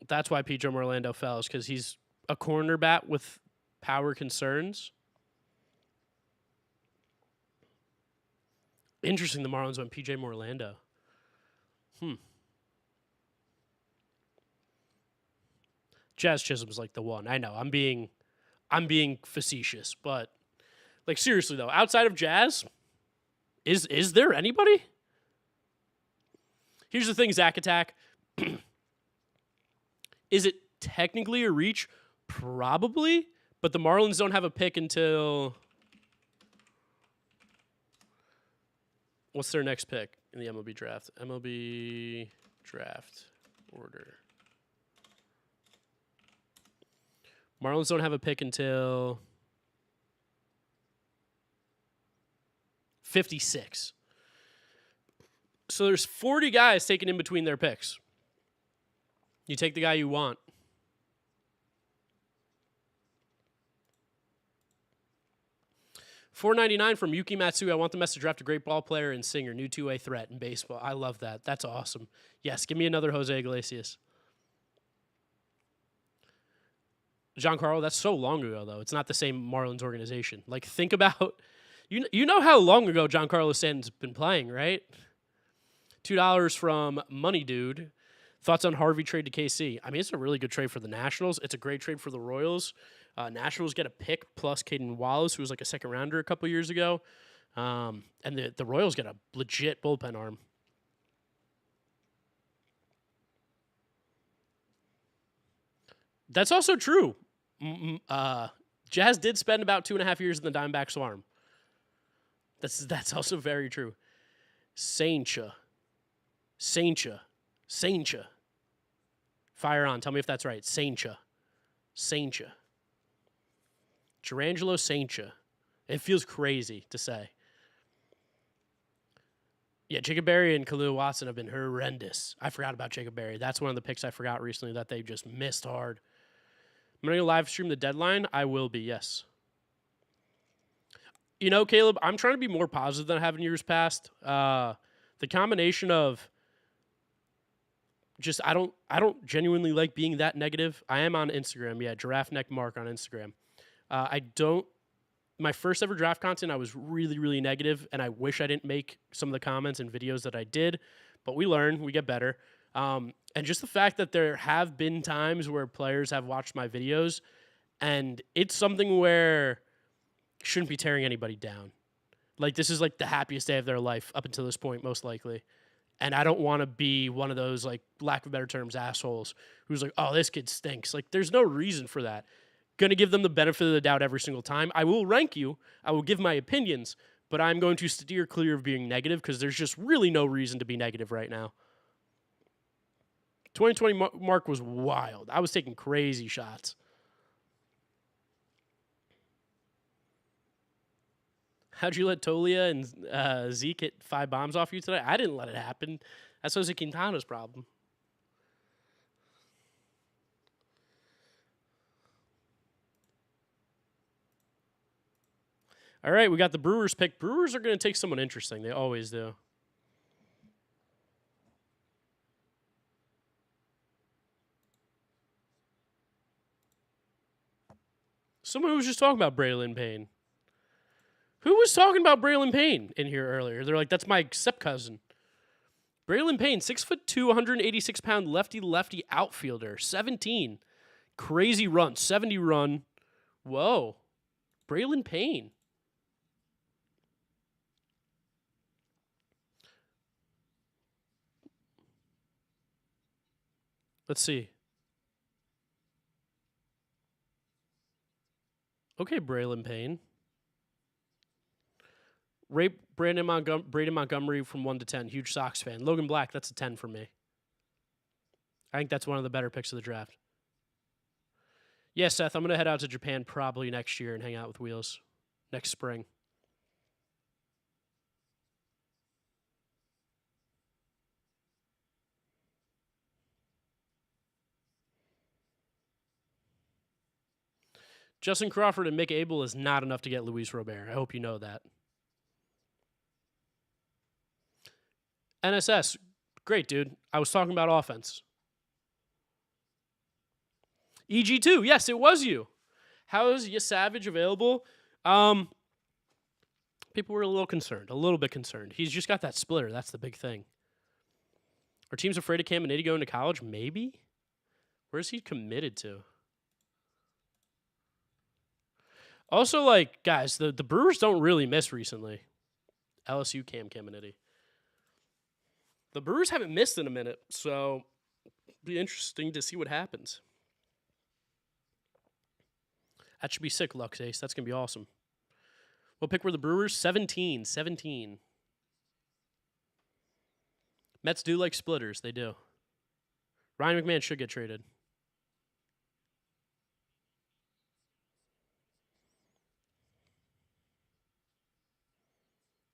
That's why PJ Morlando fell, is because he's a corner bat with power concerns. Interesting, the Marlins went PJ Morlando. Jazz Chisholm's like the one. I know, I'm being facetious, but like seriously though, outside of Jazz, is there anybody? Here's the thing, Zach Attack. Is it technically a reach? Probably, but the Marlins don't have a pick until what's their next pick in the MLB draft? MLB draft order. Marlins don't have a pick until 56. So there's 40 guys taken in between their picks. You take the guy you want. $4.99 from Yuki Matsui. I want the Mets to draft a great ball player and singer, new two-way threat in baseball. I love that. That's awesome. Yes, give me another Jose Iglesias. Giancarlo, that's so long ago, though. It's not the same Marlins organization. Like, think about, you know how long ago Giancarlo Stanton's been playing, right? $2 from Money Dude. Thoughts on Harvey trade to KC? I mean, it's a really good trade for the Nationals. It's a great trade for the Royals. Nationals get a pick plus Caden Wallace, who was like a second rounder a couple years ago. And the Royals get a legit bullpen arm. That's also true. Jazz did spend about 2.5 years in the Diamondbacks farm. That's also very true. Saincha. Fire on. Tell me if that's right. Saincha. Gerangelo Saincha. It feels crazy to say. Yeah, Jacob Berry and Khalil Watson have been horrendous. I forgot about Jacob Berry. That's one of the picks I forgot recently that they just missed hard. I'm going to live stream the deadline. I will be, yes. You know, Caleb, I'm trying to be more positive than I have in years past. The combination of just I don't genuinely like being that negative. I am on Instagram, yeah, GiraffeNeckMarc on Instagram. My first ever draft content, I was really, really negative, and I wish I didn't make some of the comments and videos that I did, but we learn, we get better. And just the fact that there have been times where players have watched my videos, and it's something where you shouldn't be tearing anybody down. Like, this is like the happiest day of their life up until this point, most likely. And I don't want to be one of those, like, lack of better terms, assholes who's like, oh, this kid stinks. Like, there's no reason for that. Going to give them the benefit of the doubt every single time. I will rank you. I will give my opinions, but I'm going to steer clear of being negative because there's just really no reason to be negative right now. 2020 Mark was wild. I was taking crazy shots. How'd you let Tolia and Zeke hit 5 bombs off you today? I didn't let it happen. That's Jose Quintana's problem. All right, we got the Brewers pick. Brewers are going to take someone interesting. They always do. Someone who was just talking about Braylon Payne. Who was talking about Braylon Payne in here earlier? They're like, that's my step cousin. Braylon Payne, 6'2", 186-pound lefty outfielder, 17. Crazy run, 70 run. Whoa. Braylon Payne. Let's see. Okay, Braylon Payne. Braden Montgomery from 1 to 10. Huge Sox fan. Logan Black, that's a 10 for me. I think that's one of the better picks of the draft. Yeah, Seth, I'm going to head out to Japan probably next year and hang out with Wheels next spring. Justin Crawford and Mick Abel is not enough to get Luis Robert. I hope you know that. NSS, great, dude. I was talking about offense. EG2, yes, it was you. How is Savage available? People were a little bit concerned. He's just got that splitter. That's the big thing. Are teams afraid of Caminiti going to college? Maybe. Where's he committed to? Also, like, guys, the Brewers don't really miss recently. LSU Caminiti. The Brewers haven't missed in a minute, so it'll be interesting to see what happens. That should be sick, Lux Ace. That's going to be awesome. What pick were the Brewers? 17. Mets do like splitters. They do. Ryan McMahon should get traded.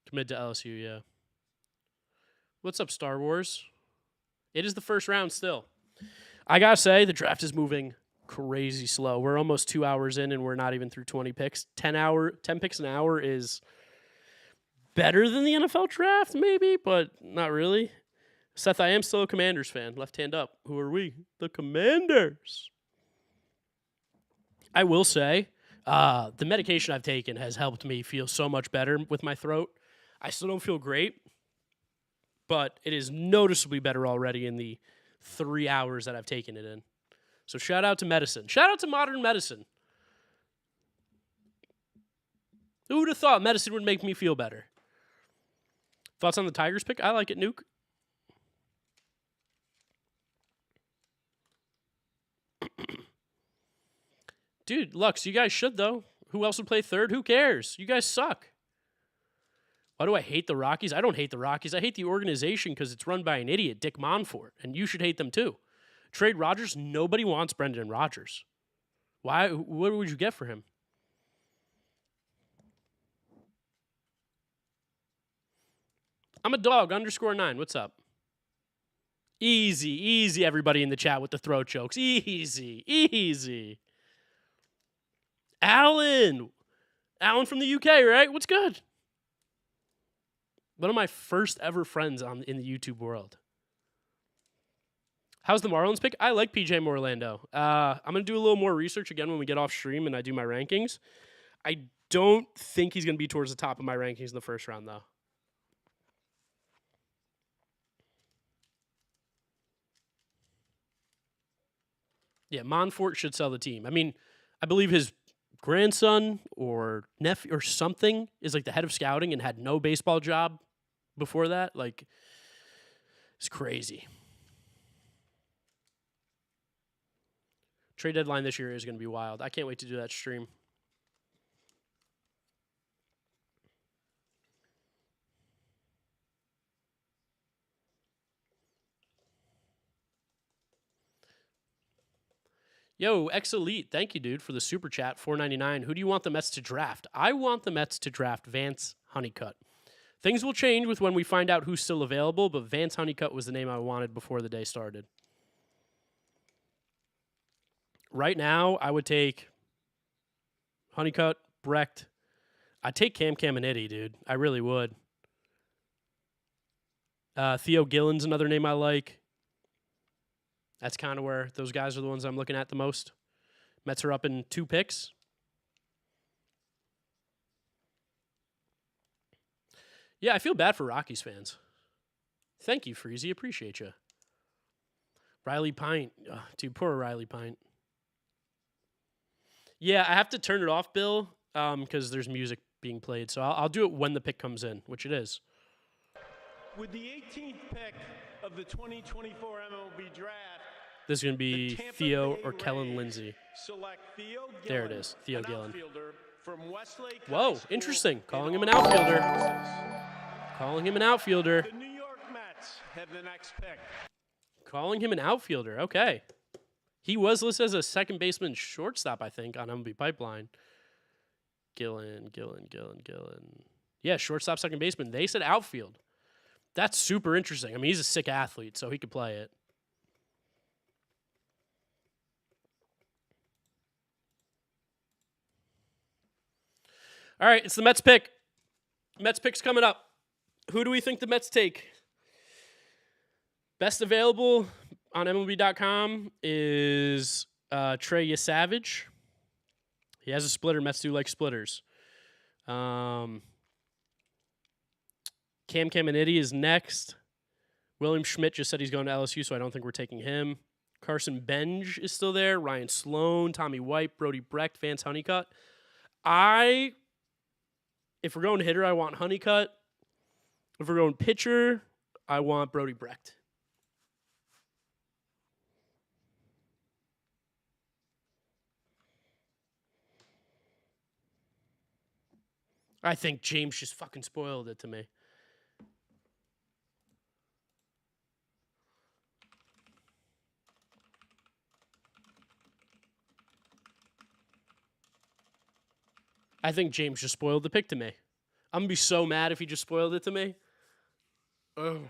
Commit to LSU, yeah. What's up, Star Wars? It is the first round still. I got to say, the draft is moving crazy slow. We're almost 2 hours in, and we're not even through 20 picks. 10 picks an hour is better than the NFL draft, maybe, but not really. Seth, I am still a Commanders fan. Left hand up. Who are we? The Commanders. I will say, the medication I've taken has helped me feel so much better with my throat. I still don't feel great, but it is noticeably better already in the 3 hours that I've taken it in. So shout out to medicine. Shout out to modern medicine. Who would have thought medicine would make me feel better? Thoughts on the Tigers pick? I like it, Nuke. Dude, Lux, you guys should, though. Who else would play third? Who cares? You guys suck. Why do I hate the Rockies? I don't hate the Rockies. I hate the organization because it's run by an idiot, Dick Monfort, and you should hate them too. Trade Rodgers? Nobody wants Brendan Rodgers. Why? What would you get for him? I'm a dog, _9. What's up? Easy, everybody in the chat with the throat jokes. Easy. Alan from the UK, right? What's good? One of my first ever friends in the YouTube world. How's the Marlins pick? I like PJ Morlando. I'm going to do a little more research again when we get off stream and I do my rankings. I don't think he's going to be towards the top of my rankings in the first round, though. Yeah, Monfort should sell the team. I mean, I believe his grandson or nephew or something is like the head of scouting and had no baseball job before that. Like, it's crazy. Trade deadline this year is going to be wild. I can't wait to do that stream. Yo, X-Elite, thank you, dude, for the super chat, $4.99. Who do you want the Mets to draft? I want the Mets to draft Vance Honeycutt. Things will change with when we find out who's still available, but Vance Honeycutt was the name I wanted before the day started. Right now, I would take Honeycutt, Brecht. I'd take Caminiti, dude. I really would. Theo Gillen's another name I like. That's kind of where those guys are the ones I'm looking at the most. Mets are up in 2 picks. Yeah, I feel bad for Rockies fans. Thank you, Freezy. Appreciate you. Riley Pint. Oh, dude, poor Riley Pint. Yeah, I have to turn it off, Bill, because there's music being played. So I'll do it when the pick comes in, which it is. With the 18th pick of the 2024 MLB Draft, This is going to be Theo or Kellen Lindsay. select Theo Gillen, There it is, Theo an Gillen. outfielder from Westlake High Whoa, School interesting. Calling in him an Austin, outfielder. Texas. Calling him an outfielder. The New York Mets have the next pick. Calling him an outfielder. Okay. He was listed as a second baseman shortstop, I think, on MLB Pipeline. Gillen. Yeah, shortstop, second baseman. They said outfield. That's super interesting. I mean, he's a sick athlete, so he could play it. All right, it's the Mets pick. Mets pick's coming up. Who do we think the Mets take? Best available on MLB.com is Trey Yesavage. He has a splitter. Mets do like splitters. Cam Caminiti is next. William Schmidt just said he's going to LSU, so I don't think we're taking him. Carson Benj is still there. Ryan Sloan, Tommy White, Brody Brecht, Vance Honeycutt. If we're going hitter, I want Honeycutt. If we're going pitcher, I want Brody Brecht. I think James just fucking spoiled it to me. I think James just spoiled the pick to me. I'm going to be so mad if he just spoiled it to me. Ugh.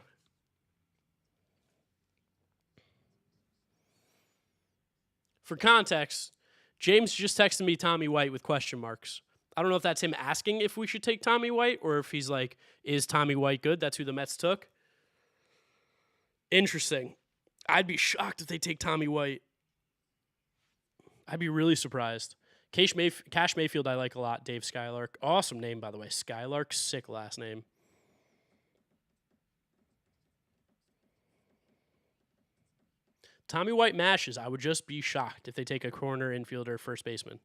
For context, James just texted me Tommy White with question marks. I don't know if that's him asking if we should take Tommy White or if he's like, is Tommy White good? That's who the Mets took. Interesting. I'd be shocked if they take Tommy White. I'd be really surprised. Cash Mayfield I like a lot. Dave Skylark. Awesome name, by the way. Skylark, sick last name. Tommy White mashes. I would just be shocked if they take a corner, infielder, first baseman.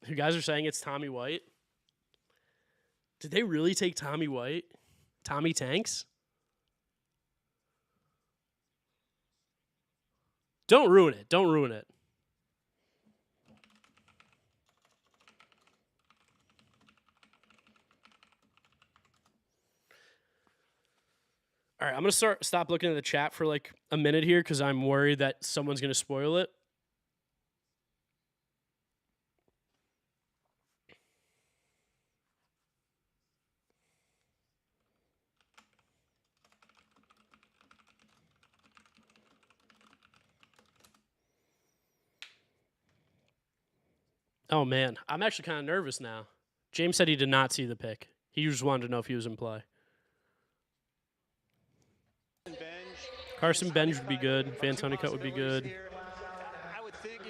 You guys are saying it's Tommy White? Did they really take Tommy White? Tommy Tanks? Don't ruin it. Don't ruin it. All right, I'm going to stop looking at the chat for like a minute here because I'm worried that someone's going to spoil it. Oh, man. I'm actually kind of nervous now. James said he did not see the pick. He just wanted to know if he was in play. Carson Benj would be good. Vance Honeycutt would be good. I would think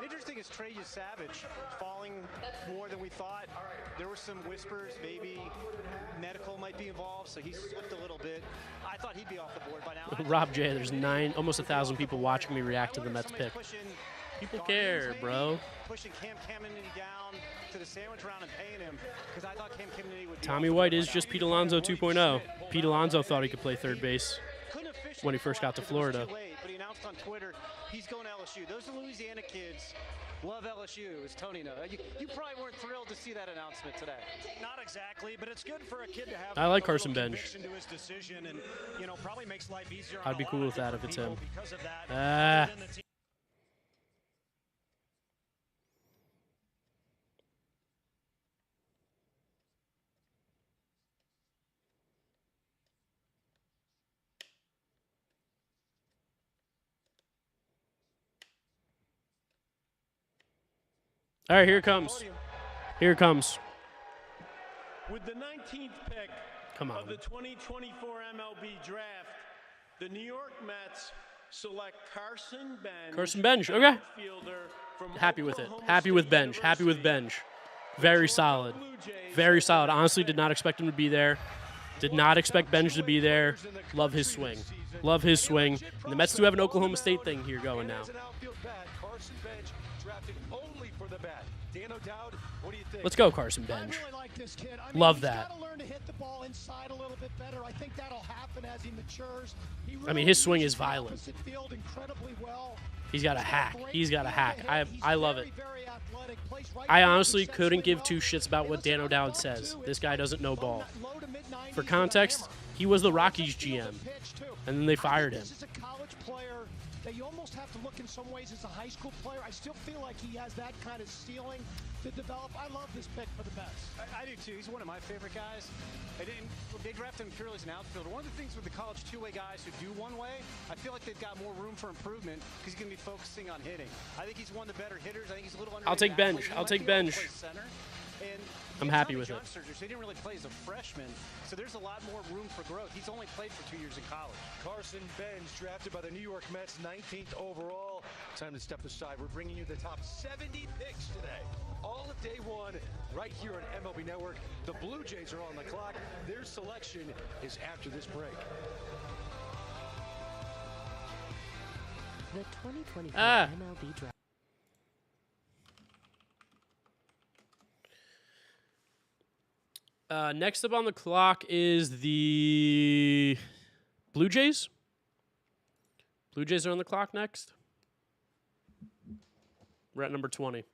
interesting is Trey Savage falling more than we thought. There were some whispers, maybe medical might be involved, so he slipped a little bit. I thought he'd be off the board by now. Rob J, there's almost 1,000 people watching me react to the Mets pick. People care, bro. Pushing Cam Caminiti down to the sandwich round and paying him because I thought Cam Caminiti would be Tommy White is just Pete Alonso 2.0. Pete Alonso thought he could play third base when he first got to Florida. But he announced on Twitter he's going to LSU. Those Louisiana kids love LSU, as Tony knows. You probably weren't thrilled to see that announcement today. Not exactly, but it's good for a kid to have. I like Carson Benj. To his decision and, probably makes life easier. I'd be cool with that if it's him. All right, here it comes. Here it comes. With the 19th pick of the 2024 MLB Draft, the New York Mets select Carson Benj, Okay. outfielder Happy with it. Happy with Benj. Happy with Benj. Very solid. Very solid. Honestly, did not expect him to be there. Did not expect Benj to be there. Love his swing. Love his swing. And the Mets do have an Oklahoma State thing here going now. Let's go, Carson Benj. Love that. I mean, his swing is violent. He's got a hack. He's got a hack. I love it. I honestly couldn't give two shits about what Dan O'Dowd says. This guy doesn't know ball. For context, he was the Rockies GM, and then they fired him. That you almost have to look in some ways as a high school player. I still feel like he has that kind of ceiling to develop. I love this pick for the Mets. I do too. He's one of my favorite guys. They drafted him purely as an outfielder. One of the things with the college two-way guys who do one way, I feel like they've got more room for improvement because he's going to be focusing on hitting. I think he's one of the better hitters. I think he's a little underrated. I'll take Benj. I'll take Benj. I'm happy with it. He didn't really play as a freshman, so there's a lot more room for growth. He's only played for 2 years in college. Carson Benj, drafted by the New York Mets, 19th overall. Time to step aside. We're bringing you the top 70 picks today. All of day one, right here on MLB Network. The Blue Jays are on the clock. Their selection is after this break. The 2024 MLB Draft. Next up on the clock is the Blue Jays. Blue Jays are on the clock next. We're at number 20.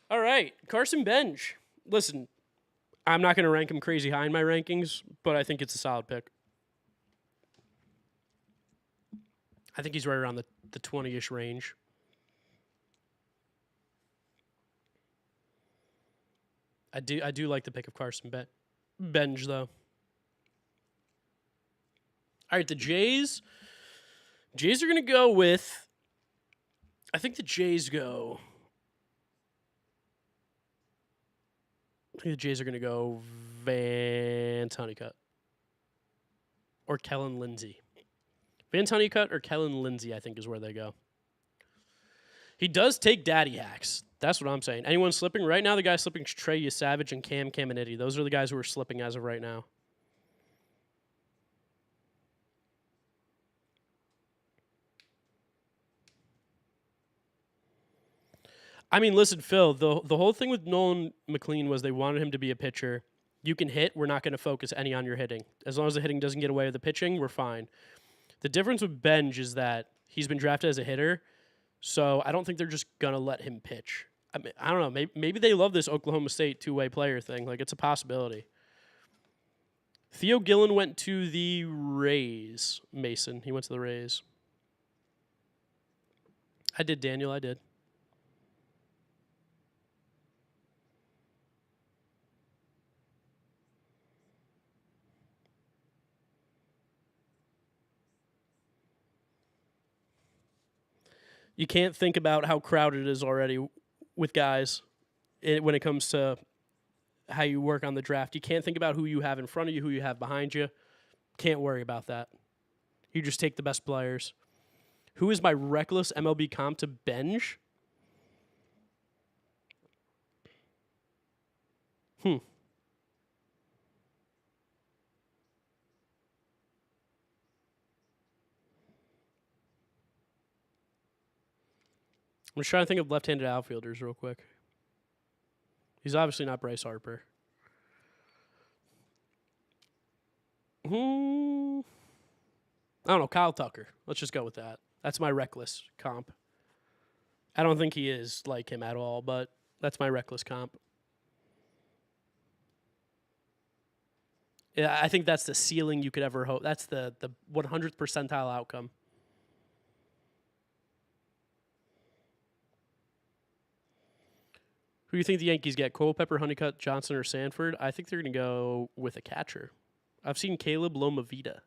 All right, Carson Benj. Listen, I'm not going to rank him crazy high in my rankings, but I think it's a solid pick. I think he's right around the 20-ish range. I do like the pick of Carson Benj, though. All right, the Jays. Jays are going to go with... I think the Jays go... I think the Jays are going to go Van Honeycutt. Or Kellen Lindsey. Van Honeycutt or Kellen Lindsey, I think, is where they go. He does take daddy hacks. That's what I'm saying. Anyone slipping? Right now, the guy slipping is Trey Savage and Cam Caminiti. Those are the guys who are slipping as of right now. I mean, listen, Phil, the whole thing with Nolan McLean was they wanted him to be a pitcher. You can hit. We're not going to focus any on your hitting. As long as the hitting doesn't get away with the pitching, we're fine. The difference with Benj is that he's been drafted as a hitter, so I don't think they're just going to let him pitch. I mean, I don't know. Maybe they love this Oklahoma State two-way player thing. Like, it's a possibility. Theo Gillen went to the Rays. Mason, he went to the Rays. I did, Daniel. I did. You can't think about how crowded it is already with guys when it comes to how you work on the draft. You can't think about who you have in front of you, who you have behind you. Can't worry about that. You just take the best players. Who is my reckless MLB comp to Benj? I'm just trying to think of left-handed outfielders real quick. He's obviously not Bryce Harper. I don't know, Kyle Tucker. Let's just go with that. That's my reckless comp. I don't think he is like him at all, but that's my reckless comp. Yeah, I think that's the ceiling you could ever hope. That's the 100th percentile outcome. Who do you think the Yankees get? Culpepper, Honeycutt, Johnson, or Sanford? I think they're going to go with a catcher. I've seen Caleb Lomavita.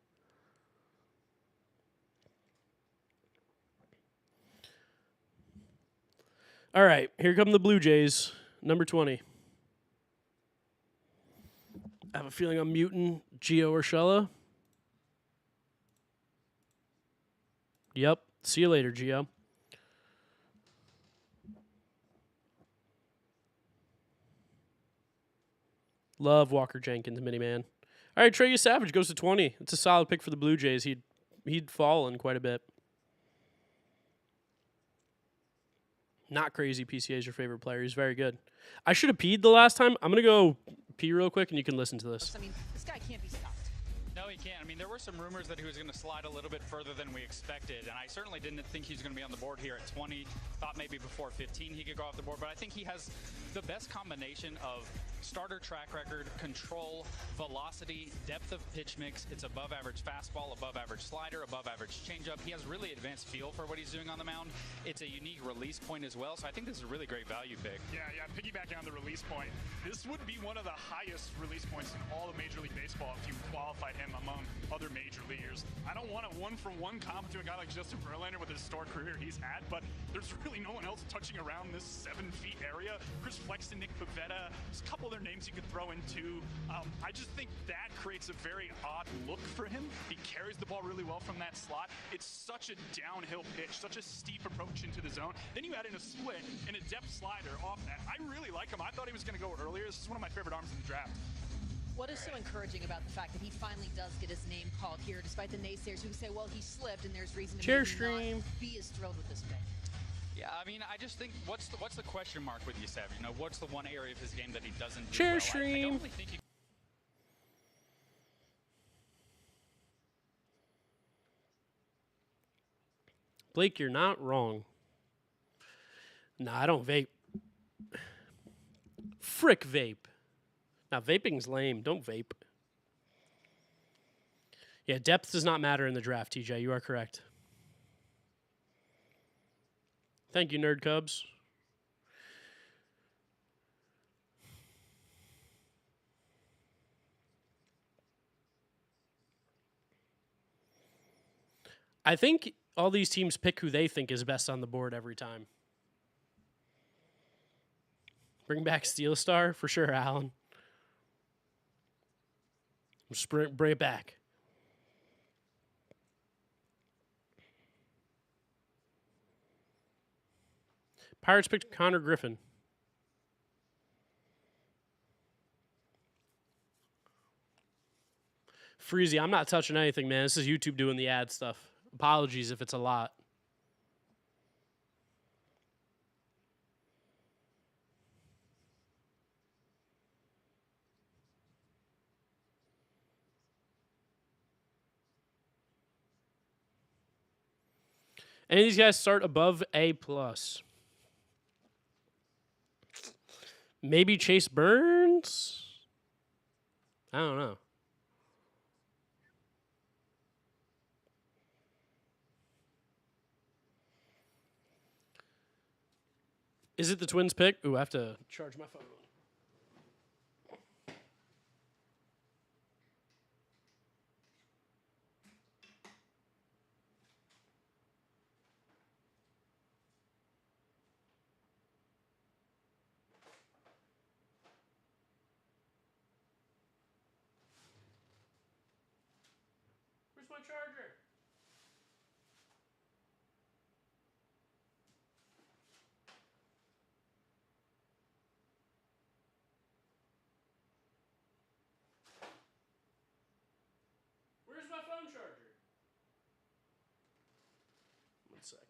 All right, here come the Blue Jays, number 20. I have a feeling I'm muting Gio Urshela. Yep. See you later, Gio. Love Walker Jenkins, mini man. All right, Trey Savage goes to 20. It's a solid pick for the Blue Jays. He'd fallen quite a bit. Not crazy. PCA is your favorite player. He's very good. I should have peed the last time. I'm going to go pee real quick, and you can listen to this. I mean, this guy can't be stopped. No, he can't. I mean, there were some rumors that he was going to slide a little bit further than we expected, and I certainly didn't think he was going to be on the board here at 20. Thought maybe before 15 he could go off the board, but I think he has the best combination of starter track record, control, velocity, depth of pitch mix. It's above average fastball, above average slider, above average changeup. He has really advanced feel for what he's doing on the mound. It's a unique release point as well, so I think this is a really great value pick. Yeah, piggybacking on the release point, this would be one of the highest release points in all of Major League Baseball if you qualified him among other major leaguers. I don't want a one-for-one comp to a guy like Justin Verlander with the historic career he's had, but there's really no one else touching around this 7 feet area. Chris Flexen, Nick Pivetta, there's a couple other names you could throw in too. I just think that creates a very odd look for him. He carries the ball really well from that slot. It's such a downhill pitch, such a steep approach into the zone. Then you add in a split and a depth slider off that. I really like him. I thought he was going to go earlier. This is one of my favorite arms in the draft. What is so encouraging about the fact that he finally does get his name called here, despite the naysayers who say, well, he slipped and there's reason to maybe not be as thrilled with this pick? Yeah, I mean, I just think what's the question mark with you, Savage? You know, what's the one area of his game that he doesn't do Chair well? stream. I don't really think he Blake, you're not wrong. Nah, I don't vape. Frick vape. Now, vaping's lame. Don't vape. Yeah, depth does not matter in the draft, TJ. You are correct. Thank you, Nerd Cubs. I think all these teams pick who they think is best on the board every time. Bring back Steel Star? For sure, Alan. Just bring it back. Pirates picked Connor Griffin. Freezy, I'm not touching anything, man. This is YouTube doing the ad stuff. Apologies if it's a lot. Any of these guys start above A+. Maybe Chase Burns? I don't know. Is it the Twins pick? Ooh, I have to charge my phone. Where's my charger? Where's my phone charger? 1 second.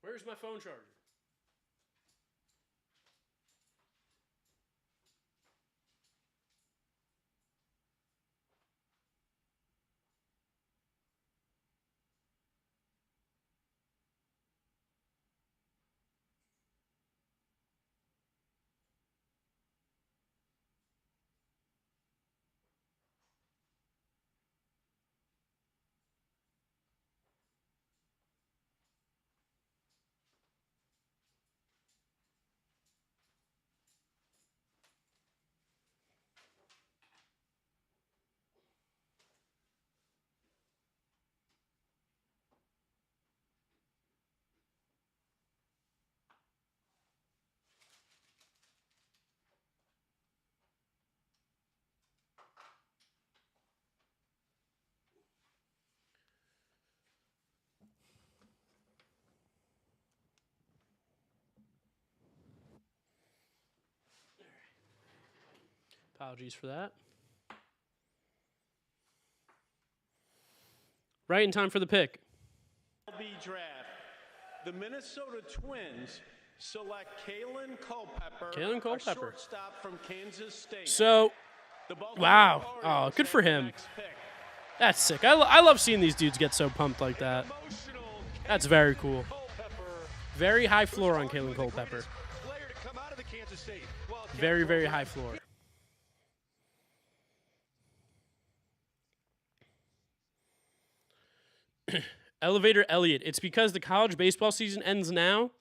Where's my phone charger? Apologies for that. Right in time for the pick. MLB Draft. The Minnesota Twins select Kalen Culpepper, a shortstop from Kansas State. So, wow. Oh, good for him. That's sick. I love seeing these dudes get so pumped like that. That's very cool. Very high floor on Kalen Culpepper. Very, very high floor. Elevator Elliott. It's because the college baseball season ends now,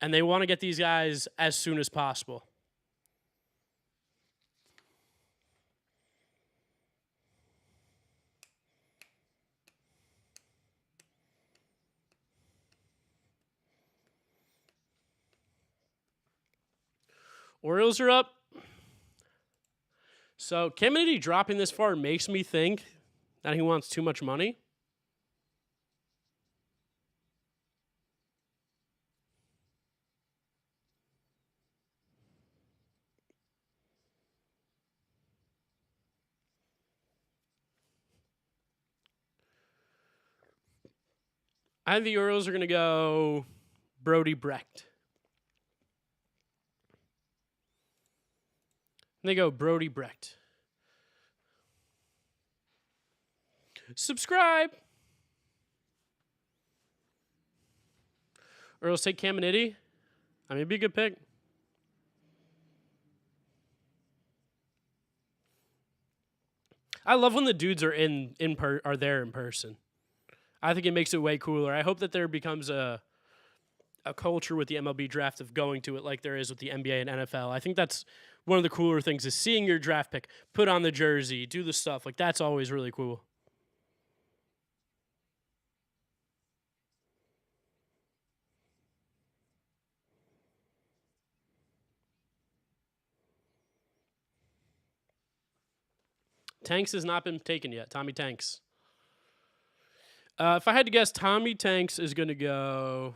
and they want to get these guys as soon as possible. Orioles are up. So Kennedy dropping this far makes me think that he wants too much money. I think the Orioles are going to go Brody Brecht. They go Brody Brecht. Subscribe. Orioles take Caminiti. I mean, it'd be a good pick. I love when the dudes are are there in person. I think it makes it way cooler. I hope that there becomes a culture with the MLB draft of going to it like there is with the NBA and NFL. I think that's one of the cooler things is seeing your draft pick, put on the jersey, do the stuff. Like, that's always really cool. Tanks has not been taken yet. Tommy Tanks. If I had to guess, Tommy Tanks is going to go...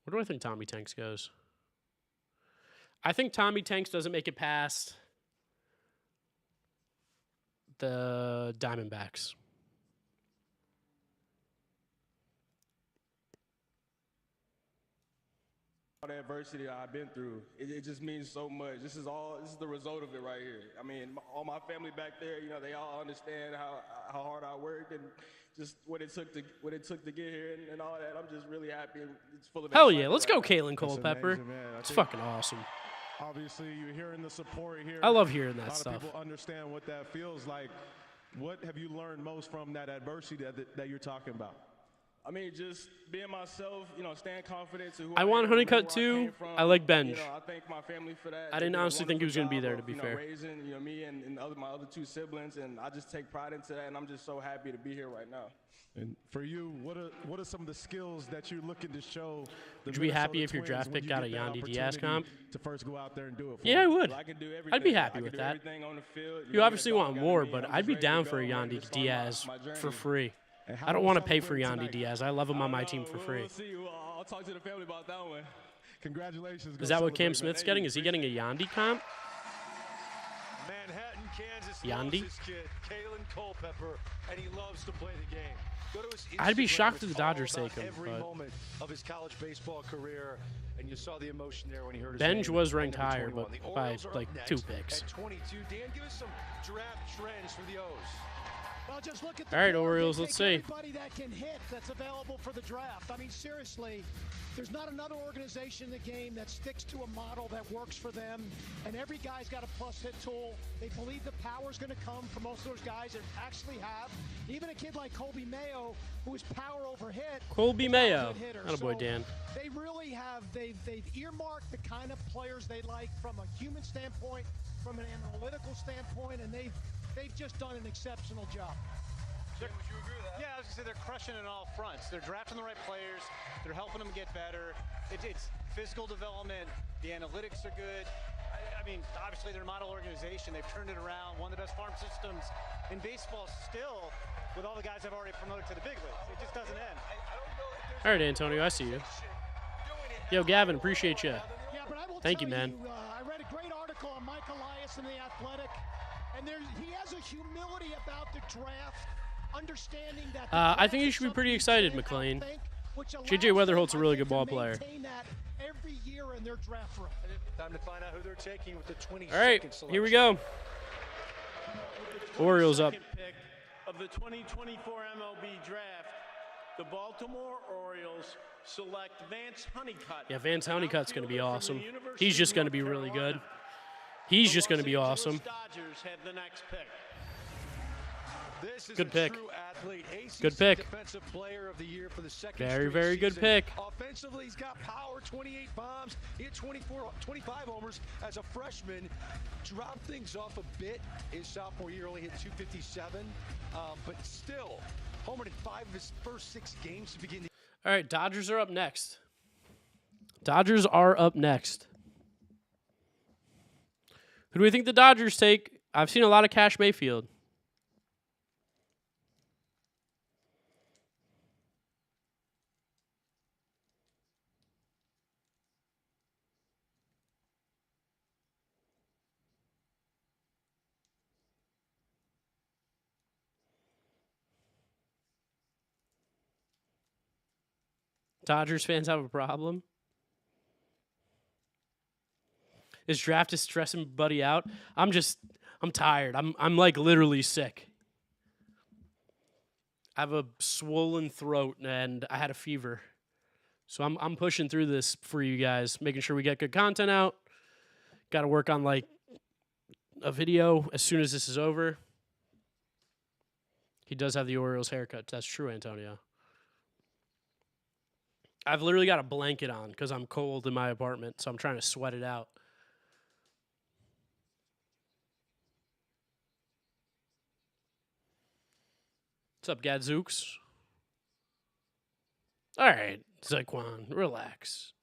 Where do I think Tommy Tanks goes? I think Tommy Tanks doesn't make it past the Diamondbacks. All the adversity that I've been through, it just means so much. This is the result of it right here. I mean, all my family back there, you know, they all understand how hard I worked and just what it took to get here and all that. I'm just really happy. It's full of hell yeah, let's go Kalen Culpepper. It's fucking awesome. Obviously, you're hearing the support here. I love hearing that stuff. A lot of people understand what that feels like. What have you learned most from that adversity that you're talking about? I mean, just being myself, you know, staying confident. To who I want Honeycutt too. I like Benj. You know, I thank my family for that. I didn't honestly think he was going to be there, to be fair. Raising, you know, me and my other two siblings, and I just take pride into that, and I'm just so happy to be here right now. And for you, what are some of the skills that you're looking to show? Would you be happy if your draft pick got a Yandy Diaz comp? To first go out there and do it. Yeah, I would. Well, I can do everything. I'd be happy with that. On the field. You obviously want more, but I'd be down for a Yandy Diaz for free. I don't want to pay for Yandy Diaz. I love him on my team for free. We'll see. I'll talk to the family about that one. Congratulations. Is that what Cam Smith's getting? Is he getting a Yandy comp? Manhattan, Kansas. Yandy? His kid, Kalen Culpepper, and he loves to play the game. Go to his I'd be Instagram. shocked if It's the Dodgers all about take him. Every But moment of his college baseball career, and you saw the emotion there when he heard his Benj name was at ranked number higher, 21. but The by Orioles are like up 2 next picks. At 22, Dan, give us some draft trends for the O's. Well, just look at All right, board. Orioles, They let's take see. Everybody that can hit that's available for the draft. I mean, seriously, there's not another organization in the game that sticks to a model that works for them, and every guy's got a plus hit tool. They believe the power's going to come from most of those guys that actually have. Even a kid like Colby Mayo, who is power over hit. Colby Mayo. Atta boy, Dan. They really have, they've earmarked the kind of players they like from a human standpoint, from an analytical standpoint, and they've just done an exceptional job. Would you agree with that? Yeah, I was going to say they're crushing it on all fronts. They're drafting the right players. They're helping them get better. It's physical development. The analytics are good. I mean, obviously they're a model organization. They've turned it around. One of the best farm systems in baseball still. with all the guys I've already promoted to the big leagues. It just doesn't end. All right, Antonio, I see you. Yo, Gavin, appreciate you. Yeah, but I will Thank you, tell man. I read a great article on Mike Elias in The Athletic, and he has a humility about the draft, understanding that I think you should be pretty excited, McLean. JJ Wetherholt's a really good ball player. Every year in their draft room. Time to find out who they're taking with the 22nd All right, selection. here we go. Orioles up. Pick of the 2024 MLB Draft, the Baltimore Orioles select Vance Honeycutt. Yeah, Vance Honeycutt's going to be awesome. He's just going to be really good. He's just going to be awesome. Dodgers have the next pick. This is Good a pick. true athlete. ACC Good pick. Defensive Player of the Year for the second Very, straight very good season. pick. Offensively, he's got power, 28 bombs. He had 25 homers as a freshman. Dropped things off a bit his sophomore year, only hit 257. But still, homered in 5 of his first 6 games to begin the All right, Dodgers are up next. Dodgers are up next. Who do we think the Dodgers take? I've seen a lot of Cash Mayfield. Dodgers fans have a problem. This draft is stressing Buddy out. I'm tired. I'm like literally sick. I have a swollen throat and I had a fever. So I'm pushing through this for you guys, making sure we get good content out. Got to work on like a video as soon as this is over. He does have the Orioles haircut. That's true, Antonio. I've literally got a blanket on because I'm cold in my apartment, so I'm trying to sweat it out. What's up, Gadzooks? All right, Zaquan, relax.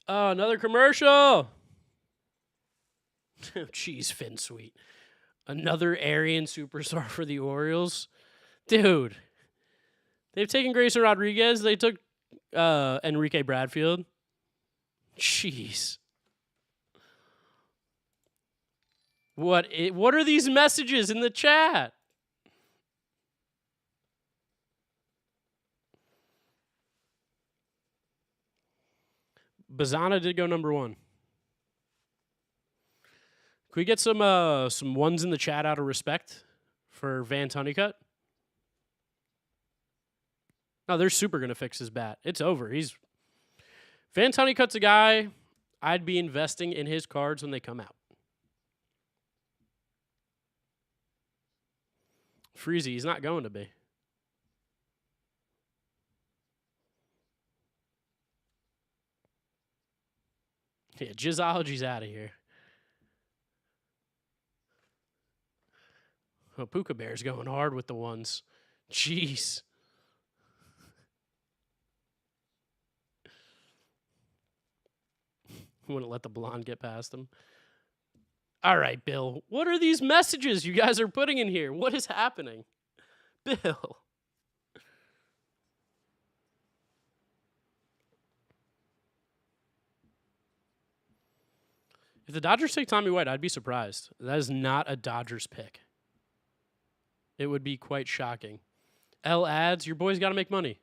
Oh, another commercial. Jeez, Finn Sweet. Another Aryan superstar for the Orioles. Dude. They've taken Grayson Rodriguez. They took Enrique Bradfield. Jeez. What are these messages in the chat? Bazzana did go number 1. Can we get some ones in the chat out of respect for Vance Honeycutt? No, they're super going to fix his bat. It's over. Vance Honeycutt's a guy I'd be investing in his cards when they come out. Freezy, he's not going to be. Yeah, Jizzology's out of here. Oh, Puka Bear's going hard with the ones. Jeez. Wouldn't let the blonde get past him. All right, Bill. What are these messages you guys are putting in here? What is happening? Bill. If the Dodgers take Tommy White, I'd be surprised. That is not a Dodgers pick. It would be quite shocking. L ads, your boy's got to make money.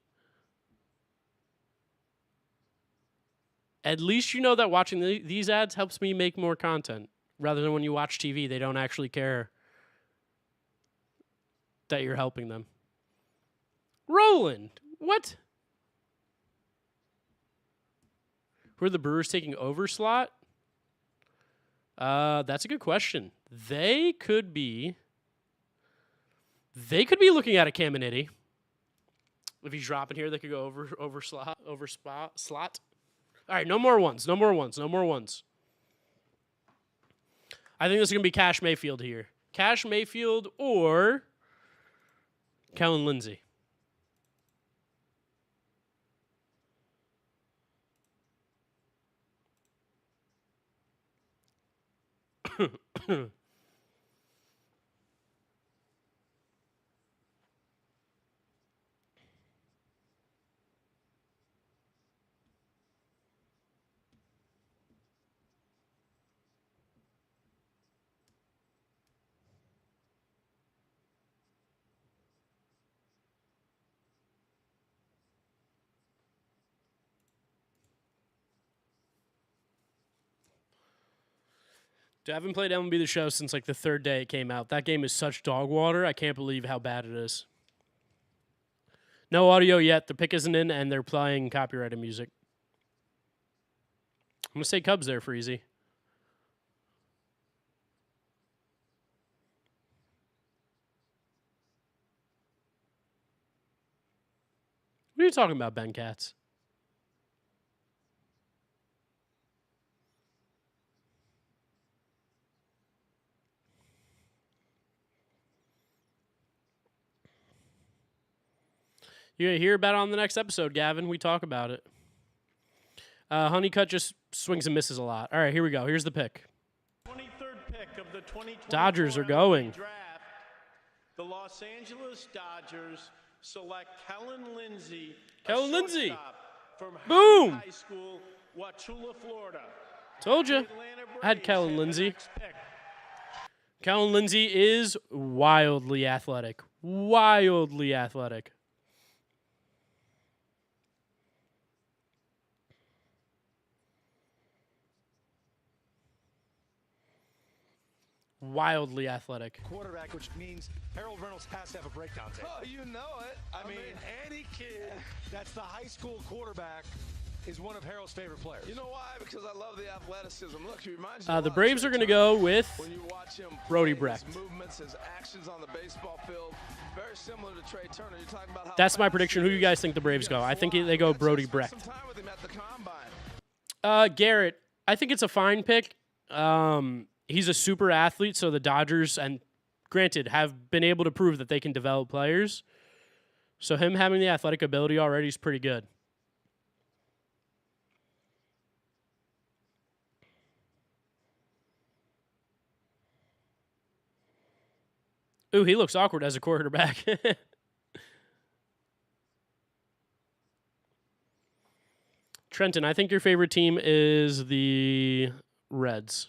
At least you know that watching these ads helps me make more content. Rather than when you watch TV, they don't actually care that you're helping them. Roland, what? Who are the Brewers taking over slot? That's a good question. They could be looking at a Caminiti. If he's dropping here, they could go over slot. All right, no more ones. I think this is going to be Cash Mayfield here. Cash Mayfield or Kellen Lindsay. Dude, I haven't played MLB The Show since like the third day it came out. That game is such dog water. I can't believe how bad it is. No audio yet. The pick isn't in, and they're playing copyrighted music. I'm going to say Cubs there for easy. What are you talking about, Ben Katz? You're going to hear about it on the next episode, Gavin. We talk about it. Honeycutt just swings and misses a lot. All right, here we go. Here's the pick. 23rd pick of the 2024 Dodgers are MLB going. Draft. The Los Angeles Dodgers select Kellen Lindsey. Kellen Lindsey. From Boom. High School, Wauchula, Florida. Told you. I had Kellen Lindsey. Kellen Lindsey is wildly athletic. Wildly athletic. Wildly athletic. Quarterback, which means Harold Reynolds has to have a breakdown tape. Oh, you know it. I mean, any kid that's the high school quarterback is one of Harold's favorite players. You know why? Because I love the athleticism. Look, he reminds you The Braves are going to go with when you watch him Brody play, Brecht. his movements, his actions on the baseball field, very similar to Trey Turner. You're talking about how That's my prediction. Who do you guys think the Braves go? I think they go Brody Brecht. Garrett, I think it's a fine pick. He's a super athlete, so the Dodgers, and granted, have been able to prove that they can develop players. So him having the athletic ability already is pretty good. Ooh, he looks awkward as a quarterback. Trenton, I think your favorite team is the Reds.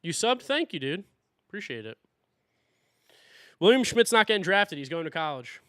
You subbed? Thank you, dude. Appreciate it. William Schmidt's not getting drafted. He's going to college.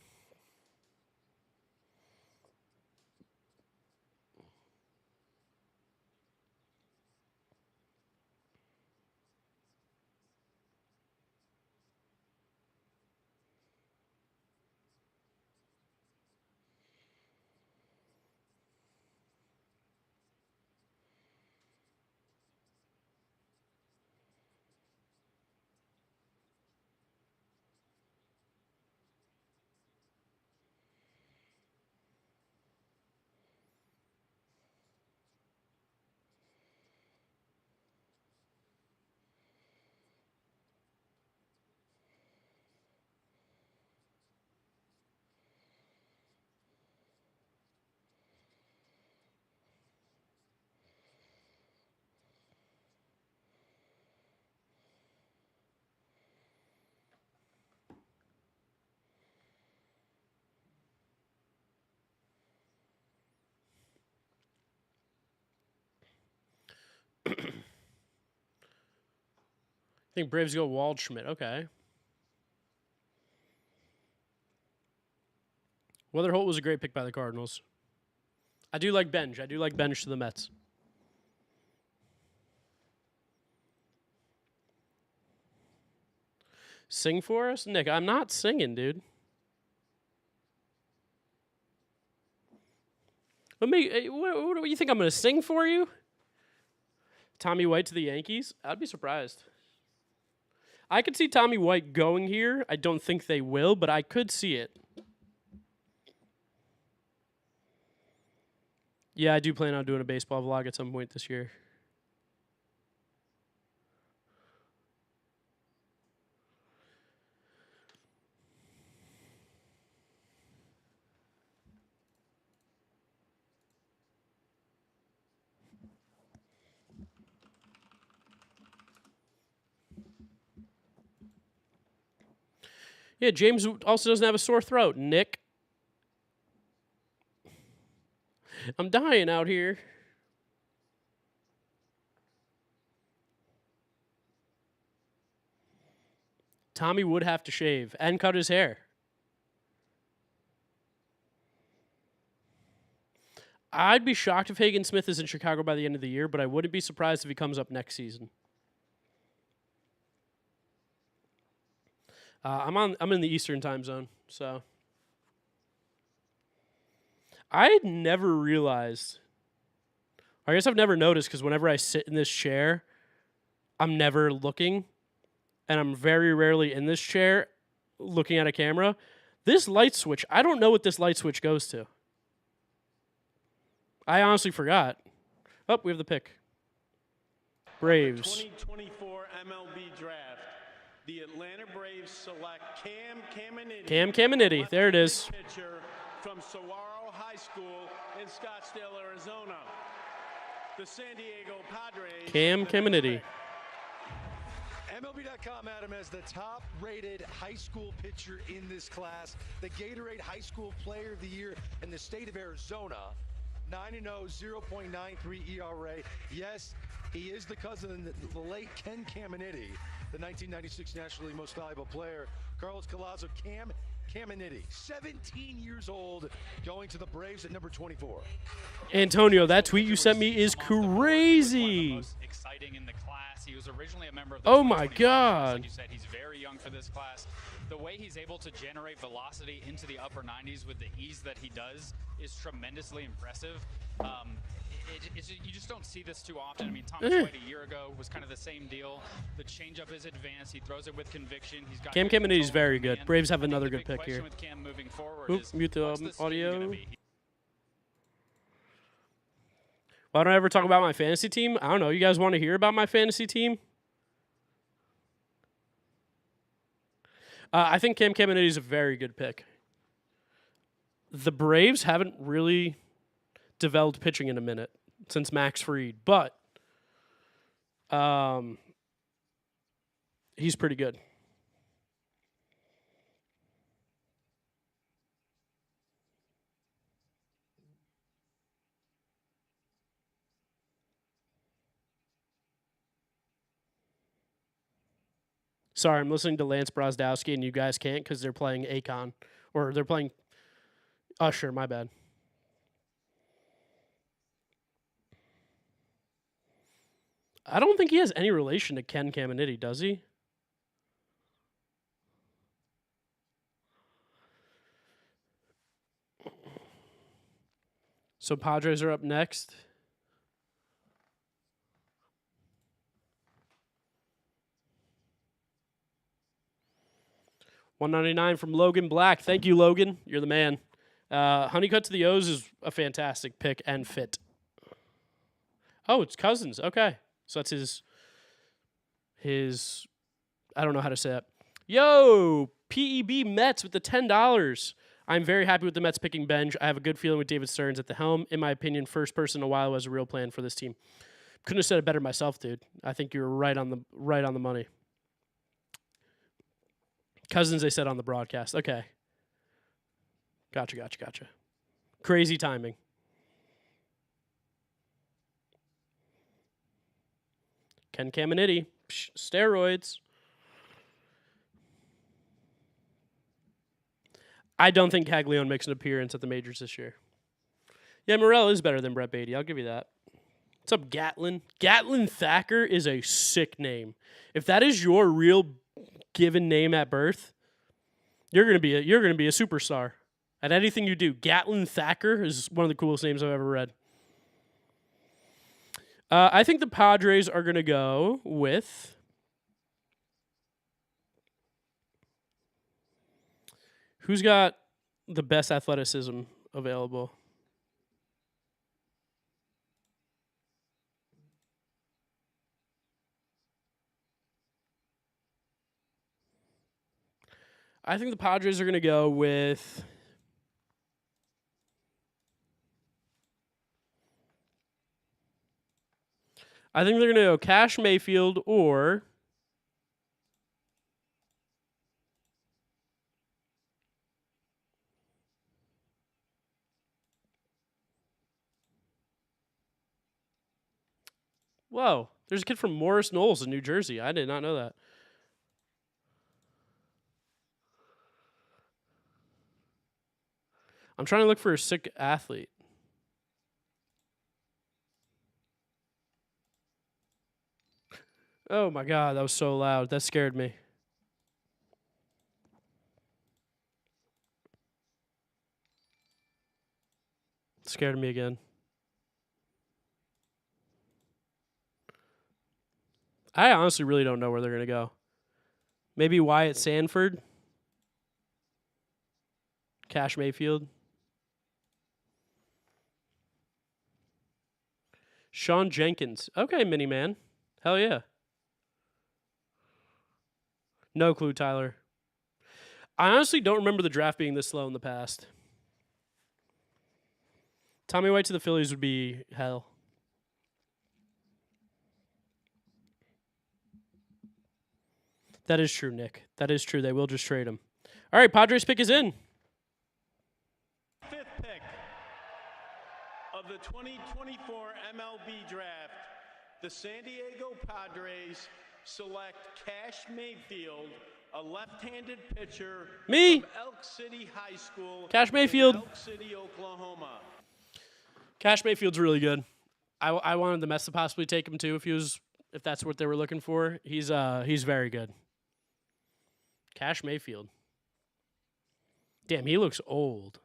I think Braves go Waldschmidt. Okay. Wetherholt was a great pick by the Cardinals. I do like Benj. I do like Benj to the Mets. Sing for us? Nick, I'm not singing, dude. What do you think I'm going to sing for you? Tommy White to the Yankees? I'd be surprised. I could see Tommy White going here. I don't think they will, but I could see it. Yeah, I do plan on doing a baseball vlog at some point this year. Yeah, James also doesn't have a sore throat, Nick. I'm dying out here. Tommy would have to shave and cut his hair. I'd be shocked if Hagen Smith is in Chicago by the end of the year, but I wouldn't be surprised if he comes up next season. I'm in the Eastern time zone, so I never realized. I guess I've never noticed because whenever I sit in this chair, I'm never looking, and I'm very rarely in this chair looking at a camera. This light switch, I don't know what this light switch goes to. I honestly forgot. Oh, we have the pick. Braves. 2024 MLB Draft. The Atlanta Braves select Cam Caminiti. Cam Caminiti. There it is. Pitcher from Saguaro High School in Scottsdale, Arizona. The San Diego Padres. Cam Caminiti. MLB.com, Adam, has the top-rated high school pitcher in this class, the Gatorade High School Player of the Year in the state of Arizona. 9-0, 0.93 ERA. Yes, he is the cousin of the late Ken Caminiti, the 1996 National League Most Valuable Player. Carlos Collazo, Cam Caminiti, 17 years old, going to the Braves at number 24. Antonio, that tweet you sent me is crazy. Exciting in the class. He was originally a member of the Oh my God. Like you said, he's very young for this class. The way he's able to generate velocity into the upper 90s with the ease that he does is tremendously impressive. You just don't see this too often. I mean, Thomas White a year ago was kind of the same deal. The changeup is advanced. He throws it with conviction. He's got Cam Caminiti is very good. Braves have another good pick here. With Cam moving forward Oops, mute the audio. be? Why don't I ever talk about my fantasy team? I don't know. You guys want to hear about my fantasy team? I think Cam Caminiti is a very good pick. The Braves haven't really developed pitching in a minute since Max Fried, but he's pretty good. Sorry, I'm listening to Lance Brozdowski, and you guys can't because they're playing Akon. Or they're playing Usher, my bad. I don't think he has any relation to Ken Caminiti, does he? So Padres are up next. $199 from Logan Black. Thank you, Logan. You're the man. Honeycutt to the O's is a fantastic pick and fit. Oh, it's Cousins. Okay. So that's his I don't know how to say that. Yo, PEB Mets with the $10. I'm very happy with the Mets picking Benj. I have a good feeling with David Stearns at the helm. In my opinion, first person in a while who has a real plan for this team. Couldn't have said it better myself, dude. I think you're right on the money. Cousins, they said on the broadcast. Okay. Gotcha. Crazy timing. Ken Caminiti. Steroids. I don't think Caglianone makes an appearance at the majors this year. Yeah, Morel is better than Brett Beatty. I'll give you that. What's up, Gatlin? Gatlin Thacker is a sick name. If that is your real given name at birth, you're gonna be a superstar at anything you do. Gatlin Thacker is one of the coolest names I've ever read. I think the Padres are gonna go with who's got the best athleticism available. I think the Padres are going to go with I think they're going to go Cash Mayfield or Whoa, there's a kid from Morris Knolls in New Jersey. I did not know that. I'm trying to look for a sick athlete. Oh my God, that was so loud. That scared me. Scared me again. I honestly really don't know where they're going to go. Maybe Wyatt Sanford. Cash Mayfield. Sean Jenkins. Okay, Mini-Man. Hell yeah. No clue, Tyler. I honestly don't remember the draft being this slow in the past. Tommy White to the Phillies would be hell. That is true, Nick. That is true. They will just trade him. All right, Padres pick is in. Fifth pick of the 2024 MLB Draft, the San Diego Padres select Cash Mayfield, a left-handed pitcher Me. from Elk City High School Cash Mayfield. in Elk City, Oklahoma. Cash Mayfield's really good. I wanted the Mets to possibly take him too if that's what they were looking for. He's very good. Cash Mayfield. Damn, he looks old.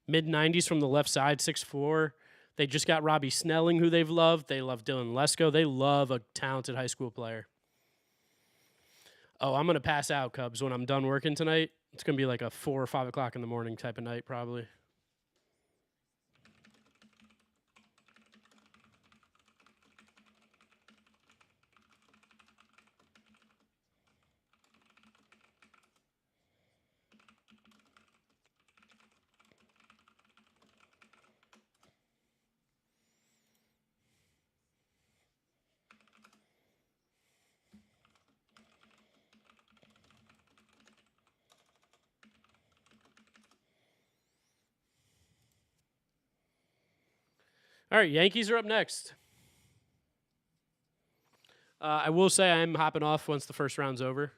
Mid-90s from the left side, 6'4". They just got Robbie Snelling, who they've loved. They love Dylan Lesko. They love a talented high school player. Oh, I'm going to pass out, Cubs, when I'm done working tonight. It's going to be like a 4 or 5 o'clock in the morning type of night, probably. All right, Yankees are up next. I will say I'm hopping off once the first round's over.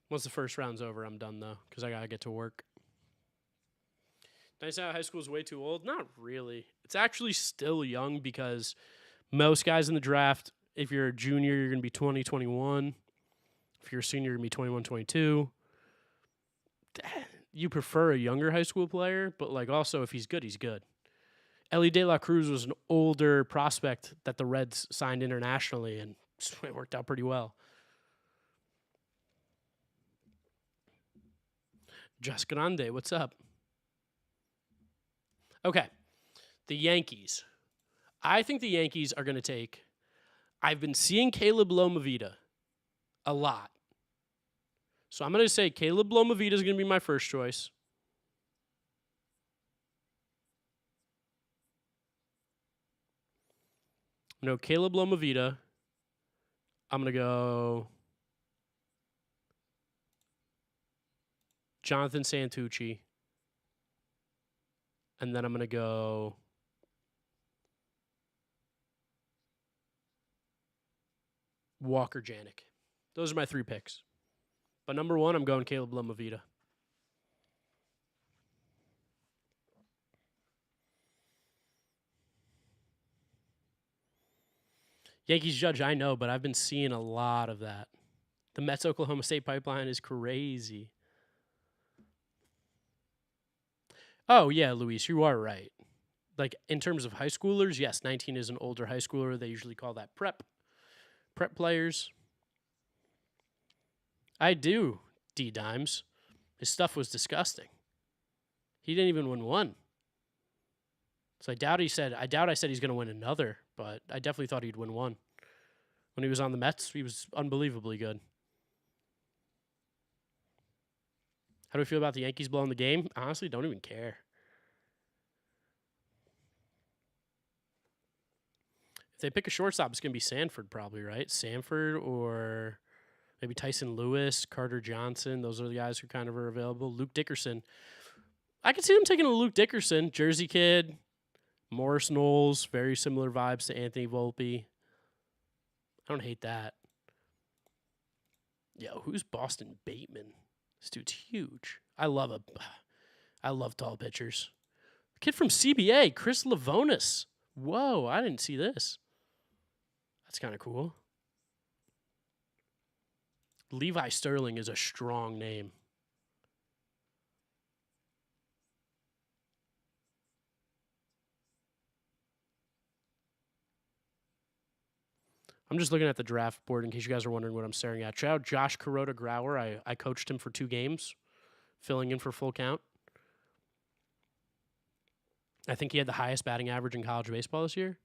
Once the first round's over, I'm done, though, because I got to get to work. Did I say high school is way too old? Not really. It's actually still young because most guys in the draft, if you're a junior, you're going to be 20, 21. If you're a senior, you're going to be 21, 22. You prefer a younger high school player, but like also if he's good, he's good. Ellie De La Cruz was an older prospect that the Reds signed internationally, and it worked out pretty well. Just Grande, what's up? Okay, the Yankees. I think the Yankees are going to take... I've been seeing Caleb Lomavita a lot. So I'm going to say Caleb Lomavita is going to be my first choice. No, Caleb Lomavita. I'm going to go Jonathan Santucci. And then I'm going to go Walker Janik. Those are my 3 picks. But number 1, I'm going Caleb Lomavita. Yankees Judge, I know, but I've been seeing a lot of that. The Mets-Oklahoma State pipeline is crazy. Oh, yeah, Luis, you are right. Like, in terms of high schoolers, yes, 19 is an older high schooler. They usually call that prep players. I do, D-Dimes. His stuff was disgusting. He didn't even win one. So I doubt I said he's going to win another, but I definitely thought he'd win one. When he was on the Mets, he was unbelievably good. How do we feel about the Yankees blowing the game? Honestly, don't even care. If they pick a shortstop, it's going to be Sanford probably, right? Sanford or Maybe Tyson Lewis, Carter Johnson. Those are the guys who kind of are available. Luke Dickerson. I could see them taking a Luke Dickerson, Jersey kid, Morris Knowles, very similar vibes to Anthony Volpe. I don't hate that. Yo, who's Boston Bateman? This dude's huge. I love tall pitchers. Kid from CBA, Chris Lavonis. Whoa, I didn't see this. That's kind of cool. Levi Sterling is a strong name. I'm just looking at the draft board in case you guys are wondering what I'm staring at. Shout out Josh Kuroda-Grauer. I coached him for 2 games, filling in for full count. I think he had the highest batting average in college baseball this year.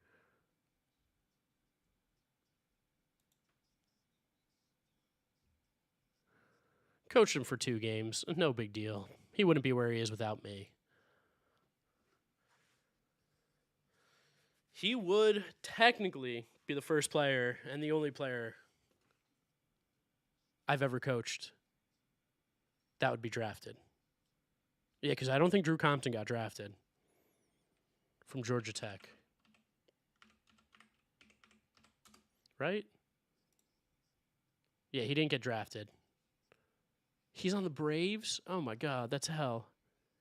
Coached him for 2 games. No big deal. He wouldn't be where he is without me. He would technically be the first player and the only player I've ever coached that would be drafted. Yeah, because I don't think Drew Compton got drafted from Georgia Tech. Right? Yeah, he didn't get drafted. He's on the Braves? Oh, my God. That's hell.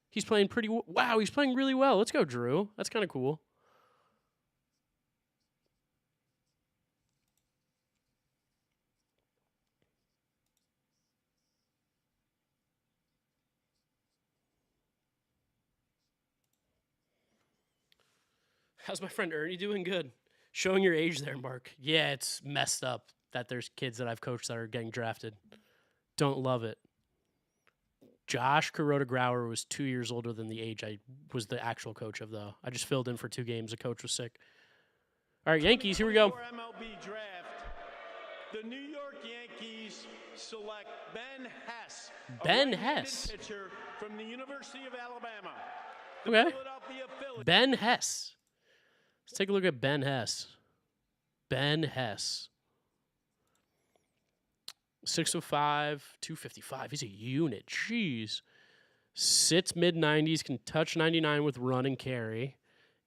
He's playing pretty well. Wow, he's playing really well. Let's go, Drew. That's kind of cool. How's my friend Ernie doing? Good. Showing your age there, Mark. Yeah, it's messed up that there's kids that I've coached that are getting drafted. Don't love it. Josh Kuroda-Grauer was 2 years older than the age I was the actual coach of, though. I just filled in for 2 games. The coach was sick. All right, Yankees, here we go. MLB Draft, the New York Yankees select Ben Hess. Ben Hess. Pitcher from the University of Alabama. Okay. Ben Hess. Let's take a look at Ben Hess. Ben Hess. 6'5", 255. He's a unit. Jeez. Sits mid-90s, can touch 99 with run and carry.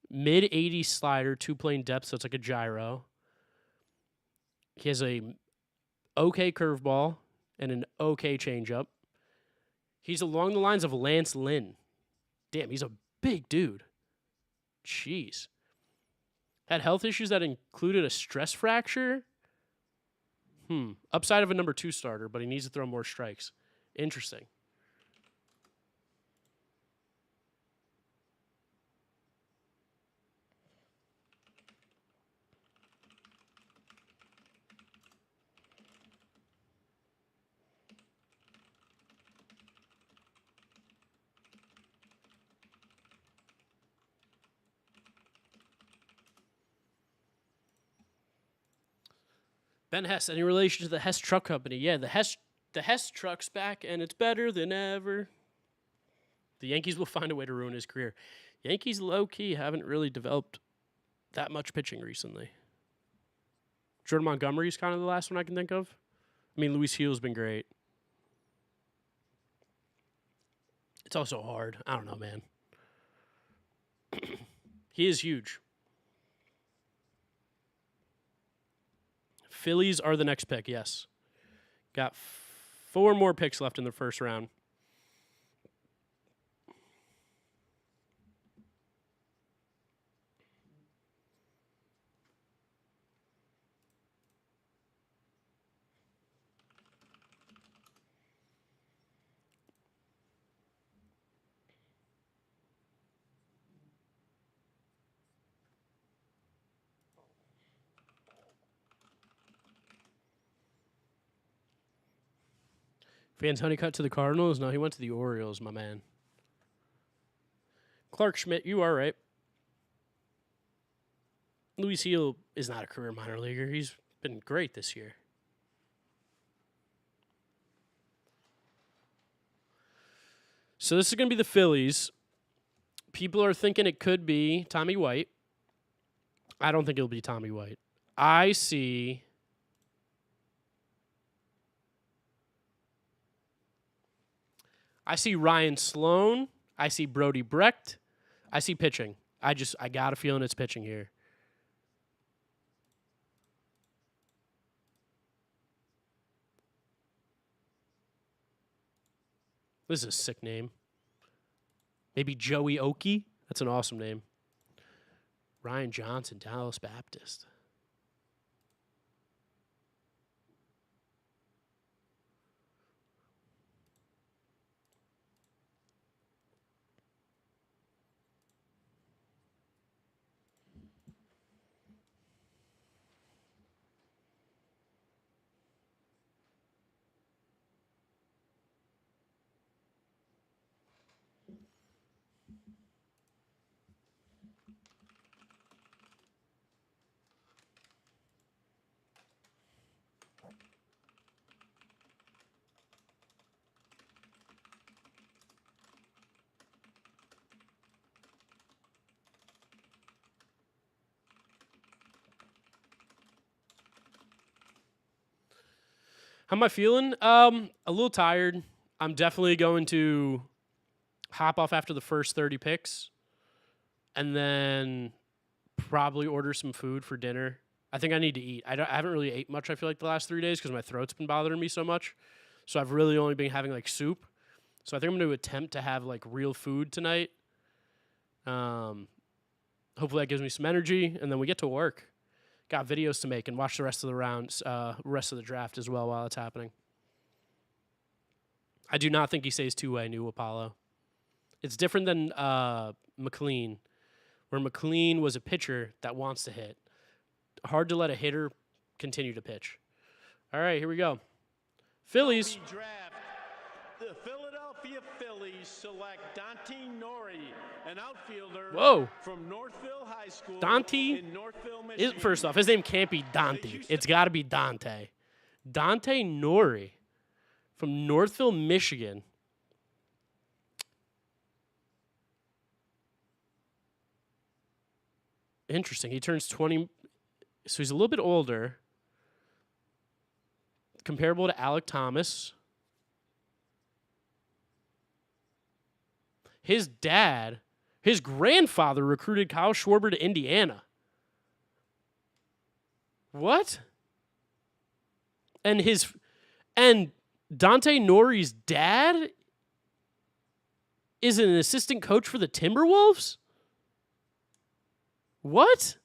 Mid-80s slider, 2-plane depth, so it's like a gyro. He has a okay curveball and an okay changeup. He's along the lines of Lance Lynn. Damn, he's a big dude. Jeez. Had health issues that included a stress fracture. Upside of a number 2 starter, but he needs to throw more strikes. Interesting. Ben Hess, any relation to the Hess Truck Company? Yeah, the Hess truck's back, and it's better than ever. The Yankees will find a way to ruin his career. Yankees, low-key, haven't really developed that much pitching recently. Jordan Montgomery's kind of the last one I can think of. I mean, Luis Gil's been great. It's also hard. I don't know, man. He is huge. Phillies are the next pick, yes. Got 4 more picks left in the first round. Fans Honeycutt to the Cardinals? No, he went to the Orioles, my man. Clark Schmidt, you are right. Luis Gil is not a career minor leaguer. He's been great this year. So this is going to be the Phillies. People are thinking it could be Tommy White. I don't think it'll be Tommy White. I see I see Ryan Sloan. I see Brody Brecht. I see pitching. I got a feeling it's pitching here. This is a sick name. Maybe Joey Oakey. That's an awesome name. Ryan Johnson, Dallas Baptist. How am I feeling? A little tired. I'm definitely going to hop off after the first 30 picks and then probably order some food for dinner. I think I need to eat. I haven't really ate much, I feel like, the last 3 days because my throat's been bothering me so much. So I've really only been having, like, soup. So I think I'm going to attempt to have, like, real food tonight. Hopefully that gives me some energy, and then we get to work. Got videos to make and watch the rest of the rounds, rest of the draft as well while it's happening. I do not think he stays two-way, new Apollo. It's different than McLean, where McLean was a pitcher that wants to hit. Hard to let a hitter continue to pitch. All right, here we go. Phillies. Draft. The Philadelphia Phillies select Dante Nori, an outfielder from Northville High School in Northville, Michigan. First off, his name can't be Dante. It's got to be Dante. Dante Nori from Northville, Michigan. Interesting. He turns 20, so he's a little bit older. Comparable to Alec Thomas. His grandfather recruited Kyle Schwarber to Indiana. What? And Dante Nori's dad is an assistant coach for the Timberwolves? What?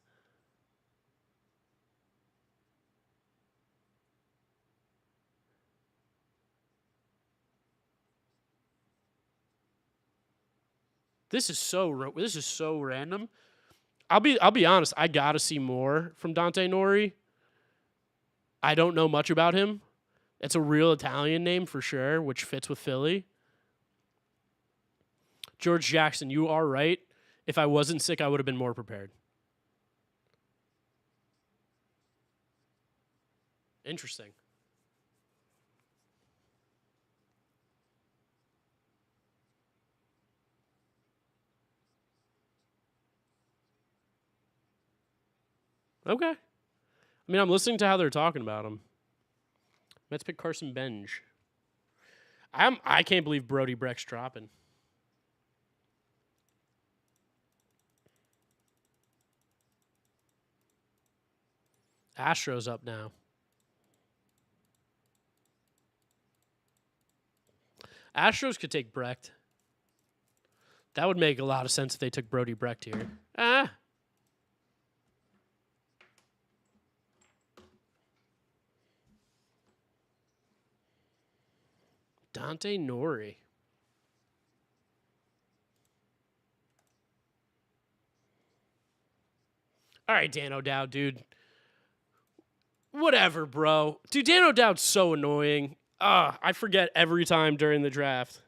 This is so random. I'll be honest. I gotta see more from Dante Nori. I don't know much about him. It's a real Italian name for sure, which fits with Philly. George Jackson, you are right. If I wasn't sick, I would have been more prepared. Interesting. Okay. I mean, I'm listening to how they're talking about him. Let's pick Carson Benj. I can't believe Brody Brecht's dropping. Astros up now. Astros could take Brecht. That would make a lot of sense if they took Brody Brecht here. Dante Nori. All right, Dan O'Dowd, dude. Whatever, bro. Dude, Dan O'Dowd's so annoying. I forget every time during the draft.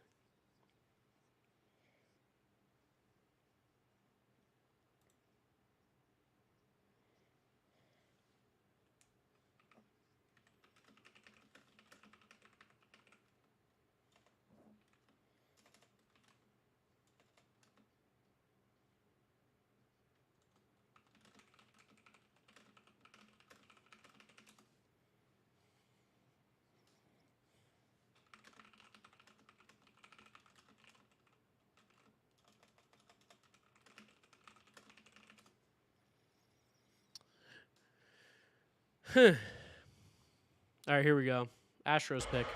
All right, here we go. Astros pick.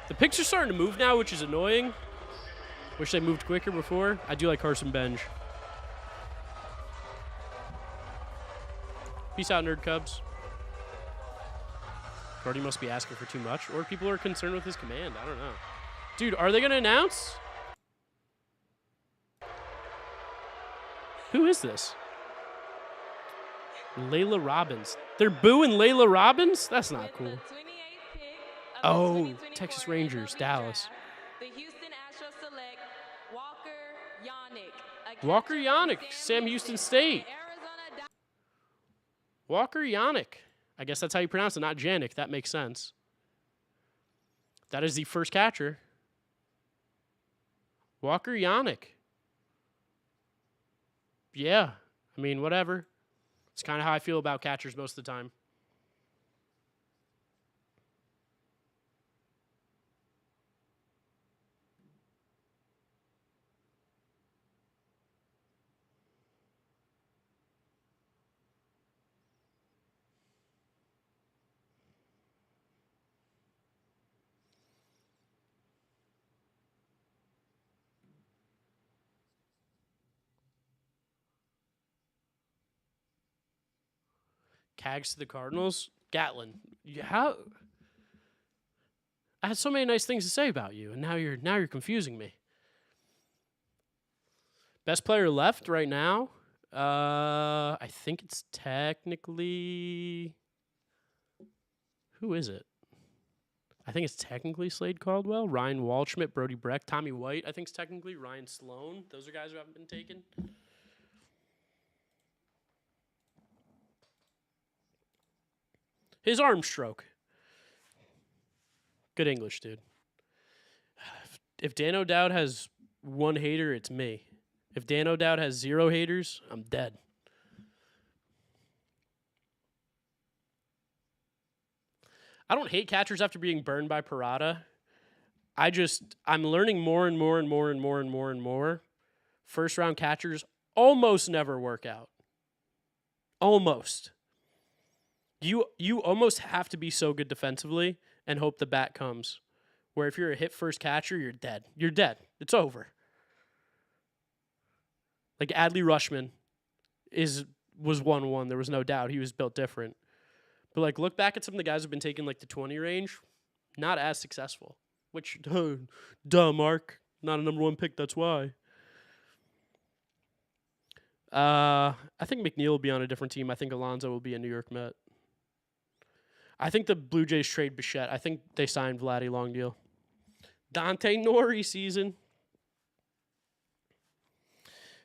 The picks are starting to move now, which is annoying. Wish they moved quicker before. I do like Carson Benj. Peace out, Nerd Cubs. Gordy must be asking for too much, or people are concerned with his command. I don't know. Dude, are they going to announce? Who is this? Layla Robbins. They're booing Layla Robbins? That's not cool. Oh, Texas Rangers, Dallas. The Houston Astros select Walker Yanick. Walker Yanick, Sam Houston State. Walker Yanick. I guess that's how you pronounce it, not Janik. That makes sense. That is the first catcher. Walker Yanick. Yeah, I mean, whatever. It's kind of how I feel about catchers most of the time. Cags to the Cardinals? Gatlin. How? I had so many nice things to say about you, and now you're confusing me. Best player left right now? I think it's technically... Who is it? I think it's technically Slade Caldwell, Ryan Waldschmidt, Brody Breck, Tommy White, I think it's technically Ryan Sloan. Those are guys who haven't been taken. His arm stroke. Good English, dude. If Dan O'Dowd has one hater, it's me. If Dan O'Dowd has 0 haters, I'm dead. I don't hate catchers after being burned by Parada. I'm learning more and more and more and more and more and more. First round catchers almost never work out. Almost. You almost have to be so good defensively and hope the bat comes. Where if you're a hit first catcher, you're dead. You're dead. It's over. Like Adley Rutschman was 1-1. There was no doubt. He was built different. But like look back at some of the guys who've been taking like the 20 range, not as successful. Which duh, Mark. Not a number 1 pick, that's why. I think McNeil will be on a different team. I think Alonso will be a New York Met. I think the Blue Jays trade Bichette. I think they signed Vladdy long deal. Dante Nori season.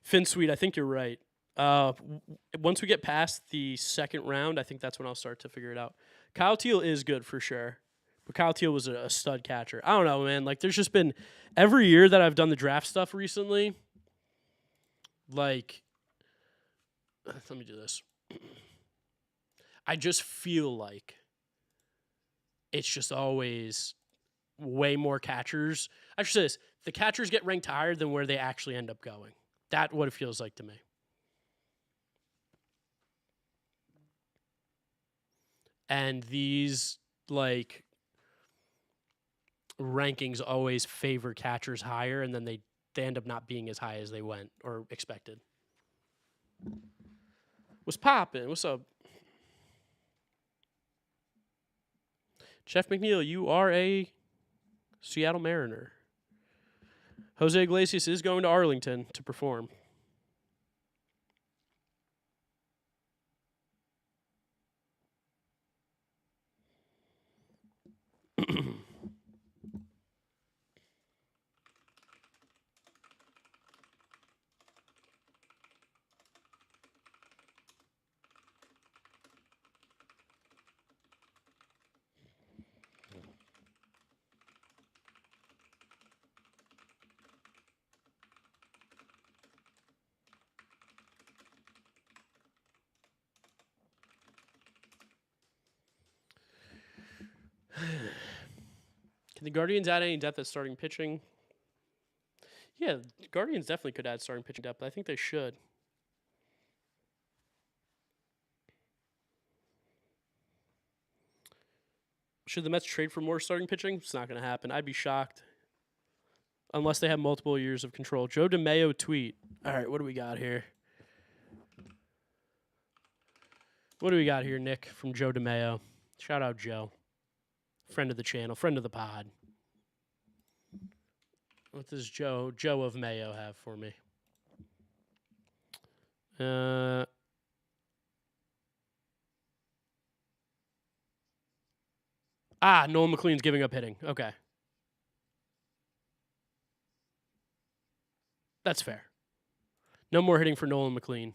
Finn Sweet, I think you're right. Once we get past the second round, I think that's when I'll start to figure it out. Kyle Teal is good for sure. But Kyle Teal was a stud catcher. I don't know, man. Like, there's just been every year that I've done the draft stuff recently, like, let me do this. I just feel like it's just always way more catchers. I should say this. The catchers get ranked higher than where they actually end up going. That's what it feels like to me. And these, like, rankings always favor catchers higher, and then they end up not being as high as they went or expected. What's poppin'? What's up? Jeff McNeil, you are a Seattle Mariner. Jose Iglesias is going to Arlington to perform. Can the Guardians add any depth at starting pitching? Yeah, Guardians definitely could add starting pitching depth. I think they should. Should the Mets trade for more starting pitching? It's not going to happen. I'd be shocked. Unless they have multiple years of control. Joe DeMayo tweet. All right, what do we got here? What do we got here, Nick, from Joe DeMayo? Shout out Joe. Friend of the channel, friend of the pod. What does Joe of Mayo have for me? Nolan McLean's giving up hitting. Okay. That's fair. No more hitting for Nolan McLean.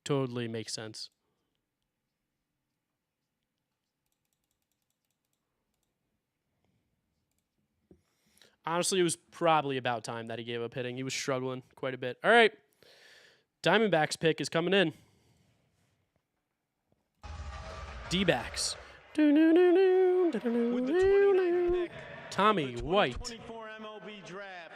Totally makes sense. Honestly, it was probably about time that he gave up hitting. He was struggling quite a bit. All right. Diamondbacks pick is coming in. D-backs. With the 29th pick, Tommy the White. 2024 MLB Draft,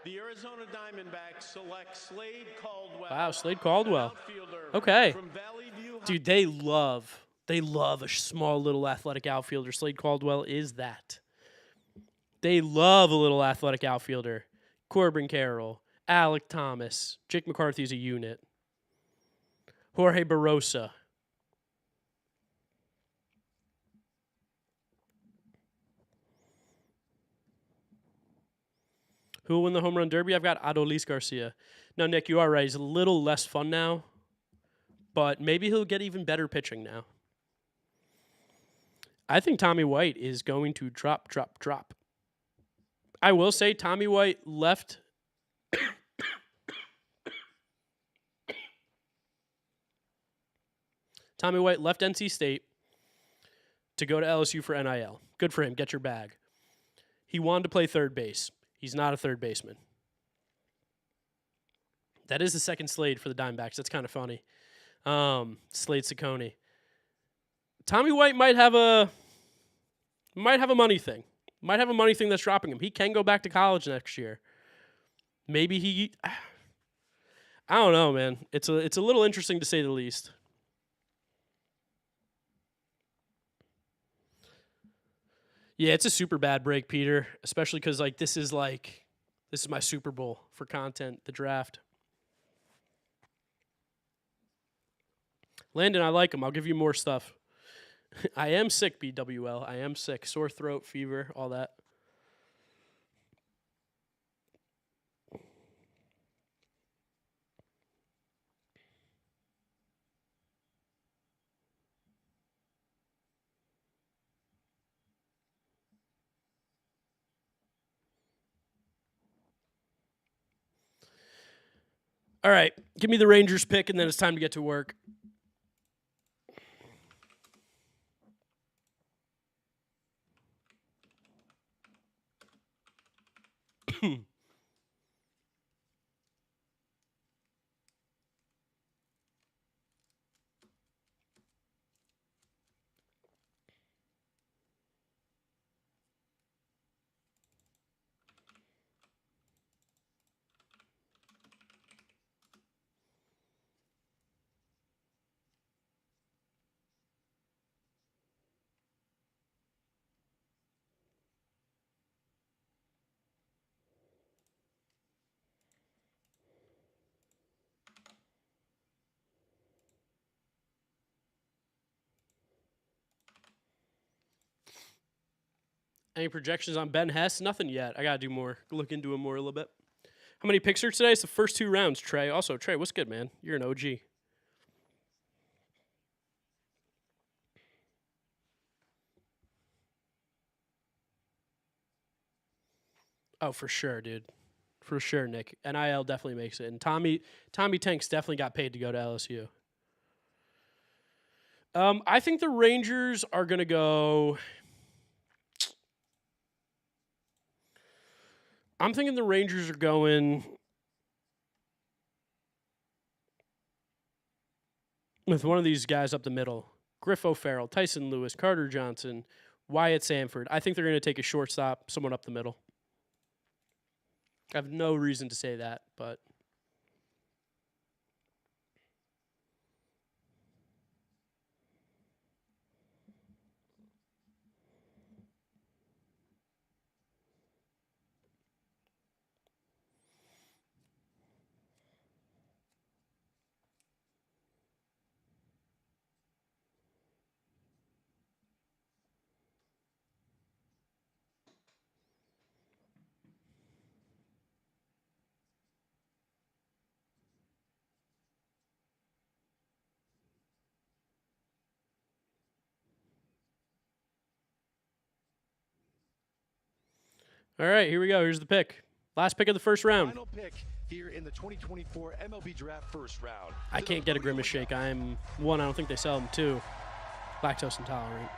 the Arizona Diamondbacks select Slade Caldwell. Wow, Slade Caldwell. Outfielder Okay. from Valley View. Dude, they love a small little athletic outfielder. Slade Caldwell is that. They love a little athletic outfielder. Corbin Carroll, Alec Thomas, Jake McCarthy's a unit. Jorge Barrosa. Who will win the home run derby? I've got Adolis Garcia. No, Nick, you are right. He's a little less fun now, but maybe he'll get even better pitching now. I think Tommy White is going to drop. I will say Tommy White left NC State to go to LSU for NIL. Good for him. Get your bag. He wanted to play third base. He's not a third baseman. That is the second Slade for the Diamondbacks. That's kind of funny. Slade Ciccone. Tommy White might have a money thing. Might have a money thing that's dropping him. He can go back to college next year. Maybe he... I don't know, man. It's a little interesting to say the least. Yeah, it's a super bad break, Peter. Especially because this is my Super Bowl for content, the draft. Landon, I like him. I'll give you more stuff. I am sick, BWL. I am sick. Sore throat, fever, all that. All right, give me the Rangers pick, and then it's time to get to work. Any projections on Ben Hess? Nothing yet. I got to do more. Look into him more a little bit. How many picks are today? It's the first 2 rounds, Trey. Also, Trey, what's good, man? You're an OG. Oh, for sure, dude. For sure, Nick. NIL definitely makes it. And Tommy Tanks definitely got paid to go to LSU. I think the Rangers are going to go... I'm thinking the Rangers are going with one of these guys up the middle. Griff O'Farrell, Tyson Lewis, Carter Johnson, Wyatt Sanford. I think they're going to take a shortstop, someone up the middle. I have no reason to say that, but... All right, here we go. Here's the pick. Last pick of the first round. Final pick here in the 2024 MLB Draft first round. I can't get a Grimace shake. I'm one. I don't think they sell them. Two, lactose intolerant.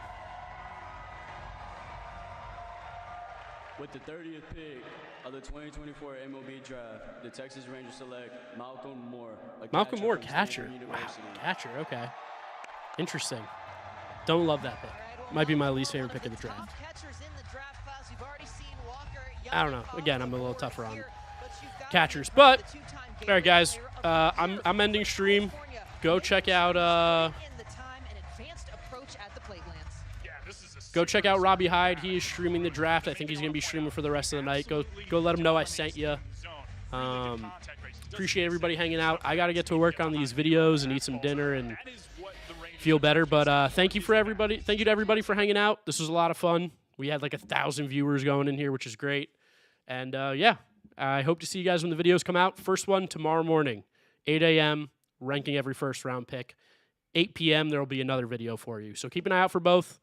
With the 30th pick of the 2024 MLB Draft, the Texas Rangers select Malcolm Moore. Malcolm Moore, catcher. Wow, catcher. Okay, interesting. Don't love that pick. Might be my least favorite pick of the draft. I don't know. Again, I'm a little tougher on catchers, but all right, guys. I'm ending stream. Go check out. Go check out Robbie Hyde. He is streaming the draft. I think he's going to be streaming for the rest of the night. Go let him know I sent you. Appreciate everybody hanging out. I got to get to work on these videos and eat some dinner and feel better. But thank you for everybody. Thank you to everybody for hanging out. This was a lot of fun. We had like 1,000 viewers going in here, which is great. And yeah, I hope to see you guys when the videos come out. First one tomorrow morning, 8 a.m., ranking every first round pick. 8 p.m., there will be another video for you. So keep an eye out for both.